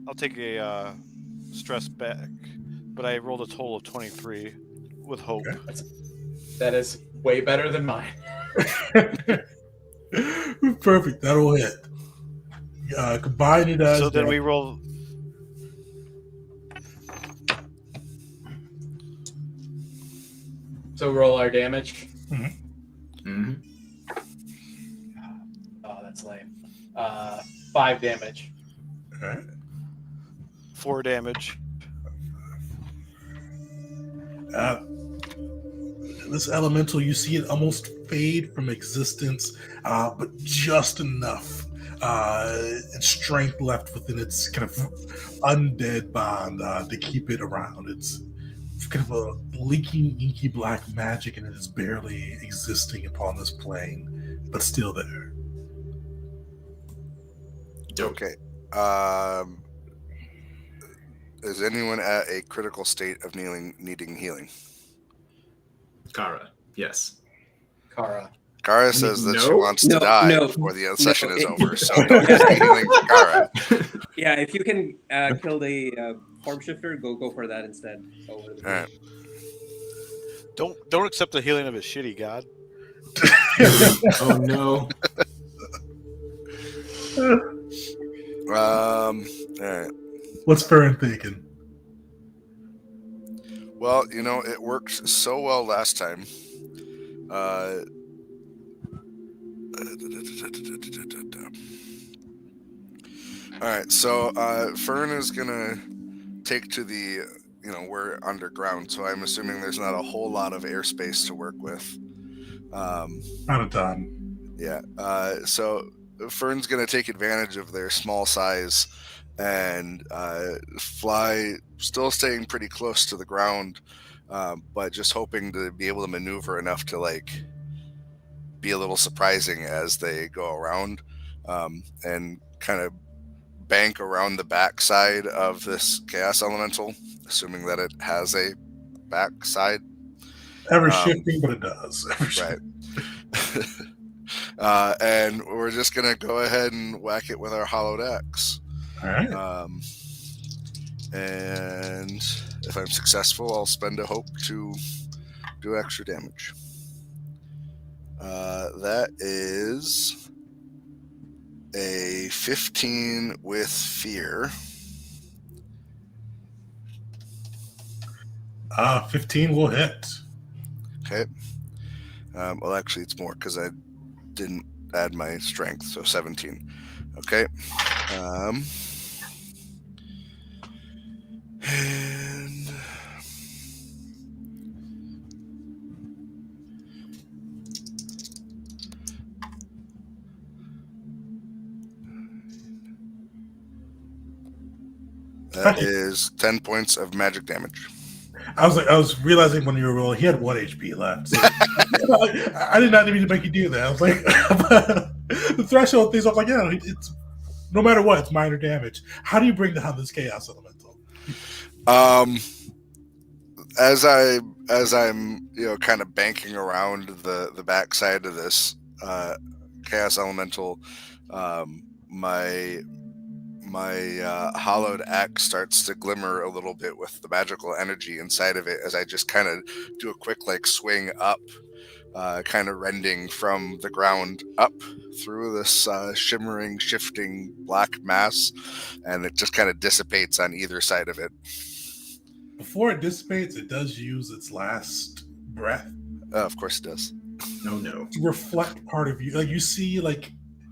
I'll take a stress back, but I rolled a total of 23 with hope. Okay. That is way better than mine. Perfect. That'll hit. Combine it as. So then we roll. So roll our damage. Mm-hmm. Oh, that's lame. 5 damage. All right. 4 damage. This elemental, you see it almost fade from existence, but just enough and strength left within its kind of undead bond to keep it around. It's kind of a leaking, inky black magic, and it is barely existing upon this plane, but still there. Okay. Is anyone at a critical state of needing healing? Kara, yes. Kara says that she No. wants to die before the session is over, so don't use the healing for Kara. Yeah, if you can kill the form shifter, go for that instead. Over the All right. Don't accept the healing of a shitty god. Oh no. All right. What's Fern thinking? Well, it worked so well last time. All right, so Fern is gonna take to the, we're underground, so I'm assuming there's not a whole lot of airspace to work with. Not a ton. Yeah, so Fern's gonna take advantage of their small size and fly, still staying pretty close to the ground, but just hoping to be able to maneuver enough to be a little surprising as they go around, and kind of bank around the backside of this chaos elemental, assuming that it has a backside. Ever shifting, but it does. Right. And we're just gonna go ahead and whack it with our hollowed axe. All right. And if I'm successful, I'll spend a hope to do extra damage. That is a 15 with fear. 15 will hit. Okay. Well, actually, it's more because I didn't add my strength, so 17. Okay. And that is 10 points of magic damage. I was realizing when you were rolling, he had 1 HP left. So I did not need to make you do that. I was like, the threshold things. I was like, yeah, it's no matter what, it's minor damage. How do you bring down this chaos elemental? As I'm kind of banking around the backside of this chaos elemental, my hollowed axe starts to glimmer a little bit with the magical energy inside of it as I just kind of do a quick swing up, kind of rending from the ground up through this shimmering, shifting black mass, and it just kind of dissipates on either side of it. Before it dissipates, it does use its last breath. Of course it does. No. To reflect part of you. Like you see,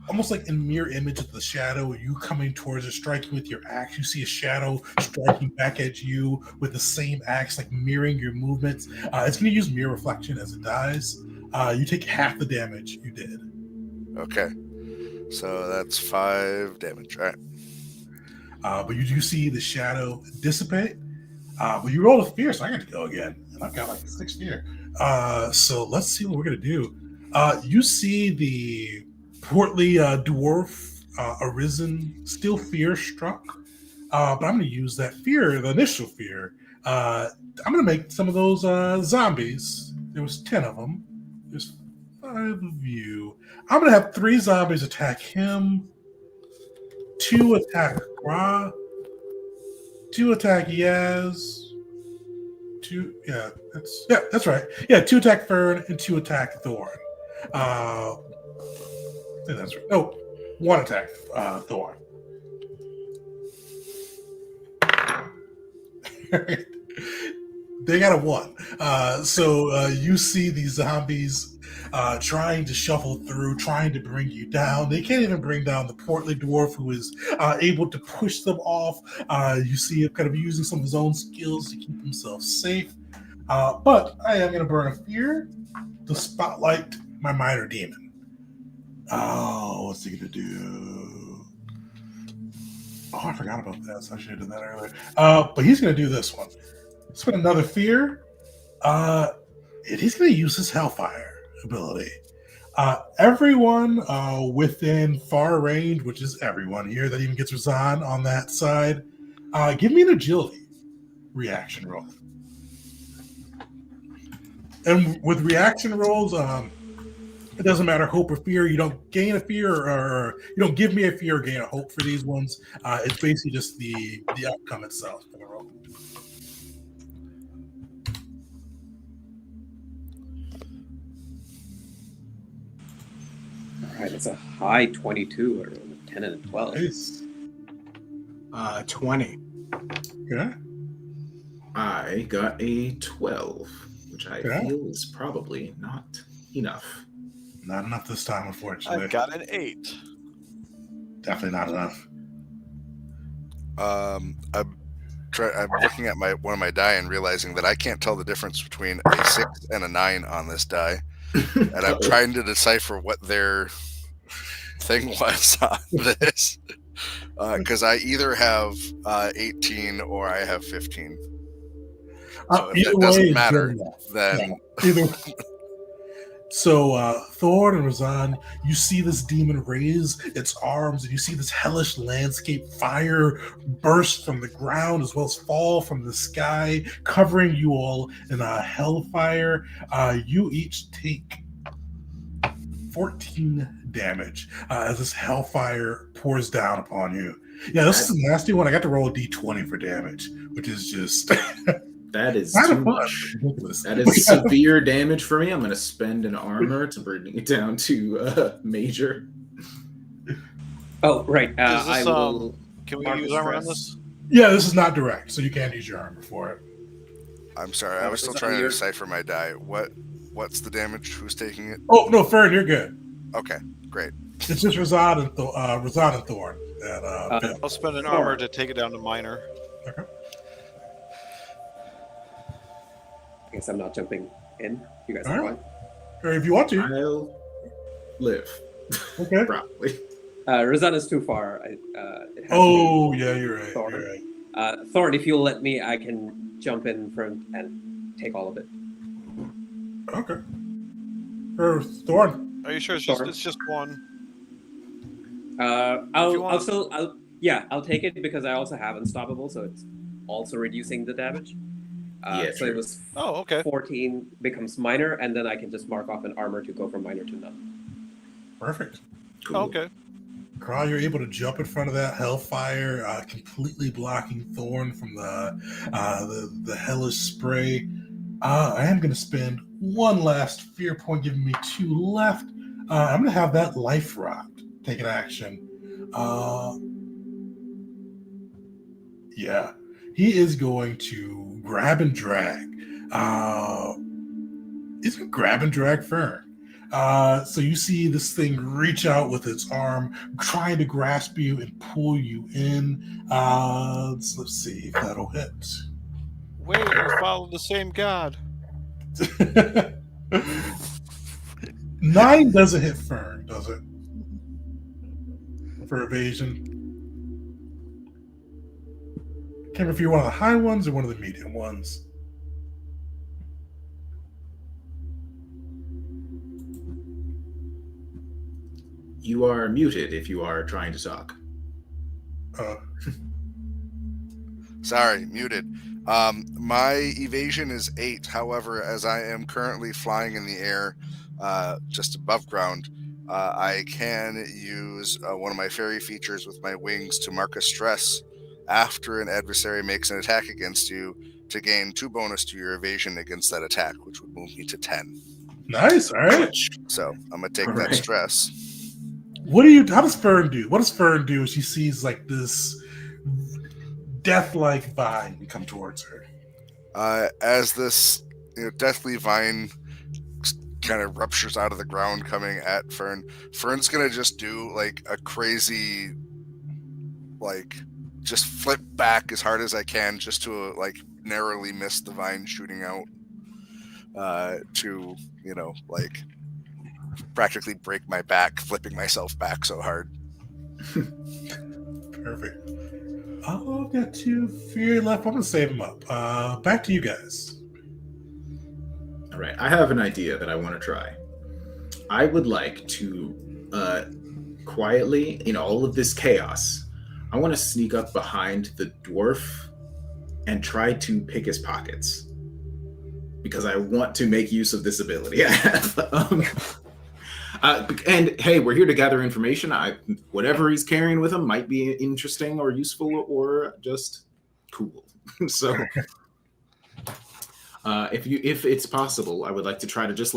almost like in mirror image of the shadow, you coming towards it, striking with your axe. You see a shadow striking back at you with the same axe, mirroring your movements. It's going to use mirror reflection as it dies. You take half the damage you did. Okay. So that's 5 damage, right? But you do see the shadow dissipate. But you rolled a fear, so I got to go again. And I've got 6 fear. So let's see what we're going to do. You see the portly dwarf arisen, still fear struck. But I'm going to use that fear, the initial fear. I'm going to make some of those zombies. There was 10 of them. There's 5 of you. I'm going to have 3 zombies attack him. 2 attack Ra. 2 attack Yaz. 2, that's right. Yeah, 2 attack Fern and 2 attack Thorn. I think that's right. No, 1 attack Thorn. They got a 1. So you see these zombies trying to shuffle through, trying to bring you down. They can't even bring down the portly dwarf who is able to push them off. You see him kind of using some of his own skills to keep himself safe. But I am going to burn a fear to spotlight my minor demon. Oh, what's he going to do? Oh, I forgot about that. So I should have done that earlier. But he's going to do this one. Spend another fear. And he's going to use his Hellfire ability. Everyone within far range, which is everyone here that even gets Razan on that side, give me an agility reaction roll. And with reaction rolls, it doesn't matter hope or fear. You don't gain a fear, or you don't give me a fear or gain a hope for these ones. It's basically just the outcome itself for the roll. All right, it's a high 22 or a 10 and a 12. Nice. 20. Okay. I got a 12, which I Okay. feel is probably not enough. Not enough this time, unfortunately. I've got an 8. Definitely not enough. I'm looking at one of my die and realizing that I can't tell the difference between a 6 and a 9 on this die, and I'm trying to decipher what their thing was on this, because I either have 18 or I have 15. So if that doesn't matter, then either. So Thor and Razan, you see this demon raise its arms, and you see this hellish landscape fire burst from the ground as well as fall from the sky, covering you all in a hellfire. You each take 14 damage as this hellfire pours down upon you. Yeah, this is a nasty one. I got to roll a d20 for damage, which is just That is kind too of much. ridiculous. That is severe damage for me. I'm going to spend an armor to bring it down to major. Oh, right. Is I this will. Can we mark use the armor on stress. this? Yeah, this is not direct, so you can't use your armor for it. I'm sorry, I was still trying to you're- decipher my die. What's the damage? Who's taking it? Oh no, Fern, you're good. Okay, great. It's just Razad and Thorn that failed. I'll spend an Four. armor to take it down to minor. Okay. I guess I'm not jumping in. You guys All are right. fine. Or if you want to. I'll live. Okay. Probably. Rosanna's too far. It has Oh, yeah, you're right. Thorn. You're right. Thorn, if you'll let me, I can jump in front and take all of it. Okay. Or Thorn. Are you sure it's just one? I'll take it because I also have Unstoppable, so it's also reducing the damage. So it was Oh, okay. 14 becomes minor, and then I can just mark off an armor to go from minor to none. Perfect. Cool. Oh, okay. Carl, you're able to jump in front of that hellfire, completely blocking Thorn from the hellish spray. I am going to spend one last fear point, giving me 2 left. I'm going to have that life rod take an action. Yeah, he is going to grab and drag. He's going to grab and drag Fern. So you see this thing reach out with its arm, trying to grasp you and pull you in. Let's see if that'll hit. Wait, you follow the same god. 9 doesn't hit Fern, does it? For evasion. Can't remember if you're one of the high ones or one of the medium ones. You are muted if you are trying to talk. Sorry, muted. My evasion is 8. However, as I am currently flying in the air, just above ground, I can use one of my fairy features with my wings to mark a stress after an adversary makes an attack against you to gain 2 bonus to your evasion against that attack, which would move me to 10. Nice, all right. So I'm gonna take that Alright. stress. How does Fern do? What does Fern do when she sees like this death-like vine come towards her? As this deathly vine kind of ruptures out of the ground coming at Fern, Fern's gonna just do like a crazy, like, just flip back as hard as I can just to like narrowly miss the vine shooting out, to like practically break my back, flipping myself back so hard. Perfect. I've got 2 fear left. I'm gonna save them up. Back to you guys. All right, I have an idea that I want to try. I would like to quietly, in all of this chaos, I want to sneak up behind the dwarf and try to pick his pockets because I want to make use of this ability I have. And hey, we're here to gather information. Whatever he's carrying with him might be interesting or useful or just cool. So if it's possible, I would like to try to just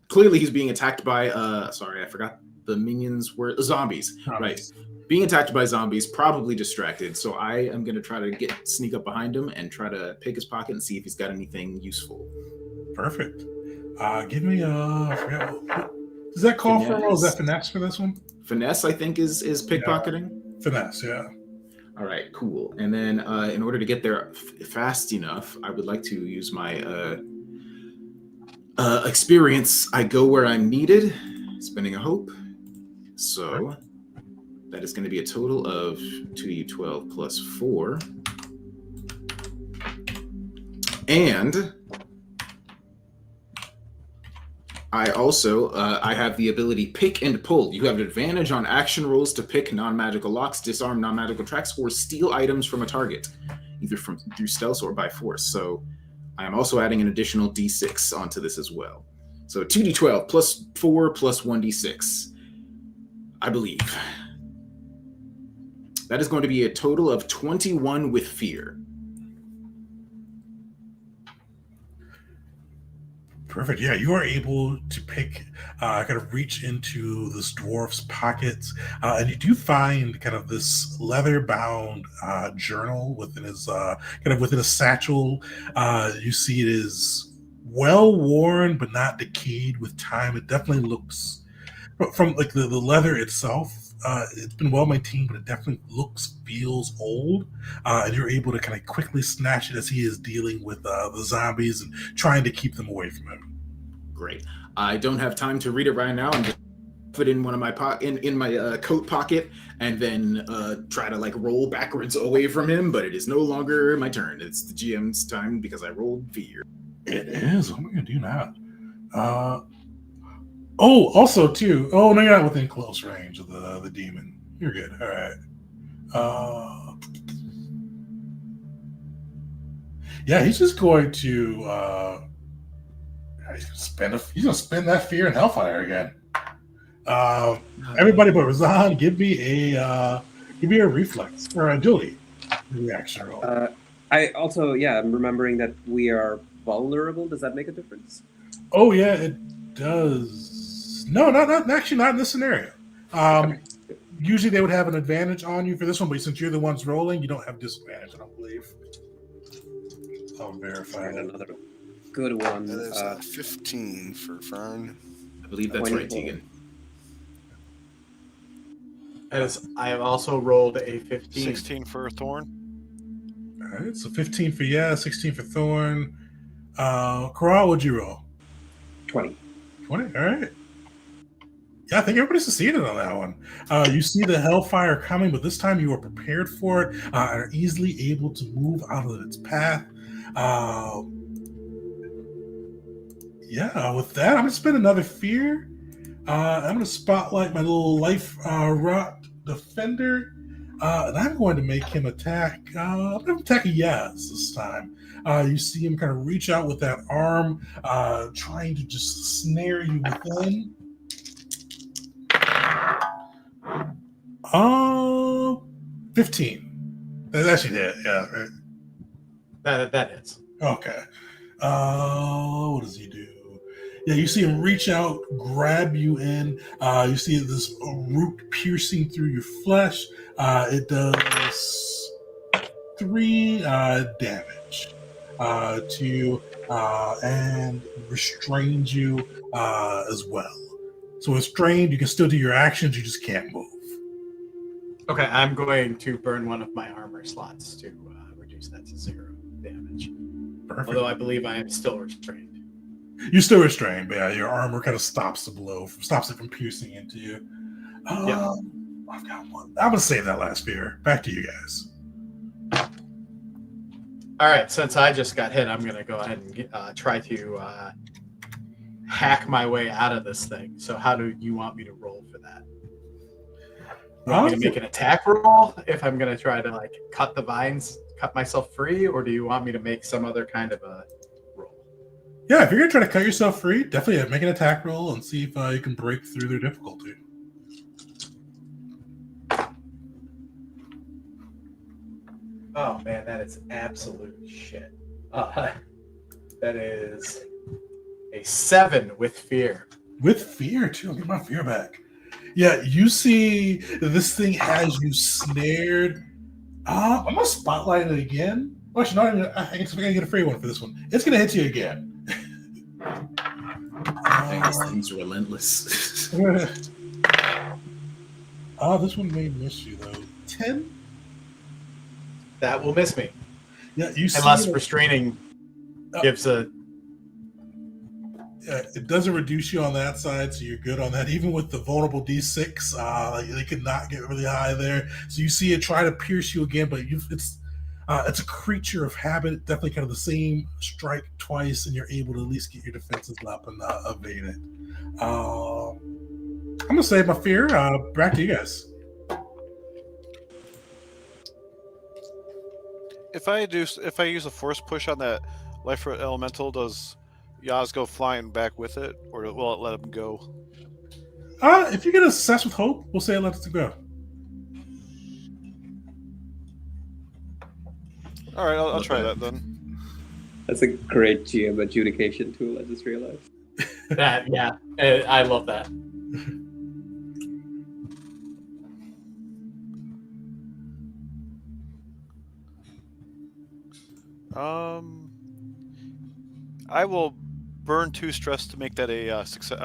clearly he's being attacked by sorry, I forgot the minions were zombies. Right. Being attacked by zombies, probably distracted. So I am going to try to sneak up behind him and try to pick his pocket and see if he's got anything useful. Perfect. Give me I forgot does that call for? Oh, is that finesse for this one? Finesse, I think, is pickpocketing. Yeah. Finesse, yeah. All right, cool. And then in order to get there fast enough, I would like to use my experience. I go where I'm needed, spending a hope. So that is going to be a total of 2d12 plus 4. And I also I have the ability pick and pull. You have an advantage on action rolls to pick non-magical locks, disarm non-magical tracks, or steal items from a target, either through stealth or by force. So I am also adding an additional d6 onto this as well. So 2d12 plus 4 plus 1d6, I believe. That is going to be a total of 21 with fear. Perfect. Yeah, you are able to pick, kind of reach into this dwarf's pockets, and you do find kind of this leather-bound journal within his, kind of within a satchel. You see it is well worn, but not decayed with time. It definitely looks from like the leather itself. It's been well maintained, but it definitely looks, feels old. And you're able to kind of quickly snatch it as he is dealing with the zombies and trying to keep them away from him. Great. I don't have time to read it right now. I'm just put in one of my in my coat pocket, and then try to like roll backwards away from him. But it is no longer my turn. It's the GM's time because I rolled fear. It is. What am I gonna do now? Oh, also too. Oh no, you're not within close range of the demon. You're good. All right. Yeah, he's just going to he's gonna spend that fear in hellfire again. Everybody but Razan, give me a reflex or agility reaction roll. I also, I'm remembering that we are vulnerable. Does that make a difference? Oh yeah, it does. No, not actually, not in this scenario. Okay. Usually they would have an advantage on you for this one, but since you're the ones rolling, you don't have disadvantage. I don't believe. I'll verify And that. another good one. That is 15 for Fern. I believe that's right, Tegan. I have also rolled a 15. 16 for Thorn. All right, so 15 for 16 for Thorn. Corral, what'd you roll? 20. 20. All right. Yeah, I think everybody succeeded on that one. You see the hellfire coming, but this time you are prepared for it and are easily able to move out of its path. With that, I'm going to spend another fear. I'm going to spotlight my little life rot defender, and I'm going to make him attack. I'm going to attack a Yaz this time. You see him kind of reach out with that arm, trying to just snare you within. 15. That's actually it. Yeah, right. That is. Okay. What does he do? Yeah, you see him reach out, grab you in. You see this root piercing through your flesh. It does 3 damage to you and restrains you as well. So restrained, you can still do your actions, you just can't move. Okay, I'm going to burn one of my armor slots to reduce that to 0 damage. Perfect. Although I believe I am still restrained. You're still restrained, but yeah, your armor kind of stops the blow, stops it from piercing into you. Yeah. I've got one. I'm gonna save that last fear. Back to you guys. All right, since I just got hit, I'm going to go ahead and try to hack my way out of this thing. So how do you want me to roll for that? You want me to make an attack roll if I'm going to try to like cut the vines, cut myself free, or do you want me to make some other kind of a roll? Yeah, if you're gonna try to cut yourself free, definitely make an attack roll and see if you can break through their difficulty. Oh man, that is absolute shit. That is a 7 with fear. With fear too. I'll get my fear back. Yeah, you see this thing has you snared. I'm gonna spotlight it again. Actually, not even. I guess we're gonna get a free one for this one. It's gonna hit you again. This thing's relentless. This one may miss you though. 10. That will miss me. Yeah, you see. Unless restraining gives a. It doesn't reduce you on that side, so you're good on that. Even with the vulnerable D6, they could not get really high there. So you see it try to pierce you again, but it's a creature of habit. Definitely kind of the same strike twice, and you're able to at least get your defenses up and evade it. I'm gonna save my fear. Back to you guys. If I use a force push on that life elemental, does Yaz go flying back with it, or will it let him go? If you get a success with hope, we'll say it lets it go. All right, I'll try that then. That's a great GM adjudication tool, I just realized. I love that. I will burn 2 stress to make that a success,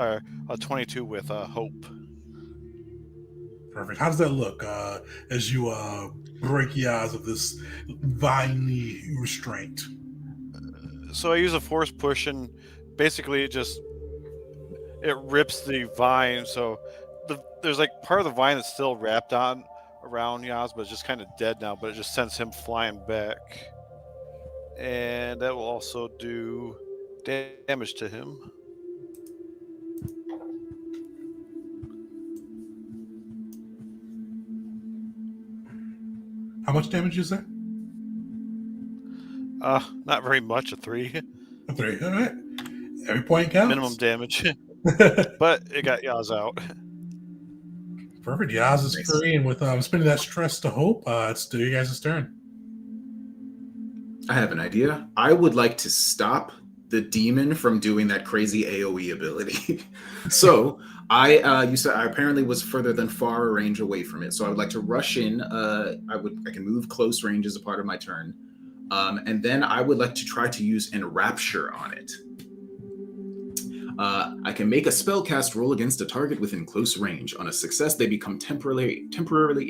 a 22 with hope. Perfect. How does that look as you break the eyes of this vinely restraint? So I use a force push, and basically it rips the vine. So there's like part of the vine that's still wrapped on around Yaz, but it's just kind of dead now. But it just sends him flying back, and that will also do damage to him. How much damage is that? Not very much. A 3. A 3. All right. Every point counts. Minimum damage. But it got Yaz out. Perfect. Yaz is free, and with spending that stress to hope, it's still you guys' turn. I have an idea. I would like to stop the demon from doing that crazy AoE ability. So you said I apparently was further than far range away from it. So I would like to rush in. I can move close range as a part of my turn. And then I would like to try to use Enrapture on it. I can make a spellcast roll against a target within close range. On a success, they become temporarily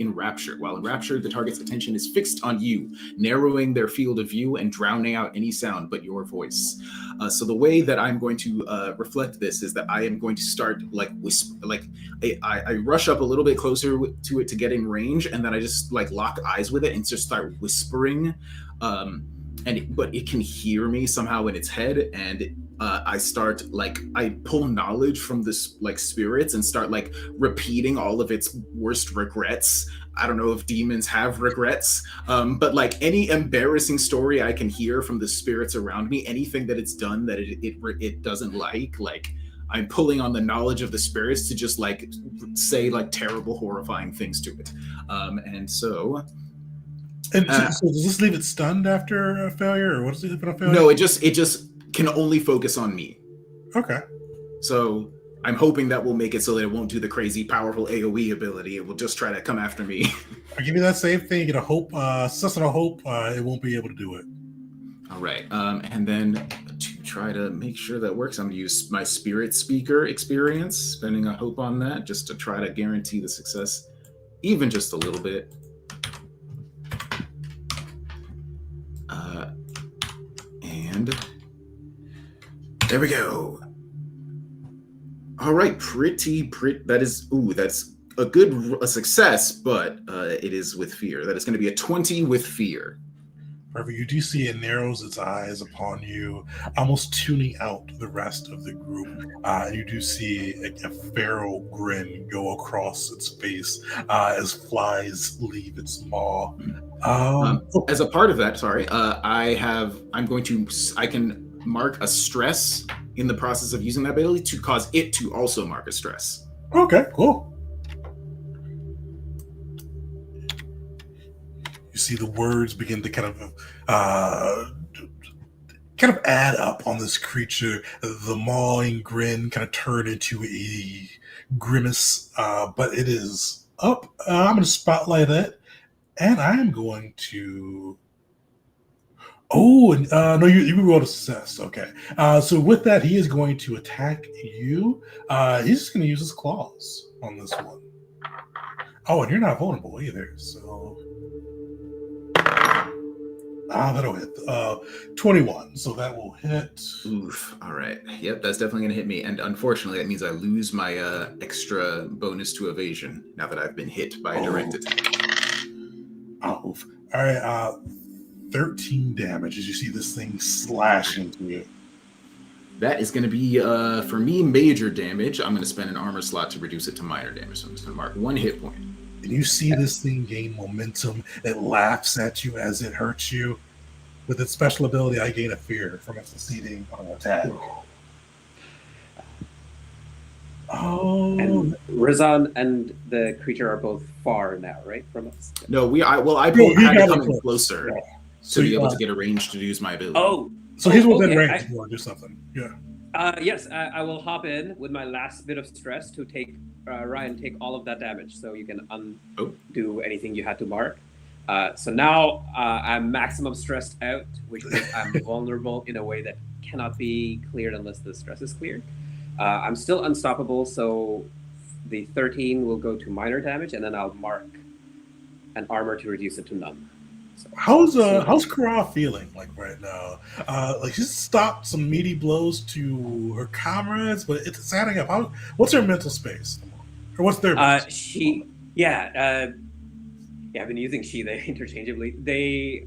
enraptured. While enraptured, the target's attention is fixed on you, narrowing their field of view and drowning out any sound but your voice. So the way that I'm going to reflect this is that I am going to start I rush up a little bit closer to it to get in range, and then I just lock eyes with it and just start whispering. But it can hear me somehow in its head, and I start I pull knowledge from this spirits and start repeating all of its worst regrets. I don't know if demons have regrets, but any embarrassing story I can hear from the spirits around me, anything that it's done that it doesn't like I'm pulling on the knowledge of the spirits to just say terrible, horrifying things to it, and so. And so does this leave it stunned after a failure, or what is it for a failure? No, it just can only focus on me. Okay. So I'm hoping that will make it so that it won't do the crazy powerful AoE ability. It will just try to come after me. I'll give you that same thing. You get a hope, success and a hope. It won't be able to do it. All right. And then to try to make sure that works, I'm going to use my Spirit Speaker experience, spending a hope on that, just to try to guarantee the success, even just a little bit. And there we go. All right, pretty. That's a success, but it is with fear. That is going to be a 20 with fear. However, you do see it narrows its eyes upon you, almost tuning out the rest of the group. You do see a feral grin go across its face as flies leave its maw. As a part of that, I can mark a stress in the process of using that ability to cause it to also mark a stress. Okay, cool. You see the words begin to kind of add up on this creature. The mawing grin kind of turned into a grimace, but it is up. I'm going to spotlight it, and I am going to. Oh, no, you rolled a success. Okay. So with that, he is going to attack you. He's just going to use his claws on this one. Oh, and you're not vulnerable either, so. That'll hit. 21, so that will hit. Oof. All right. Yep, that's definitely going to hit me. And unfortunately, that means I lose my extra bonus to evasion now that I've been hit by a direct attack. Oh, oof. All right. 13 damage as you see this thing slash into you. That is going to be, for me, major damage. I'm going to spend an armor slot to reduce it to minor damage. So I'm just going to mark 1 hit point. And you see this thing gain momentum. It laughs at you as it hurts you. With its special ability, I gain a fear from it succeeding on an attack. Oh. And Razan and the creature are both far now, right, from us? No, I had to come in closer to be able to get a range to use my ability. Oh, So he's Oh, within okay. range. You want to do something? Yeah. Yes, I will hop in with my last bit of stress to take Ryan take all of that damage, so you can undo anything you had to mark. So now I'm maximum stressed out, which means I'm vulnerable in a way that cannot be cleared unless the stress is cleared. I'm still unstoppable, so the 13 will go to minor damage, and then I'll mark an armor to reduce it to none. So, How's Kara feeling like right now? Like she's stopped some meaty blows to her comrades, but it's adding up. What's her mental space? Or what's their mental space? yeah, I've been using she they interchangeably. Their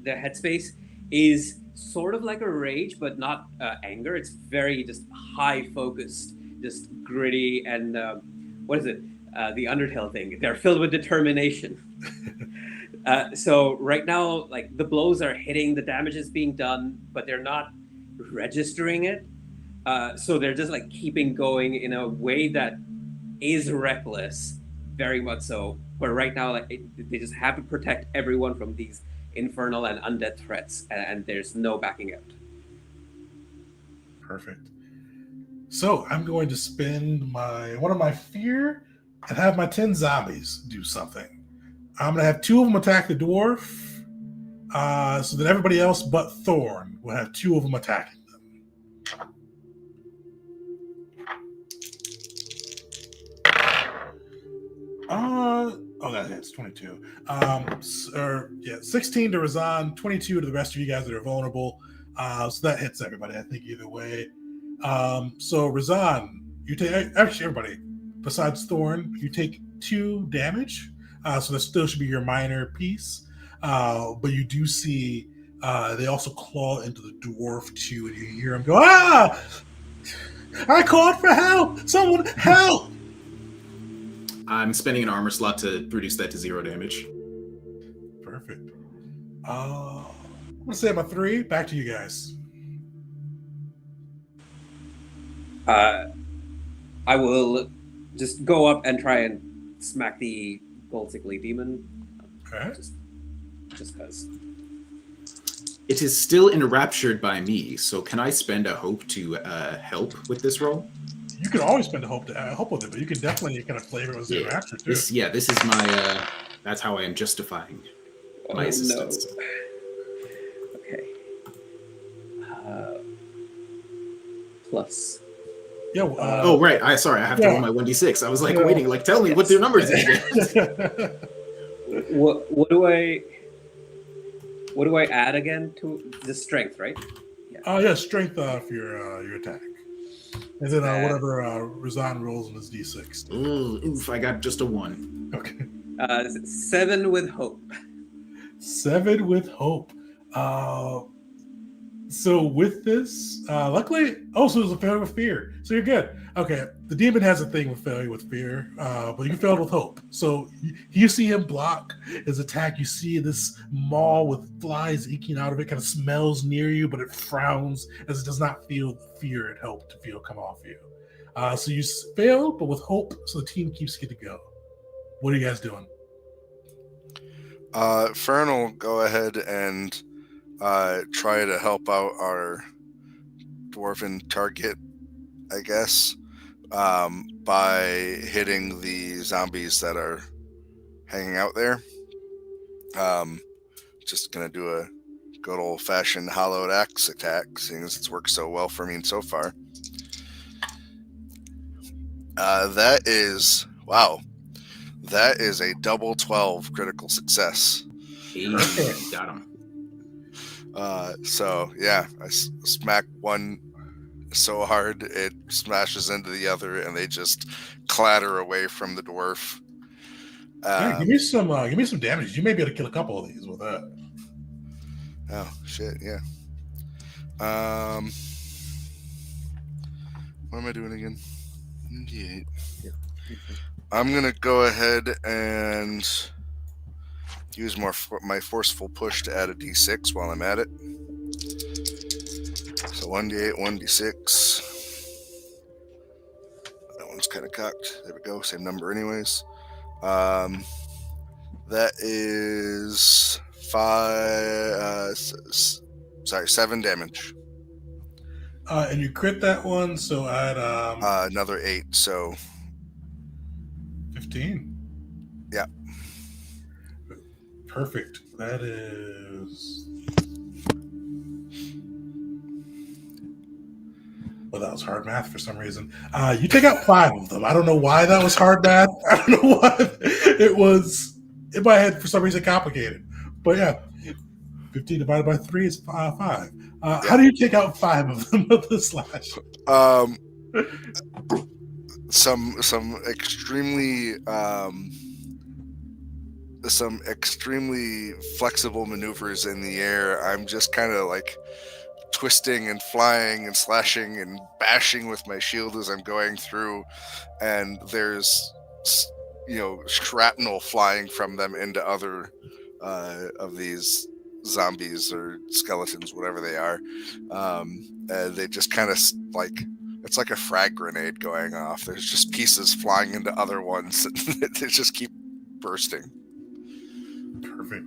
headspace is sort of like a rage, but not anger. It's very just high focused, just gritty, and what is it? The Undertale thing. They're filled with determination. So right now, like the blows are hitting, the damage is being done, but they're not registering it. So they're just like keeping going in a way that is reckless, very much so. But right now, like they just have to protect everyone from these infernal and undead threats, and there's no backing out. Perfect. So I'm going to spend one of my fear and have my 10 zombies do something. I'm going to have 2 of them attack the dwarf, so that everybody else but Thorn will have 2 of them attacking them. That's 22. 16 to Razan, 22 to the rest of you guys that are vulnerable. So that hits everybody, I think, either way. So Razan, you take actually everybody besides Thorn, you take 2 damage. So that still should be your minor piece. But you do see they also claw into the dwarf too, and you hear him go, "Ah! I called for help! Someone help!" I'm spending an armor slot to reduce that to 0 damage. Perfect. I'm gonna say my 3. Back to you guys. I will just go up and try and smack the gold sickly demon. Okay. Just because. It is still enraptured by me, so can I spend a hope to help with this roll? You can always spend a hope to help with it, but you can definitely kind of flavor it with the rapture too. This is my. That's how I am justifying my assistance. No. Okay. Plus. Yeah. Right. I have to roll my 1d6. I was like waiting. Like, tell me what the numbers is. What do I add again to the strength? Right. Yeah. Strength for your attack. And then whatever Razan rolls in his d6. Oof, I got just a 1. Okay. 7 with hope. 7 with hope. So with this, luckily, also there's a failure with fear. So you're good. Okay, the demon has a thing with failure with fear, but you failed with hope. So you see him block his attack. You see this maw with flies eking out of it, kind of smells near you, but it frowns as it does not feel fear and hope to feel come off you. So you failed, but with hope, so the team keeps good to go. What are you guys doing? Fern will go ahead and try to help out our dwarven target, I guess, by hitting the zombies that are hanging out there. Just gonna do a good old-fashioned hollowed axe attack, seeing as it's worked so well for me so far. That is a double 12 critical success. Got him. So yeah, I smack one so hard it smashes into the other, and they just clatter away from the dwarf. Give me some damage. You may be able to kill a couple of these with that. Oh shit! Yeah. What am I doing again? 98. I'm gonna go ahead and use my forceful push to add a d6 while I'm at it. So 1d8, 1d6. That one's kind of cocked. There we go. Same number anyways. That is 5, Sorry, 7 damage. And you crit that one, so add Another 8, so 15. Yeah. Perfect. That is. Well, that was hard math for some reason. You take out 5 of them. I don't know why that was hard math. I don't know why it was in my head for some reason complicated. But yeah, 15 divided by 3 is 5. How do you take out 5 of them with the slash? Some extremely flexible maneuvers in the air. I'm just kind of like twisting and flying and slashing and bashing with my shield as I'm going through, and there's shrapnel flying from them into other of these zombies or skeletons, whatever they are. They just kind of like, it's like a frag grenade going off. There's just pieces flying into other ones that they just keep bursting. Perfect.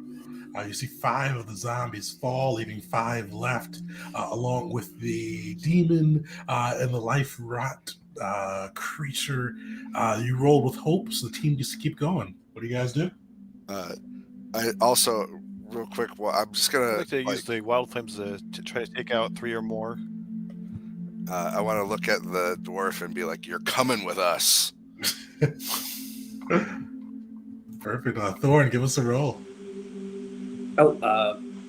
You see 5 of the zombies fall, leaving 5 left, along with the demon and the life rot creature. You rolled with hope, so the team gets to keep going. What do you guys do? I also, real quick, I'm just gonna I'd like to use the wild flames to try to take out 3 or more. I want to look at the dwarf and be like, "You're coming with us." Perfect. Thorn, give us a roll. Oh,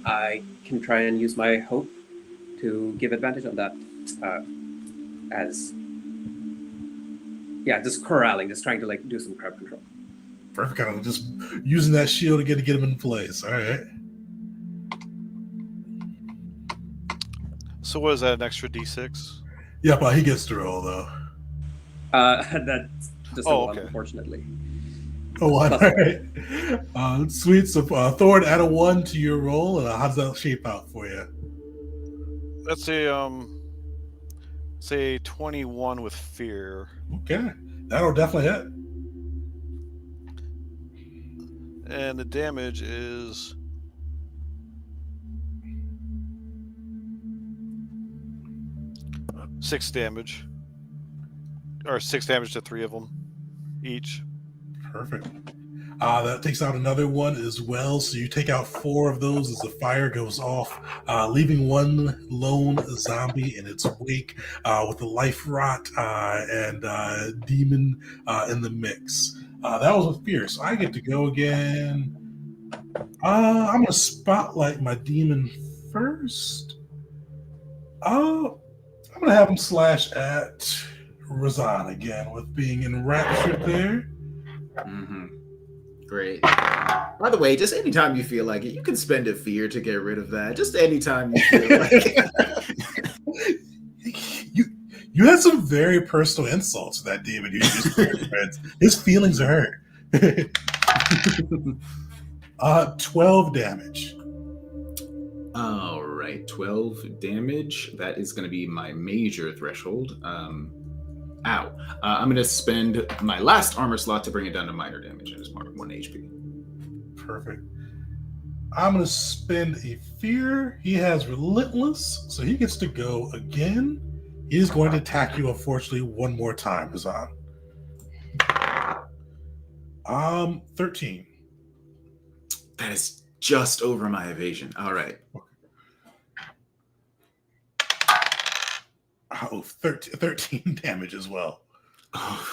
I can try and use my hope to give advantage on that. Just corralling, just trying to like do some crowd control. Perfect. Kind of just using that shield to get him in place. All right. So what is that, an extra D6? Yeah, but he gets to roll though. That's just a one, okay. Unfortunately. Oh, all right. Sweet. So Thorn, add a 1 to your roll, and how does that shape out for you? That's a say 21 with fear. Okay, that'll definitely hit. And the damage is 6 damage. Or 6 damage to 3 of them each. Perfect. That takes out another one as well. So you take out 4 of those as the fire goes off, leaving 1 lone zombie in its wake with the life rot and demon in the mix. That was with fear. So I get to go again. I'm going to spotlight my demon first. I'm going to have him slash at Razan again with being enraptured there. Mm-hmm. Great. By the way, just anytime you feel like it, you can spend a fear to get rid of that. Just anytime you feel like it. You had some very personal insults to that demon. You just his feelings are hurt. 12 damage. All right, 12 damage. That is going to be my major threshold. I'm going to spend my last armor slot to bring it down to minor damage and just mark 1 HP. Perfect. I'm going to spend a fear. He has relentless, so he gets to go again. He is going to attack you, unfortunately, 1 more time, Hazan. 13. That is just over my evasion. All right. Oh, 13 damage as well. Oh,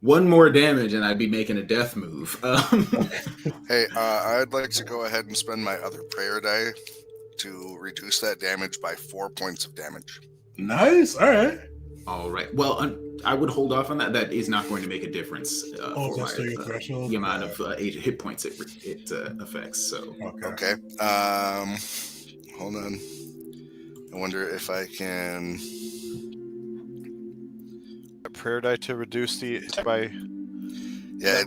1 more damage and I'd be making a death move. Hey, I'd like to go ahead and spend my other prayer die to reduce that damage by 4 points of damage. Nice. All right. All right. Well, I would hold off on that. That is not going to make a difference for threshold? The amount of hit points it affects. So okay. Hold on. I wonder if I can. A prayer die to reduce the by. Yeah,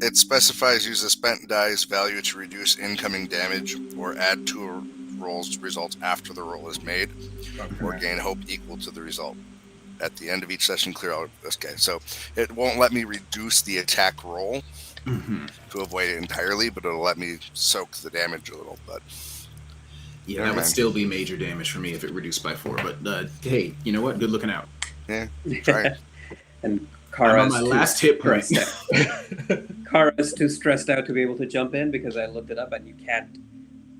it specifies use a spent die's value to reduce incoming damage or add to a roll's results after the roll is made, or gain hope equal to the result. At the end of each session, clear out. Okay, so it won't let me reduce the attack roll to avoid it entirely, but it'll let me soak the damage a little. But Yeah, Never that would mind. still be major damage for me if it reduced by 4. But hey, you know what? Good looking out. Yeah, try. And I'm Kara on is my too last hit point. stressed out. Kara is too stressed out to be able to jump in because I looked it up and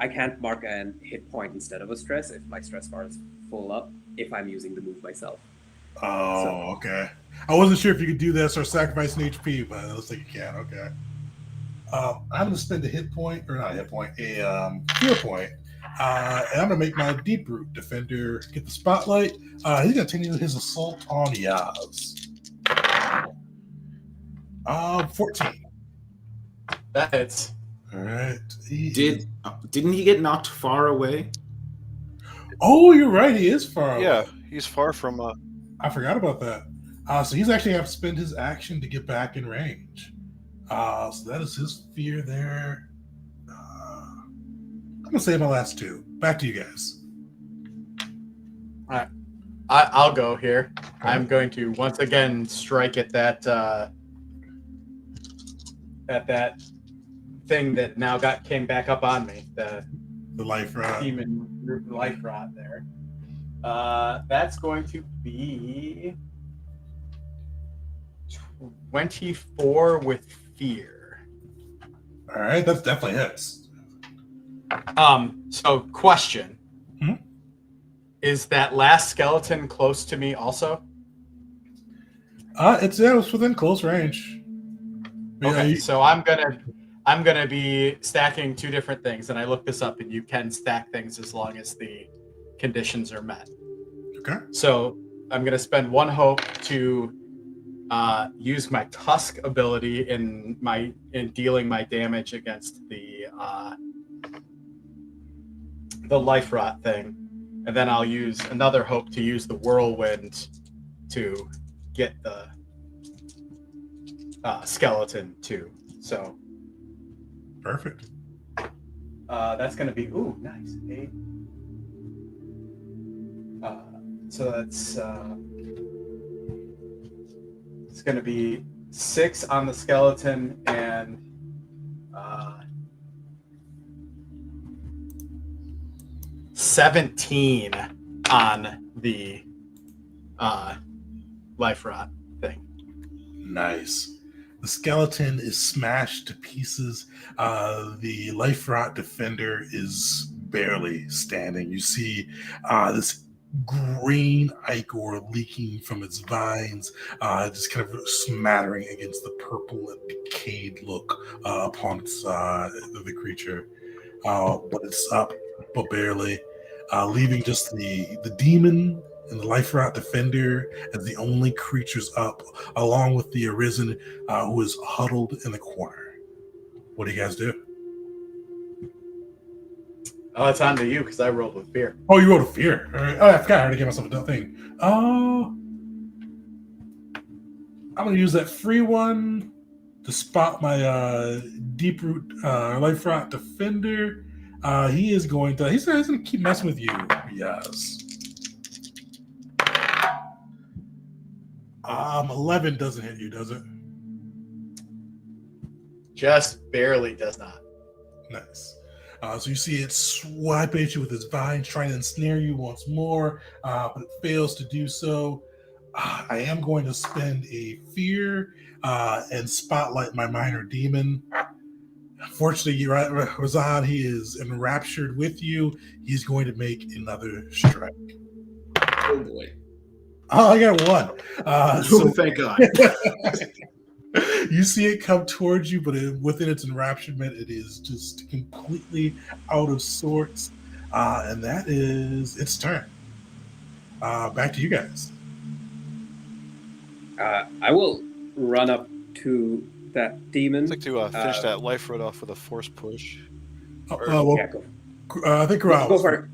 I can't mark a hit point instead of a stress if my stress bar is full up if I'm using the move myself. Oh, okay. I wasn't sure if you could do this or sacrifice an HP, but it looks like you can. Okay. I'm going to spend a hit point, or not a hit point, a fear point. And I'm going to make my Deep Root Defender get the spotlight. He's going to continue his assault on Yaz. 14. That hits. All right. Didn't he get knocked far away? Oh, you're right. He is far Yeah, away. he's far from. I forgot about that. So he's actually going to have to spend his action to get back in range. So that is his fear there. I'm going to save my last 2. Back to you guys. All right. I'll go here. I'm going to once again strike at that thing that now came back up on me. The life rot. Demon life rot there. That's going to be 24 with fear. All right, that's definitely hits. So question. Hmm? Is that last skeleton close to me also? It's within close range. Okay, so I'm gonna be stacking 2 different things, and I looked this up, and you can stack things as long as the conditions are met. Okay. So I'm gonna spend 1 hope to use my Tusk ability in dealing my damage against the life rot thing, and then I'll use another hope to use the whirlwind to get the skeleton too. So perfect. That's going to be nice 8. So that's it's going to be 6 on the skeleton and 17 on the life rot thing. Nice. The skeleton is smashed to pieces. The life rot defender is barely standing. You see this green ichor leaking from its vines, just kind of smattering against the purple and decayed look upon its, the creature. But it's up, but barely, leaving just the demon and the life rot defender as the only creatures up, along with the arisen who is huddled in the corner. What do you guys do? Oh, it's on to you because I rolled with fear. Oh, you rolled a fear. All right. Oh, I forgot. I already gave myself a thing. Oh, I'm going to use that free one to spot my deep root life rot defender. He is going to. He's going to keep messing with you. Yes. 11 doesn't hit you, does it? Just barely does not. Nice. So you see it swipe at you with its vines, trying to ensnare you once more, but it fails to do so. I am going to spend a fear and spotlight my minor demon. Unfortunately, Razan, he is enraptured with you. He's going to make another strike. Oh boy. Oh, I got 1. So Thank God. you see it come towards you, but within its enrapturement, it is just completely out of sorts. And that is its turn. Back to you guys. I will run up to that demon. I'd like to finish that life rod off with a force push. I think go for it.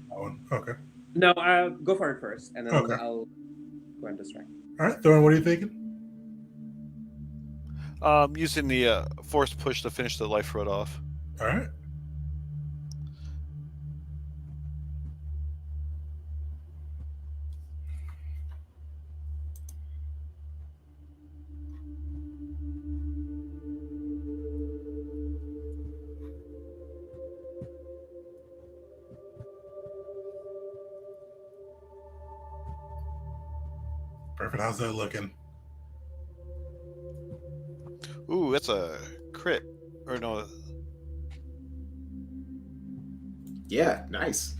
Okay. No, go for it first, and then Okay. I'll go and distract. All right, Thorin, what are you thinking? Using the force push to finish the life rod off. All right. Perfect. How's that looking? Ooh, that's a crit. Or no, Yeah, nice.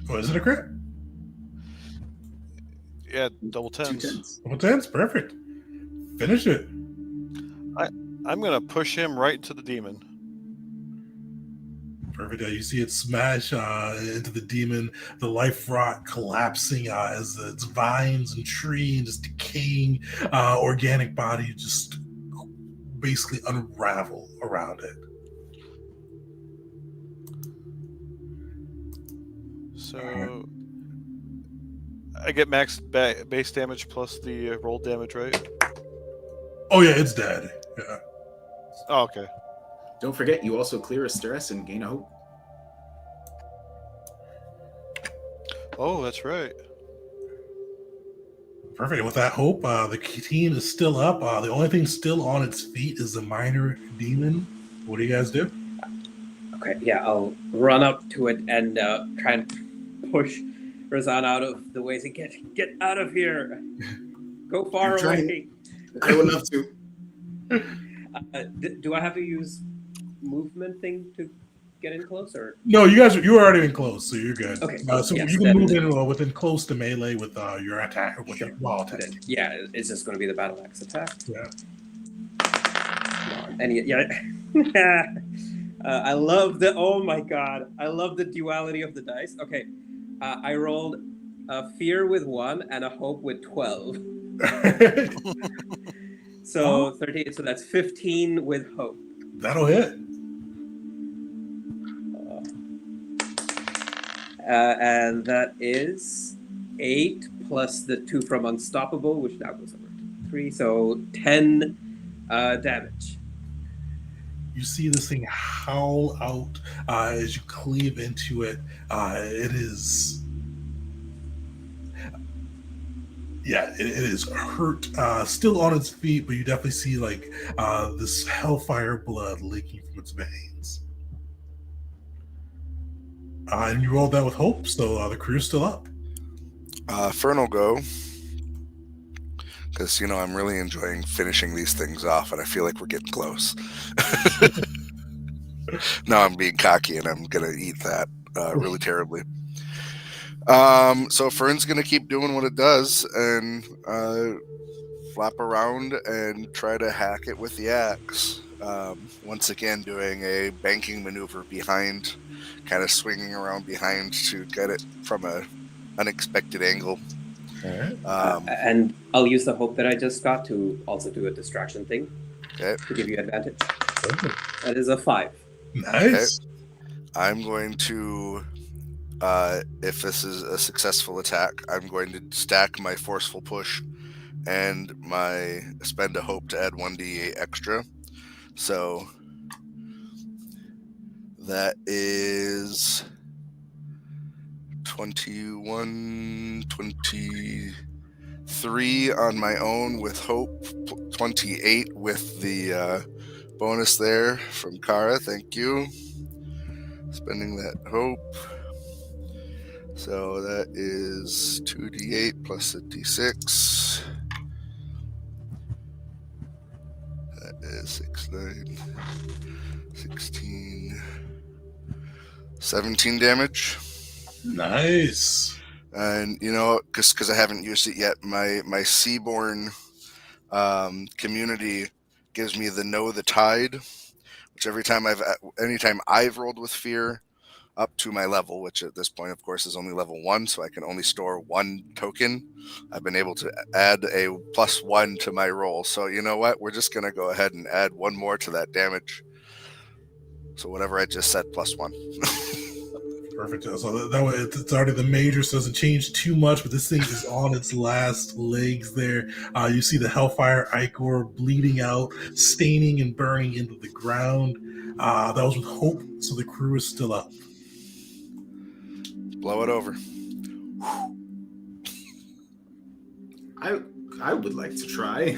Oh, is it a crit? yeah, double Two tens. tens. Well, that's perfect. Finish it. I'm gonna push him right into the demon. Perfect. You see it smash into the demon, the life rot collapsing as its vines and tree and just decaying organic body just basically unravel around it. So I get max base damage plus the roll damage, right? Oh yeah, it's dead. Yeah. Oh, okay. Don't forget, you also clear a stress and gain a hope. Oh, that's right. Perfect. And with that hope, the team is still up. The only thing still on its feet is the minor demon. What do you guys do? Okay, yeah, I'll run up to it and try and push Razan out of the way. Say, get out of here! Go far I'm trying. away. I would love to. Do I have to use movement thing to get in closer? No, you were already in close, so you're good. Okay, So yes, you can then- move in within close to melee with your attack or with Sure. your wall attack. Then, yeah, it's just going to be the battle axe attack. Yeah. Come on. And yeah, I love the. Oh my god, I love the duality of the dice. Okay, I rolled a fear with 1 and a hope with 12. So 13. So that's 15 with hope. That'll hit. And that is 8 plus the 2 from Unstoppable, which now goes over to 3. So 10 damage. You see this thing howl out as you cleave into it. It is. Yeah, it is hurt, still on its feet, but you definitely see like this hellfire blood leaking from its veins. And you rolled that with hope, so the crew's still up. Fern will go because I'm really enjoying finishing these things off, and I feel like we're getting close. Now I'm being cocky, and I'm gonna eat that really terribly. So Fern's gonna keep doing what it does and flap around and try to hack it with the axe. Once again, doing a banking maneuver behind, kind of swinging around behind to get it from a unexpected angle. All right. And I'll use the hope that I just got to also do a distraction thing Okay. to give you advantage. Perfect. That is a 5. Nice. I'm going to, if this is a successful attack, I'm going to stack my forceful push and my spend a hope to add 1d8 extra. So that is 21, 23 on my own with hope, 28 with the bonus there from Kara. Thank you. Spending that hope. So that is 2d8 plus a d6. That is 6, 9, 16, 17 damage. Nice. And because I haven't used it yet, my Seaborn community gives me the Know the Tide, which anytime I've rolled with fear up to my level, which at this point, of course, is only level 1, so I can only store 1 token. I've been able to add a +1 to my roll. So you know what? We're just going to go ahead and add 1 more to that damage. So whatever I just said, +1. Perfect. So that way it's already the major, so it doesn't change too much, but this thing is on its last legs there. You see the Hellfire Ichor bleeding out, staining and burning into the ground. That was with hope, so the crew is still up. Blow it over. I would like to try.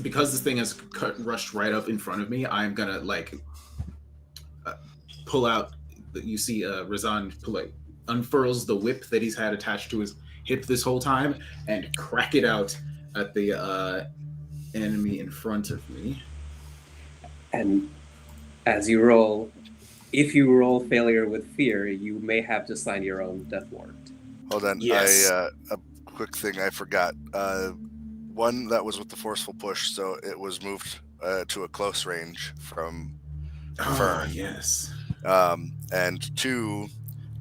Because this thing has rushed right up in front of me, I'm gonna pull out you see Razan unfurls the whip that he's had attached to his hip this whole time and crack it out at the enemy in front of me. And as you roll, if you roll failure with fear, you may have to sign your own death warrant. Hold on. Yes. A quick thing I forgot. One, that was with the forceful push, so it was moved to a close range from Fern. Yes. And two,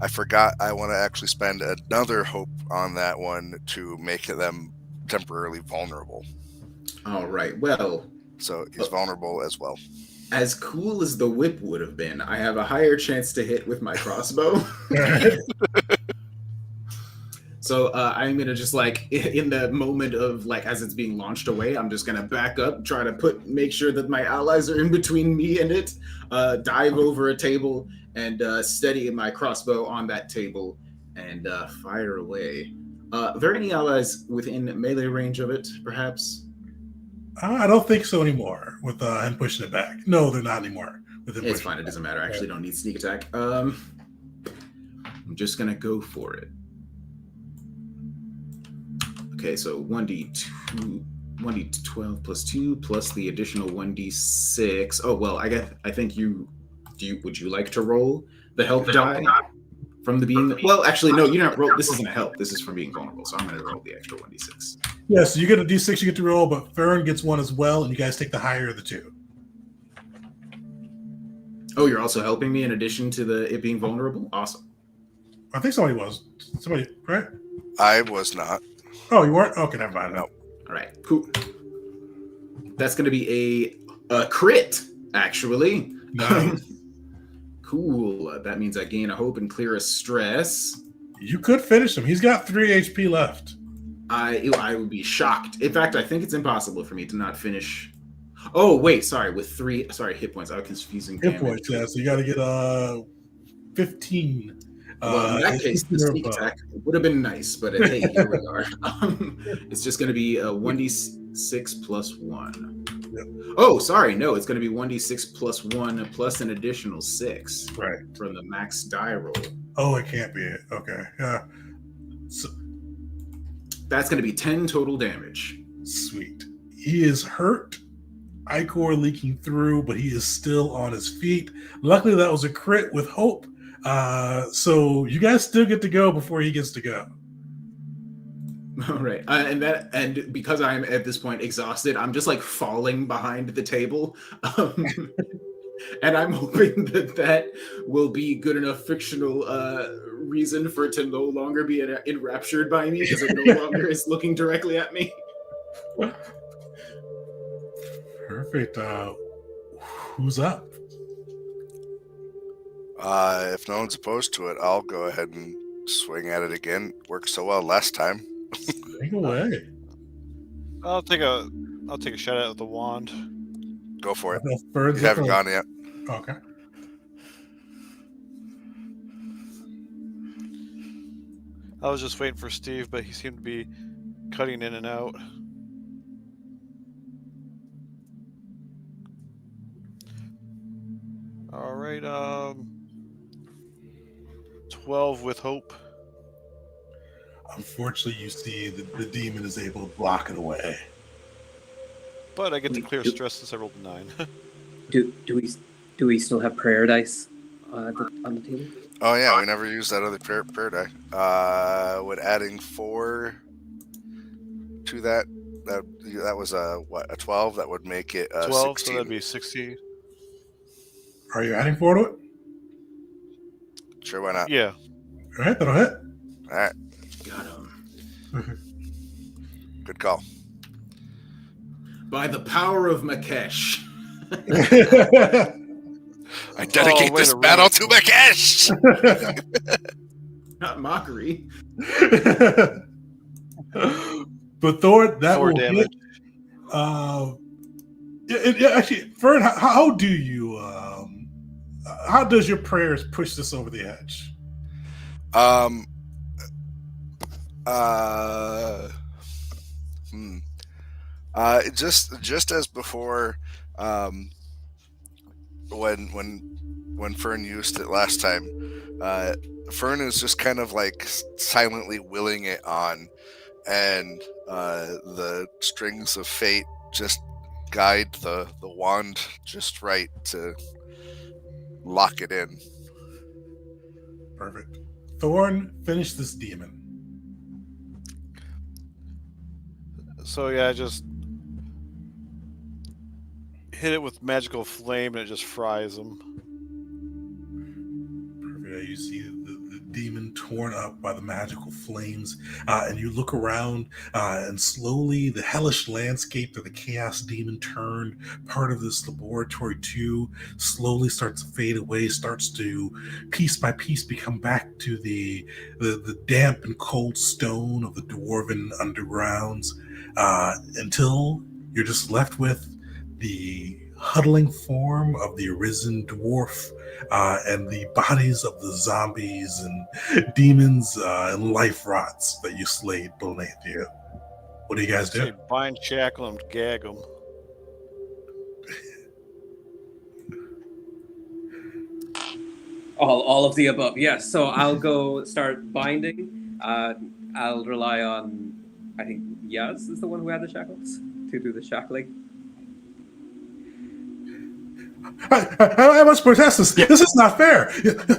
I forgot I want to actually spend another hope on that one to make them temporarily vulnerable. All right. Well, so he's vulnerable as well. As cool as the whip would have been, I have a higher chance to hit with my crossbow. So I'm gonna just like in the moment of like as it's being launched away, I'm just gonna back up, try to make sure that my allies are in between me and it, dive over a table and steady my crossbow on that table and fire away. Are there any allies within melee range of it, perhaps? I don't think so anymore with him pushing it back. No, they're not anymore. With him It's pushing fine. It doesn't matter. I actually don't need sneak attack. I'm just gonna go for it. Okay, so 1d12 plus 2 plus the additional 1d6. Oh well, I think would you like to roll the help die from the being? Well, actually, no, you don't roll. This isn't a help. This is from being vulnerable. So I'm going to roll the extra 1d6. Yeah, so you get a d6 you get to roll, but Farron gets one as well, and you guys take the higher of the two. Oh, you're also helping me in addition to it being vulnerable? Awesome. I think somebody was. Somebody, right? I was not. Oh, you weren't? Okay, never mind. No. All right, cool. That's going to be a crit, actually. Nice. Cool. That means I gain a hope and clear a stress. You could finish him. He's got 3 HP left. I would be shocked. In fact, I think it's impossible for me to not finish. Oh, wait, sorry. With 3, hit points. I was confusing. Hit points, yeah. So you got to get 15. Well, in that case, the sneak attack would have been nice, but hey, here we are. It's just going to be a 1d6 plus 1. Yep. Oh, sorry. No, it's going to be 1d6 plus 1 plus an additional 6. Right. From the max die roll. Oh, it can't be it. Okay. Yeah. So, that's going to be 10 total damage. Sweet. He is hurt. Ichor leaking through, but he is still on his feet. Luckily, that was a crit with hope. So you guys still get to go before he gets to go. All right, and because I'm at this point exhausted, I'm just like falling behind the table, and I'm hoping that will be good enough fictional reason for it to no longer be enraptured by me because it no longer is looking directly at me. Perfect. Who's up? If no one's opposed to it, I'll go ahead and swing at it again. Worked so well last time. Take away. I'll take a shot at it with the wand. Go for it. You haven't gone yet. Okay. I was just waiting for Steve, but he seemed to be cutting in and out. All right, 12 with hope. Unfortunately, you see the demon is able to block it away. But I get to clear stress since I rolled a 9. Do we still have prayer dice on the table? Oh yeah, we never used that other prayer die. Would adding 4 to that was a 12. That would make it 12, 16. so that'd be 60. Are you adding 4 to it? Sure, why not? Yeah. All right, that'll hit. All right. Got him. Good call. By the power of Makesh. I dedicate this battle to Makesh! Not mockery. But Thor, that will damage. hit. Actually, Fern, how do you? How does your prayers push this over the edge? Just as before, when when Fern used it last time, Fern is just kind of like silently willing it on, and the strings of fate just guide the wand just right to lock it in. Perfect. Thorn, finish this demon. So yeah, I just hit it with magical flame and it just fries him. Perfect. You see the demon torn up by the magical flames, and you look around, and slowly the hellish landscape that the chaos demon turned part of this laboratory to slowly starts to fade away, starts to piece by piece become back to the damp and cold stone of the dwarven undergrounds, until you're just left with the huddling form of the arisen dwarf, and the bodies of the zombies and demons, and life rots that you slayed beneath you. What do you guys do? Say bind, shackle him, gag him. All of the above. Yes. So I'll go start binding. I'll rely on. I think Yaz is the one who had the shackles to do the shackling. I must protest this. This is not fair.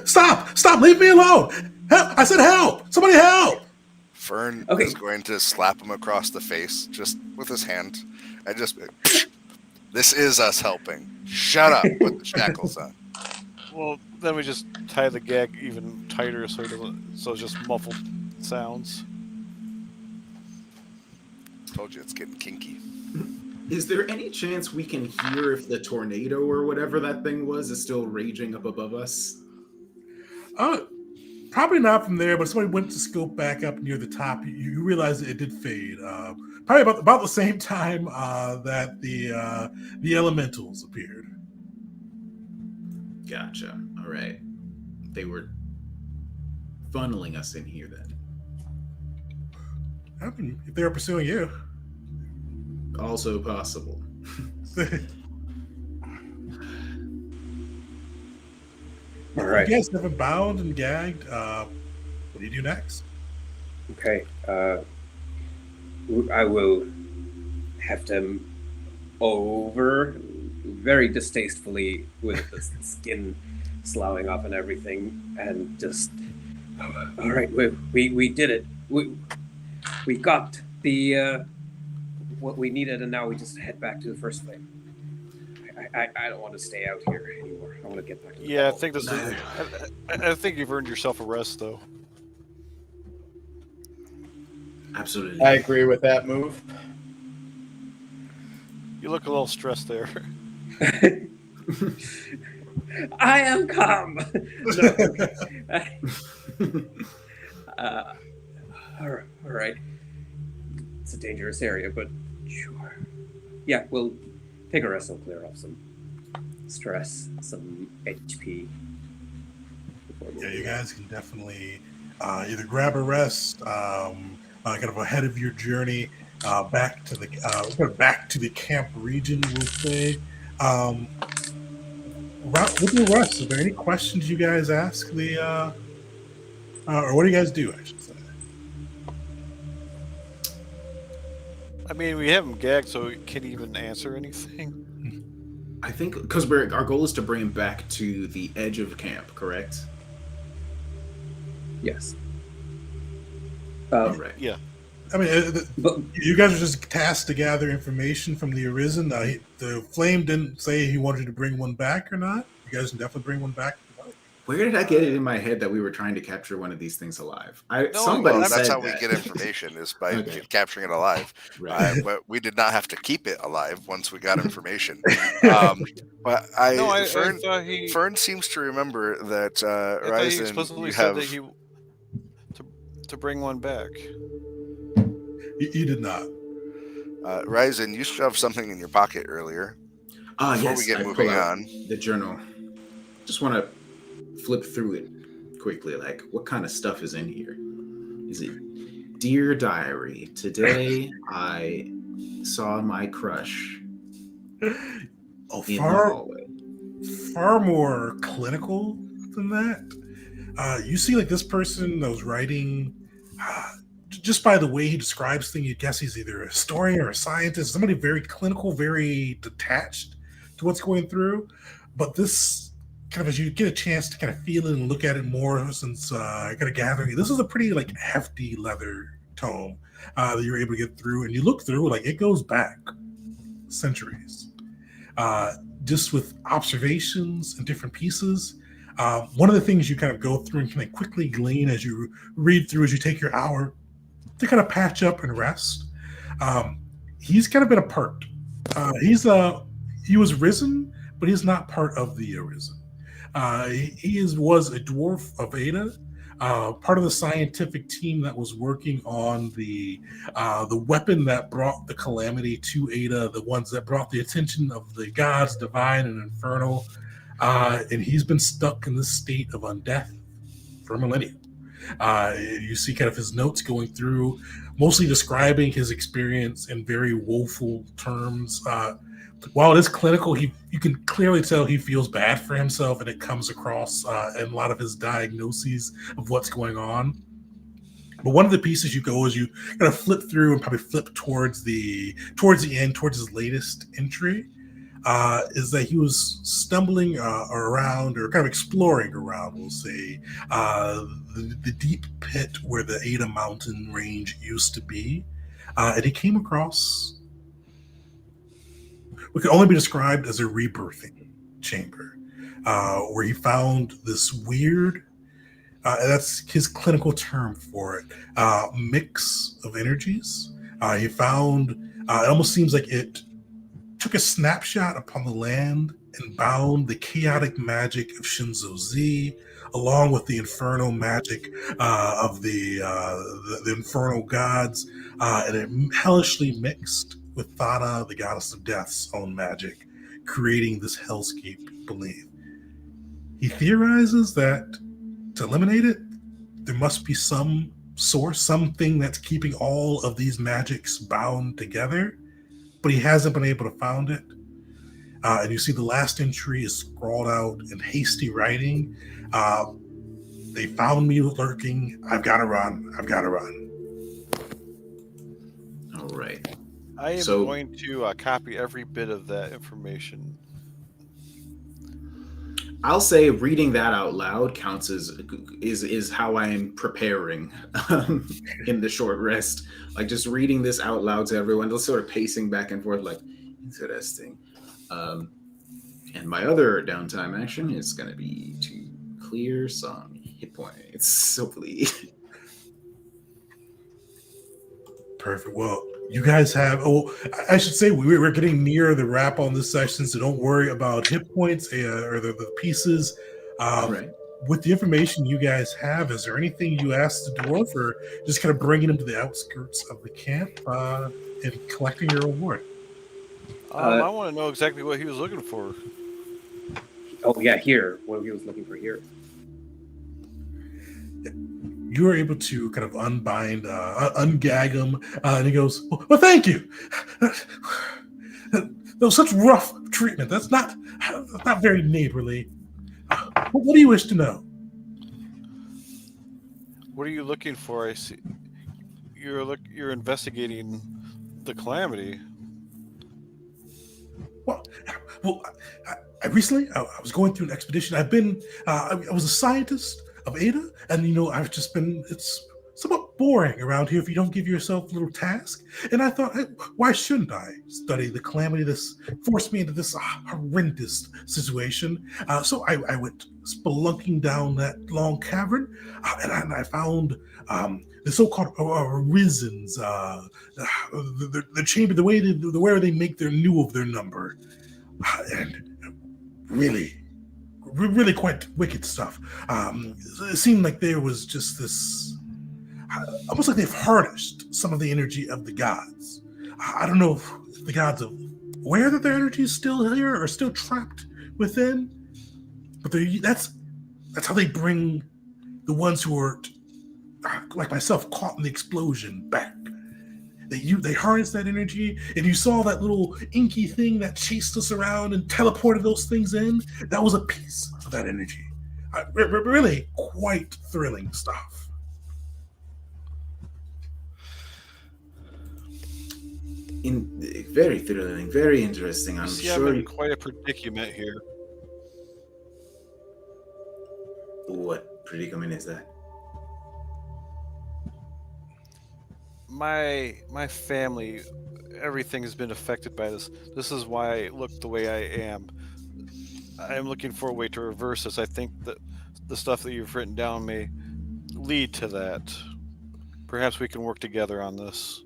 Stop! Leave me alone! Help! I said help! Somebody help! Fern Okay. is going to slap him across the face just with his hand. I just, this is us helping. Shut up. Put the shackles on. Well, then we just tie the gag even tighter so it doesn't, so it's just muffled sounds. Told you it's getting kinky. Is there any chance we can hear if the tornado or whatever that thing was is still raging up above us? Probably not from there, but somebody went to scope back up near the top. You realize that it did fade. Probably about the same time that the elementals appeared. Gotcha. All right. They were funneling us in here then. I mean, if they were pursuing you. Also possible. All right. You guys have been bound and gagged. What do you do next? Okay. I will have them over very distastefully with the skin sloughing off and everything, and just all right. We did it. We got the what we needed, and now we just head back to the first flame. I don't want to stay out here anymore. I want to get back to the Yeah, I ball. think this is. I think you've earned yourself a rest, though. Absolutely. I agree with that move. You look a little stressed there. I am calm. No. All right. It's a dangerous area, but sure. Yeah, we'll take a rest and clear off some stress, some HP. Yeah, you guys can definitely either grab a rest, kind of ahead of your journey back to the camp region. We'll say. With your rest, are there any questions you guys ask the, or what do you guys do? I should say. I mean, we have him gagged, so he can't even answer anything. I think because our goal is to bring him back to the edge of camp, correct? Yes. All right. Yeah. I mean, you guys are just tasked to gather information from the Arisen. The Flame didn't say he wanted to bring one back or not. You guys can definitely bring one back. Where did I get it in my head that we were trying to capture one of these things alive? Somebody said that's how we that. get information is by capturing it alive. Right. But we did not have to keep it alive once we got information. But Fern seems to remember that Ryzen, he you explicitly have said that he to bring one back. You did not. Ryzen, you shoved something in your pocket earlier. Before we get moving on, the journal. Just want to flip through it quickly. Like, what kind of stuff is in here? Is it Dear Diary? Today I saw my crush in the hallway. far more clinical than that. You see, like this person that was writing, just by the way he describes things, you guess he's either a historian or a scientist, somebody very clinical, very detached to what's going through. But this kind of, as you get a chance to kind of feel it and look at it more, since kind of gathering, this is a pretty like hefty leather tome that you're able to get through, and you look through, like it goes back centuries, just with observations and different pieces. One of the things you kind of go through and kind of quickly glean as you read through, as you take your hour to kind of patch up and rest. He's kind of been apart. He was risen, but he's not part of the arisen. Was a dwarf of Ada, part of the scientific team that was working on the weapon that brought the calamity to Ada, the ones that brought the attention of the gods, divine and infernal. And he's been stuck in this state of undeath for millennia. You see kind of his notes going through, mostly describing his experience in very woeful terms. While it is clinical, you can clearly tell he feels bad for himself, and it comes across in a lot of his diagnoses of what's going on. But one of the pieces you go is you kind of flip through and probably flip towards the end, towards his latest entry. Is that he was stumbling around, or kind of exploring around, we'll say, the deep pit where the Ada mountain range used to be. And he came across what could only be described as a rebirthing chamber, where he found this weird, that's his clinical term for it, mix of energies. He found, it almost seems like it took a snapshot upon the land and bound the chaotic magic of Shinzo Z, along with the infernal magic of the infernal gods, and it hellishly mixed with Thana, the goddess of death's own magic, creating this hellscape beneath. He theorizes that to eliminate it, there must be some source, something that's keeping all of these magics bound together, but he hasn't been able to find it. And you see the last entry is scrawled out in hasty writing. They found me lurking. I've got to run. I've got to run. All right. I am going to copy every bit of that information. I'll say reading that out loud counts as is how I am preparing in the short rest. Like just reading this out loud to everyone, they're sort of pacing back and forth, like interesting. And my other downtime action is going to be to clear some hit points. Hopefully. Perfect. Well, you guys have, I should say we're getting near the wrap on this session, so don't worry about hit points or the pieces. Right. With the information you guys have, is there anything you asked the dwarf, or just kind of bringing him to the outskirts of the camp and collecting your reward? I want to know exactly what he was looking for. Oh yeah, here. What he was looking for here. You are able to kind of unbind, ungag him, and he goes, "Well, thank you. That was such rough treatment. That's not very neighborly. What do you wish to know?" What are you looking for? I see you're investigating the calamity. Well, I recently I was going through an expedition. I was a scientist of Ada, and I've just been, it's somewhat boring around here if you don't give yourself a little task. And I thought, hey, why shouldn't I study the calamity that's forced me into this horrendous situation? So I went spelunking down that long cavern, and I found the so-called Arisens, the chamber, the way they make their new of their number, and really quite wicked stuff. It seemed like there was just this, almost like they've harnessed some of the energy of the gods. I don't know if the gods are aware that their energy is still here or still trapped within, but that's how they bring the ones who are, like myself, caught in the explosion back. They harnessed that energy, and you saw that little inky thing that chased us around and teleported those things in. That was a piece of that energy. Really quite thrilling stuff. Very thrilling, very interesting. I'm See, sure. I'm in quite a predicament here. What predicament is that? My family, everything has been affected by this. This is why I look the way I am. I'm looking for a way to reverse this. I think that the stuff that you've written down may lead to that. Perhaps we can work together on this.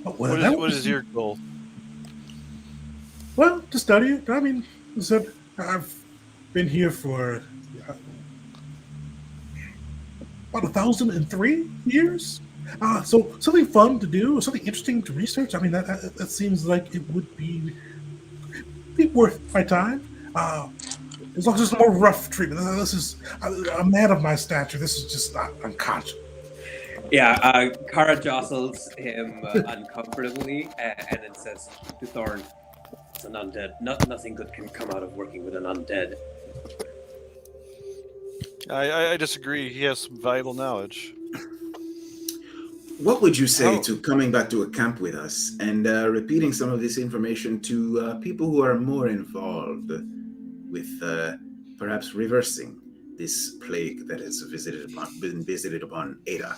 What is your goal? Well, to study it. I mean, I've been here for about 1,003 years. So something fun to do, something interesting to research. I mean, that seems like it would be worth my time. As long as there's no more rough treatment. This is a man of my stature. This is just not unconscious. Yeah, Kara jostles him uncomfortably and then says to Thorn, "It's an undead. Nothing good can come out of working with an undead." I disagree. He has some valuable knowledge. What would you say to coming back to a camp with us and repeating some of this information to people who are more involved with perhaps reversing this plague that has been visited upon Ada?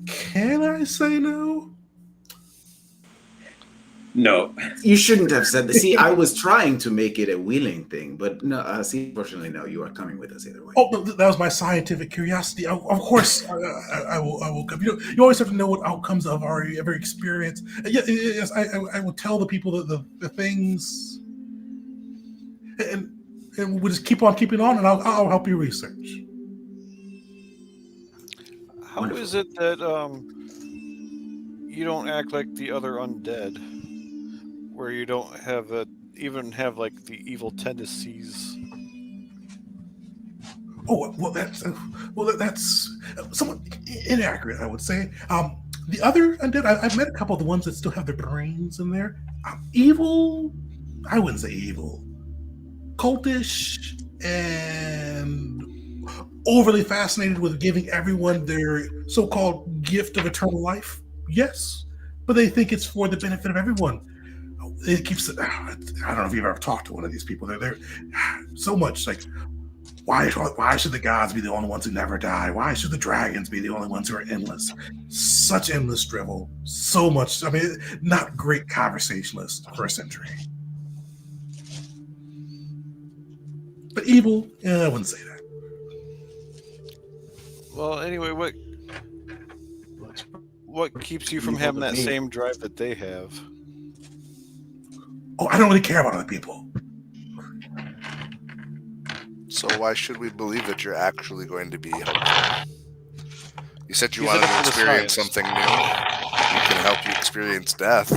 Can I say no? No. You shouldn't have said that. See, I was trying to make it a willing thing, but no. Unfortunately, no. You are coming with us either way. Oh, no, that was my scientific curiosity. Of course, I will come. You always have to know what outcomes of every experience. Yes, I will tell the people the things, and we'll just keep on keeping on, and I'll help you research. How is it that you don't act like the other undead, where you don't have even have like the evil tendencies? Oh well, that's somewhat inaccurate, I would say. The other undead, I've met a couple of the ones that still have their brains in there. Evil, I wouldn't say evil. Cultish and overly fascinated with giving everyone their so-called gift of eternal life. Yes, but they think it's for the benefit of everyone. It keeps. I don't know if you've ever talked to one of these people. They're so much like, why should the gods be the only ones who never die? Why should the dragons be the only ones who are endless? Such endless drivel. So much. I mean, not great conversationalist for a century. But evil, I wouldn't say that. Well, anyway, what keeps you from having that same drive that they have? Oh, I don't really care about other people. So why should we believe that you're actually going to be helpful? You said you wanted to experience something new. We can help you experience death.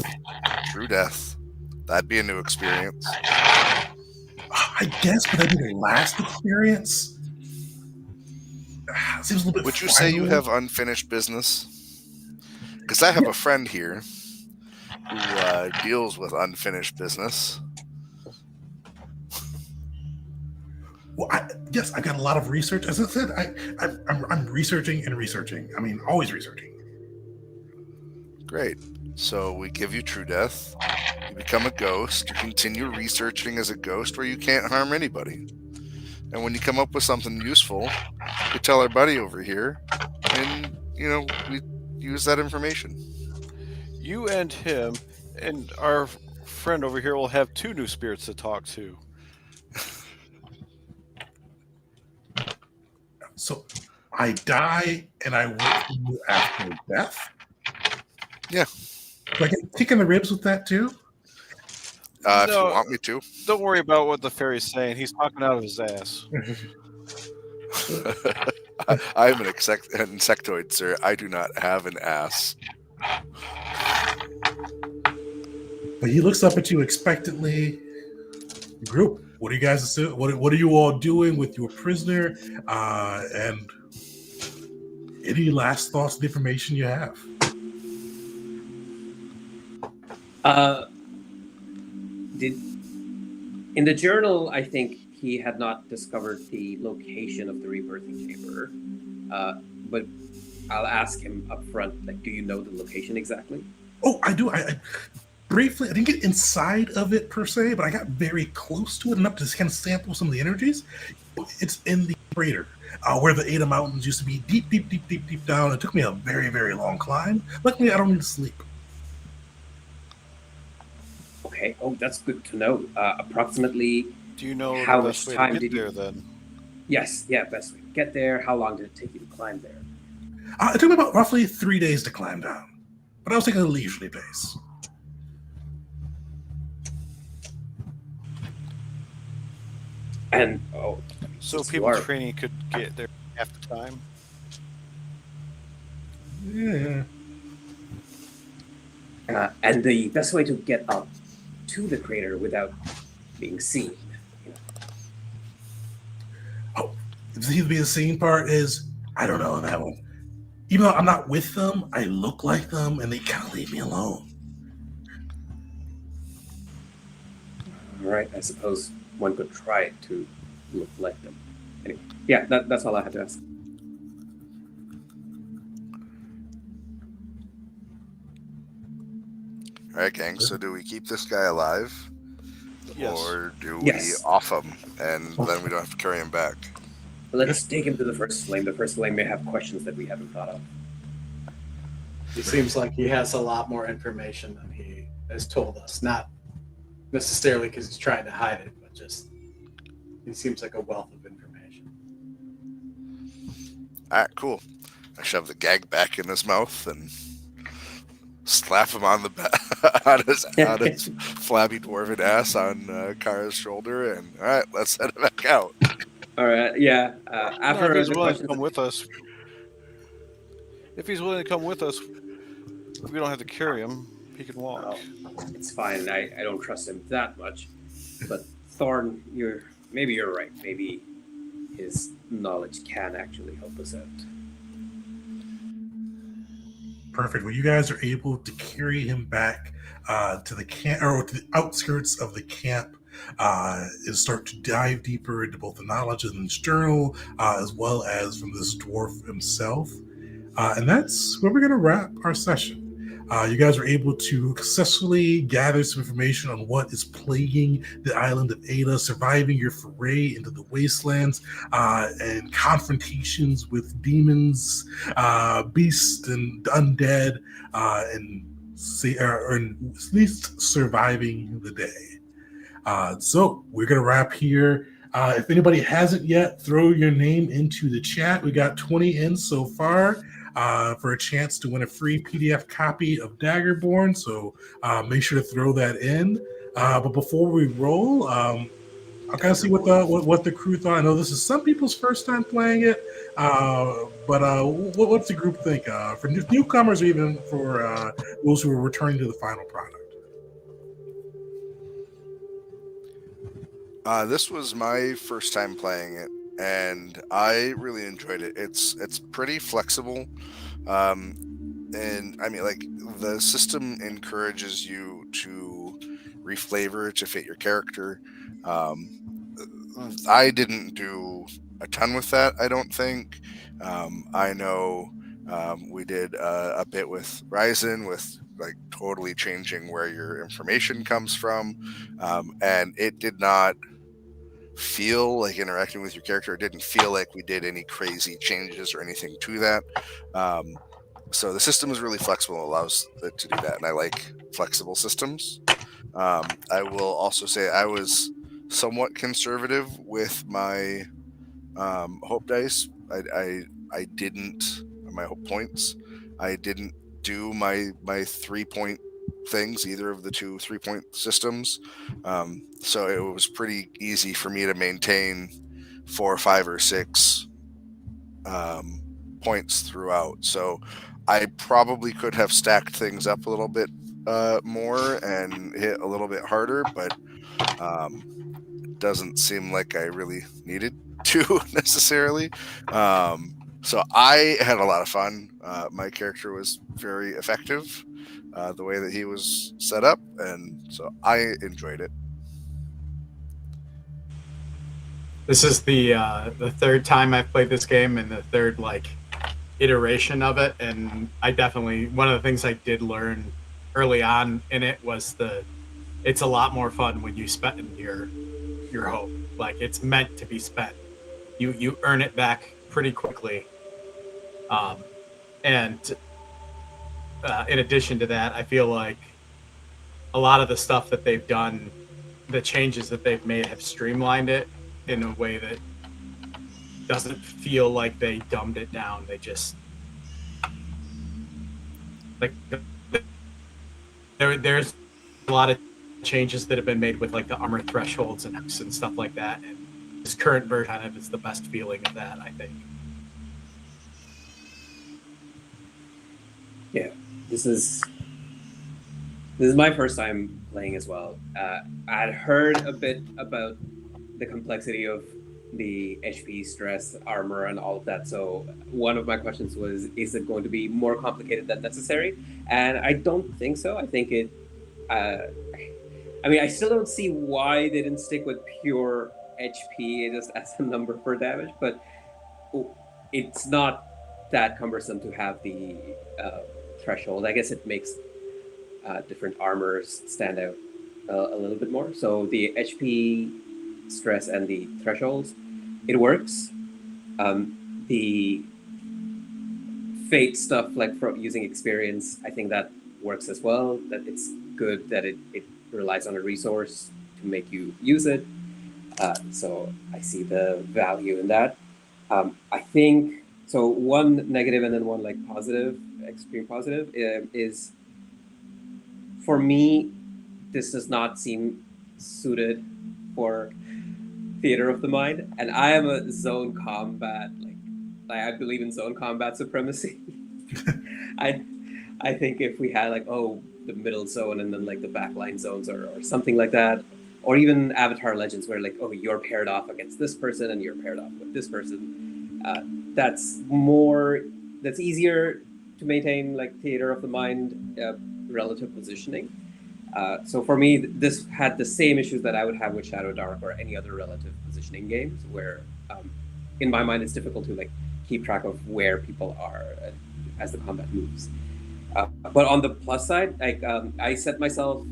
True death. That'd be a new experience. I guess, but that'd be the last experience. Seems a little bit. Would you say you have unfinished business? Because I have a friend here who deals with unfinished business. Well, yes, I've got a lot of research. As I said, I'm researching and researching. I mean, always researching. Great. So we give you true death. You become a ghost. You continue researching as a ghost where you can't harm anybody. And when you come up with something useful, we tell our buddy over here, and, we use that information. You and him and our friend over here will have two new spirits to talk to. So I die and I wait for you after death? Yeah. Do I get a kick in the ribs with that too? If you want me to. Don't worry about what the fairy's saying. He's talking out of his ass. I'm an insectoid, sir. I do not have an ass. But he looks up at you expectantly. Group, what are you guys? What are you all doing with your prisoner? And any last thoughts, the information you have? Did in the journal, I think he had not discovered the location of the rebirthing chamber, but I'll ask him up front. Like, do you know the location exactly? Oh, I do. I briefly, I didn't get inside of it per se, but I got very close to it enough to kind of sample some of the energies. It's in the crater where the Ada Mountains used to be, deep, deep, deep, deep, deep down. It took me a very, very long climb. Luckily, I don't need to sleep. Okay. Oh, that's good to know. Approximately. Do you know How the much best way time to did get you- there then? Yes. Yeah. Best way to get there. How long did it take you to climb there? It took me about roughly 3 days to climb down, but I was taking a leisurely pace. And So since people you are- training could get there half the time. Yeah. And the best way to get up to the crater without being seen. Oh, the scene part is, I don't know that one. Even though I'm not with them, I look like them, and they kind of leave me alone. All right. I suppose one could try to look like them. Anyway, yeah. That's all I had to ask. All right, gang. So do we keep this guy alive, Yes. or do Yes. we off him and then we don't have to carry him back? Let's take him to the first flame. The first flame may have questions that we haven't thought of. He seems like he has a lot more information than he has told us. Not necessarily because he's trying to hide it, but just he seems like a wealth of information. All right, cool. I shove the gag back in his mouth and slap him on the on his flabby dwarven ass on Kara's shoulder, and all right, let's head back out. All right. Yeah. No, After if he's the willing to questions. come with us, if he's willing to come with us, we don't have to carry him. He can walk. Oh, it's fine. I don't trust him that much. But Thorn, maybe you're right. Maybe his knowledge can actually help us out. Perfect. Well, you guys are able to carry him back to the camp, or to the outskirts of the camp, and start to dive deeper into both the knowledge in this journal, as well as from this dwarf himself. And that's where we're going to wrap our session. You guys are able to successfully gather some information on what is plaguing the island of Ada, surviving your foray into the wastelands, and confrontations with demons, beasts, and undead, and at least surviving the day. So we're going to wrap here. If anybody hasn't yet, throw your name into the chat. We got 20 in so far. For a chance to win a free PDF copy of Daggerborn. So make sure to throw that in. But before we roll, I'll kind of see what the crew thought. I know this is some people's first time playing it, but what's the group think? For newcomers, or even for those who are returning to the final product? This was my first time playing it, and I really enjoyed it. It's pretty flexible, and I mean, like, the system encourages you to reflavor to fit your character. I didn't do a ton with that, I don't think. I know we did a bit with Ryzen, with like totally changing where your information comes from, and it did not feel like interacting with your character. It didn't feel like we did any crazy changes or anything to that. So the system is really flexible, allows it to do that, and I like flexible systems. I will also say I was somewhat conservative with my hope dice. I didn't, my hope points. I didn't do my 3-point things, either of the two 3-point systems. So it was pretty easy for me to maintain 4, 5, or 6 points throughout. So I probably could have stacked things up a little bit more and hit a little bit harder, but doesn't seem like I really needed to necessarily. So I had a lot of fun. My character was very effective, the way that he was set up, and so I enjoyed it. This is the third time I've played this game and the third like iteration of it, and I definitely one of the things I did learn early on in it was it's a lot more fun when you spend your hope. Like it's meant to be spent. You earn it back pretty quickly. And in addition to that, I feel like a lot of the stuff that they've done, the changes that they've made, have streamlined it in a way that doesn't feel like they dumbed it down. They just like there's a lot of changes that have been made with like the armor thresholds and stuff like that. And this current version kind of is the best feeling of that, I think. Yeah, this is my first time playing as well. I'd heard a bit about the complexity of the HP, stress, armor, and all of that. So one of my questions was, is it going to be more complicated than necessary? And I don't think so. I think it. I mean, I still don't see why they didn't stick with pure HP just as a number for damage, but it's not that cumbersome to have the threshold. I guess it makes different armors stand out a little bit more. So the HP, stress, and the thresholds, it works. The fate stuff, like from using experience, I think that works as well. That it's good that it relies on a resource to make you use it. So I see the value in that. I think so. One negative and then one like positive, extreme positive, is for me. This does not seem suited for theater of the mind, and I am a zone combat like I believe in zone combat supremacy. I think if we had like the middle zone and then like the backline zones or something like that, or even Avatar Legends where like you're paired off against this person and you're paired off with this person, that's easier to maintain like theater of the mind relative positioning. So for me, this had the same issues that I would have with Shadow Dark or any other relative positioning games, where in my mind it's difficult to like keep track of where people are as the combat moves. But on the plus side, like I set myself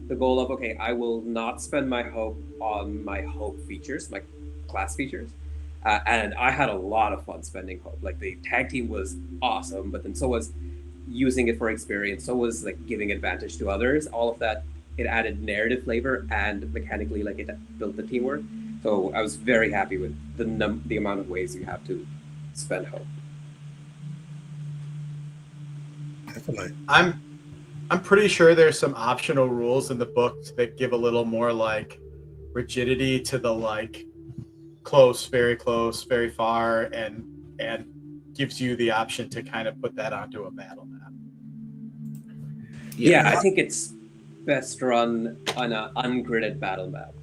the goal of I will not spend my hope on my hope features, my class features, and I had a lot of fun spending hope. Like the tag team was awesome, but then so was using it for experience, so was like giving advantage to others. All of that, it added narrative flavor and mechanically like it built the teamwork. So I was very happy with the amount of ways you have to spend hope. Definitely. I'm pretty sure there's some optional rules in the book that give a little more like rigidity to the like close, very far, and gives you the option to kind of put that onto a battle map. Yeah, I think it's best run on an ungridded battle map.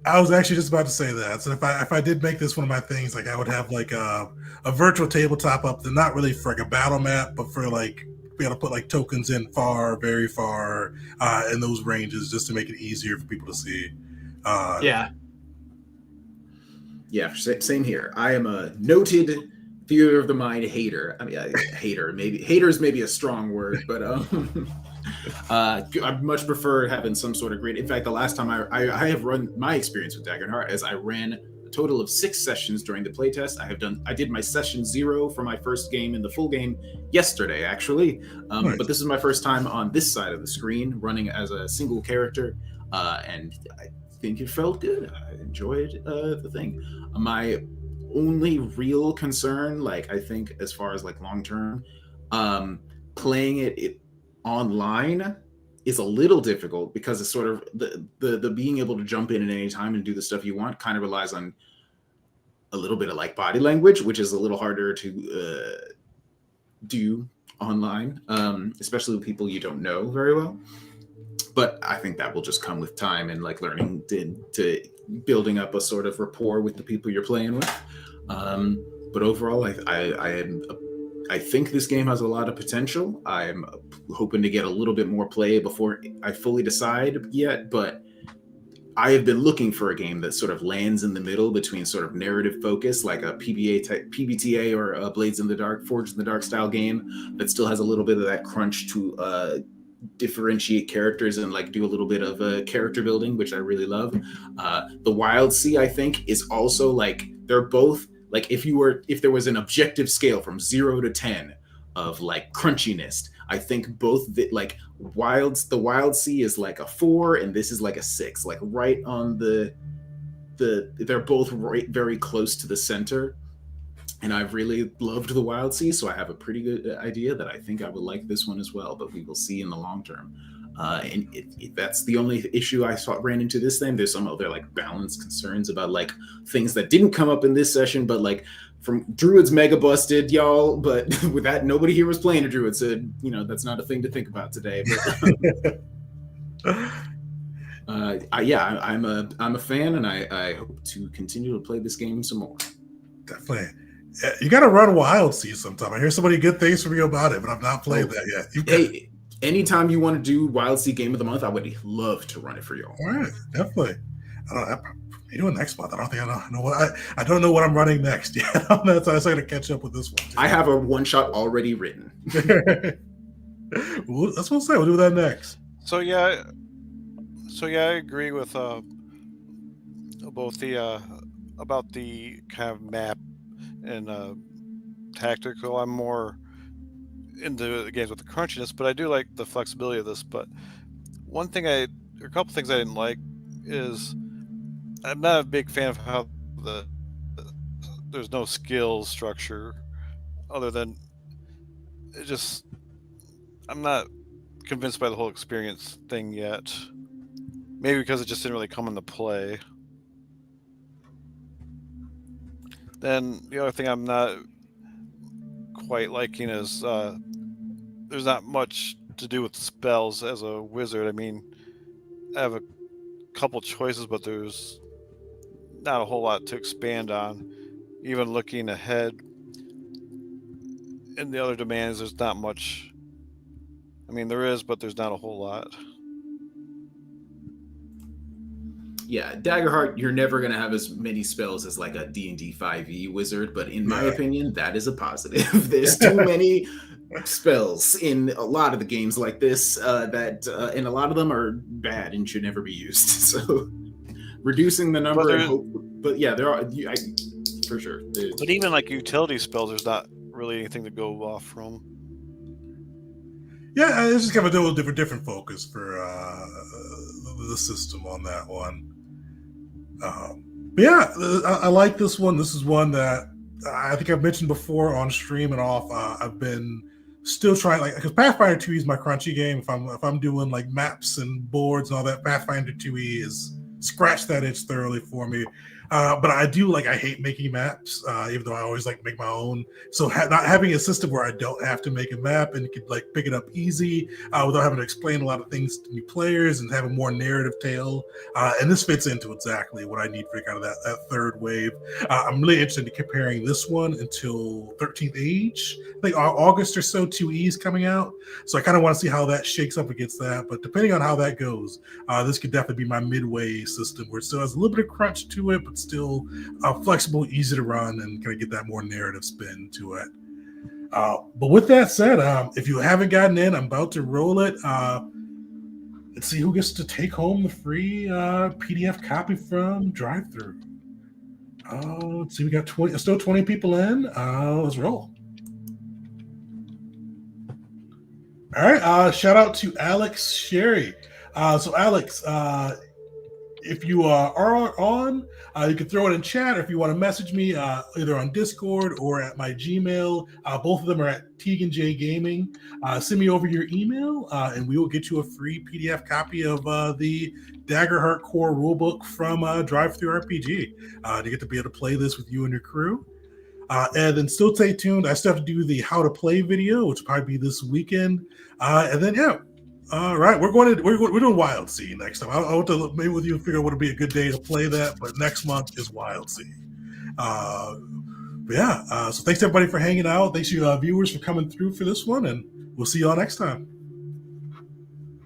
I was actually just about to say that. So if I did make this one of my things, like I would have like a virtual tabletop up there, not really for like a battle map, but for like be able to put like tokens in far, very far, in those ranges, just to make it easier for people to see. Yeah, same here. I am a noted theater of the mind hater. I mean, haters maybe a strong word, but I much prefer having some sort of grid. In fact, the last time I have run my experience with Daggerheart, as I ran a total of 6 sessions during the playtest. I did my session 0 for my first game in the full game yesterday, actually. Nice. But this is my first time on this side of the screen running as a single character, and I think it felt good. I enjoyed the thing. My only real concern, like I think as far as like long term, playing it online is a little difficult because it's sort of the being able to jump in at any time and do the stuff you want kind of relies on a little bit of like body language, which is a little harder to do online, especially with people you don't know very well. but I think that will just come with time and like learning to building up a sort of rapport with the people you're playing with. But overall, I think this game has a lot of potential. I'm hoping to get a little bit more play before I fully decide yet, but I have been looking for a game that sort of lands in the middle between sort of narrative focus, like a PBTA or a Blades in the Dark, Forged in the Dark style game that still has a little bit of that crunch to differentiate characters and like do a little bit of character building, which I really love. The Wild Sea, I think, is also like, they're both like, if there was an objective scale from 0 to 10 of like crunchiness, I think both the Wild Sea is like a 4 and this is like a 6, like right on they're both right very close to the center. And I've really loved the Wild Sea, so I have a pretty good idea that I think I would like this one as well, but we will see in the long term. And if that's the only issue I ran into this time, there's some other like balance concerns about like things that didn't come up in this session, but like from Druid's mega busted, y'all. But with that, nobody here was playing a Druid, so that's not a thing to think about today. But I'm a fan, and I hope to continue to play this game some more. Definitely. You got to run Wild Sea sometime. I hear so many good things from you about it, but I've not played that yet. Hey, anytime you want to do Wild Sea Game of the Month, I would love to run it for you. All right, definitely. You doing next month? I don't know what I'm running next yet. That's why I got to catch up with this one. I have a one shot already written. Well, that's what I'll say. We'll do that next. So yeah, I agree with both the about the kind of map and tactical. I'm more into the games with the crunchiness, but I do like the flexibility of this. But a couple things I didn't like is I'm not a big fan of how there's no skills structure other than I'm not convinced by the whole experience thing yet. Maybe because it just didn't really come into play. Then the other thing I'm not quite liking is there's not much to do with spells as a wizard. I mean, I have a couple choices, but there's not a whole lot to expand on. Even looking ahead in the other domains, there's not much. I mean, there is, but there's not a whole lot. Yeah, Daggerheart, you're never going to have as many spells as like a D&D 5e wizard, but in my opinion, that is a positive. There's too many spells in a lot of the games like this and a lot of them are bad and should never be used. So reducing the number but yeah, there are for sure. But even like utility spells, there's not really anything to go off from. Yeah, it's just kind of a little different focus for the system on that one. But yeah, I like this one. This is one that I think I've mentioned before on stream and off. I've been still trying, like, because Pathfinder 2E is my crunchy game. If I'm doing like maps and boards and all that, Pathfinder 2E is scratch that itch thoroughly for me. But I hate making maps, even though I always like to make my own. So not having a system where I don't have to make a map and could like pick it up easy without having to explain a lot of things to new players and have a more narrative tale. And this fits into exactly what I need for kind of that third wave. I'm really interested in comparing this one until 13th Age. I think August or so, 2E is coming out. So I kind of want to see how that shakes up against that. But depending on how that goes, this could definitely be my midway system where it still has a little bit of crunch to it, but still flexible, easy to run, and kind of get that more narrative spin to it. But with that said, if you haven't gotten in, I'm about to roll it. Let's see who gets to take home the free PDF copy from Drive-Thru. Let's see, we got still 20 people in. Let's roll. All right, shout out to Alex Sherry. So Alex, if you are on, you can throw it in chat, or if you want to message me either on Discord or at my Gmail. Both of them are at Tegan J Gaming. Send me over your email, and we will get you a free PDF copy of the Daggerheart core rulebook from Drive-Thru RPG to get to be able to play this with you and your crew. And then still stay tuned. I still have to do the how to play video, which will probably be this weekend. And then, yeah, All right, we're doing Wild Sea next time. I'll have to maybe with you figure out what would be a good day to play that. But next month is Wild Sea. But yeah, so thanks everybody for hanging out. Thanks you viewers for coming through for this one, and we'll see you all next time.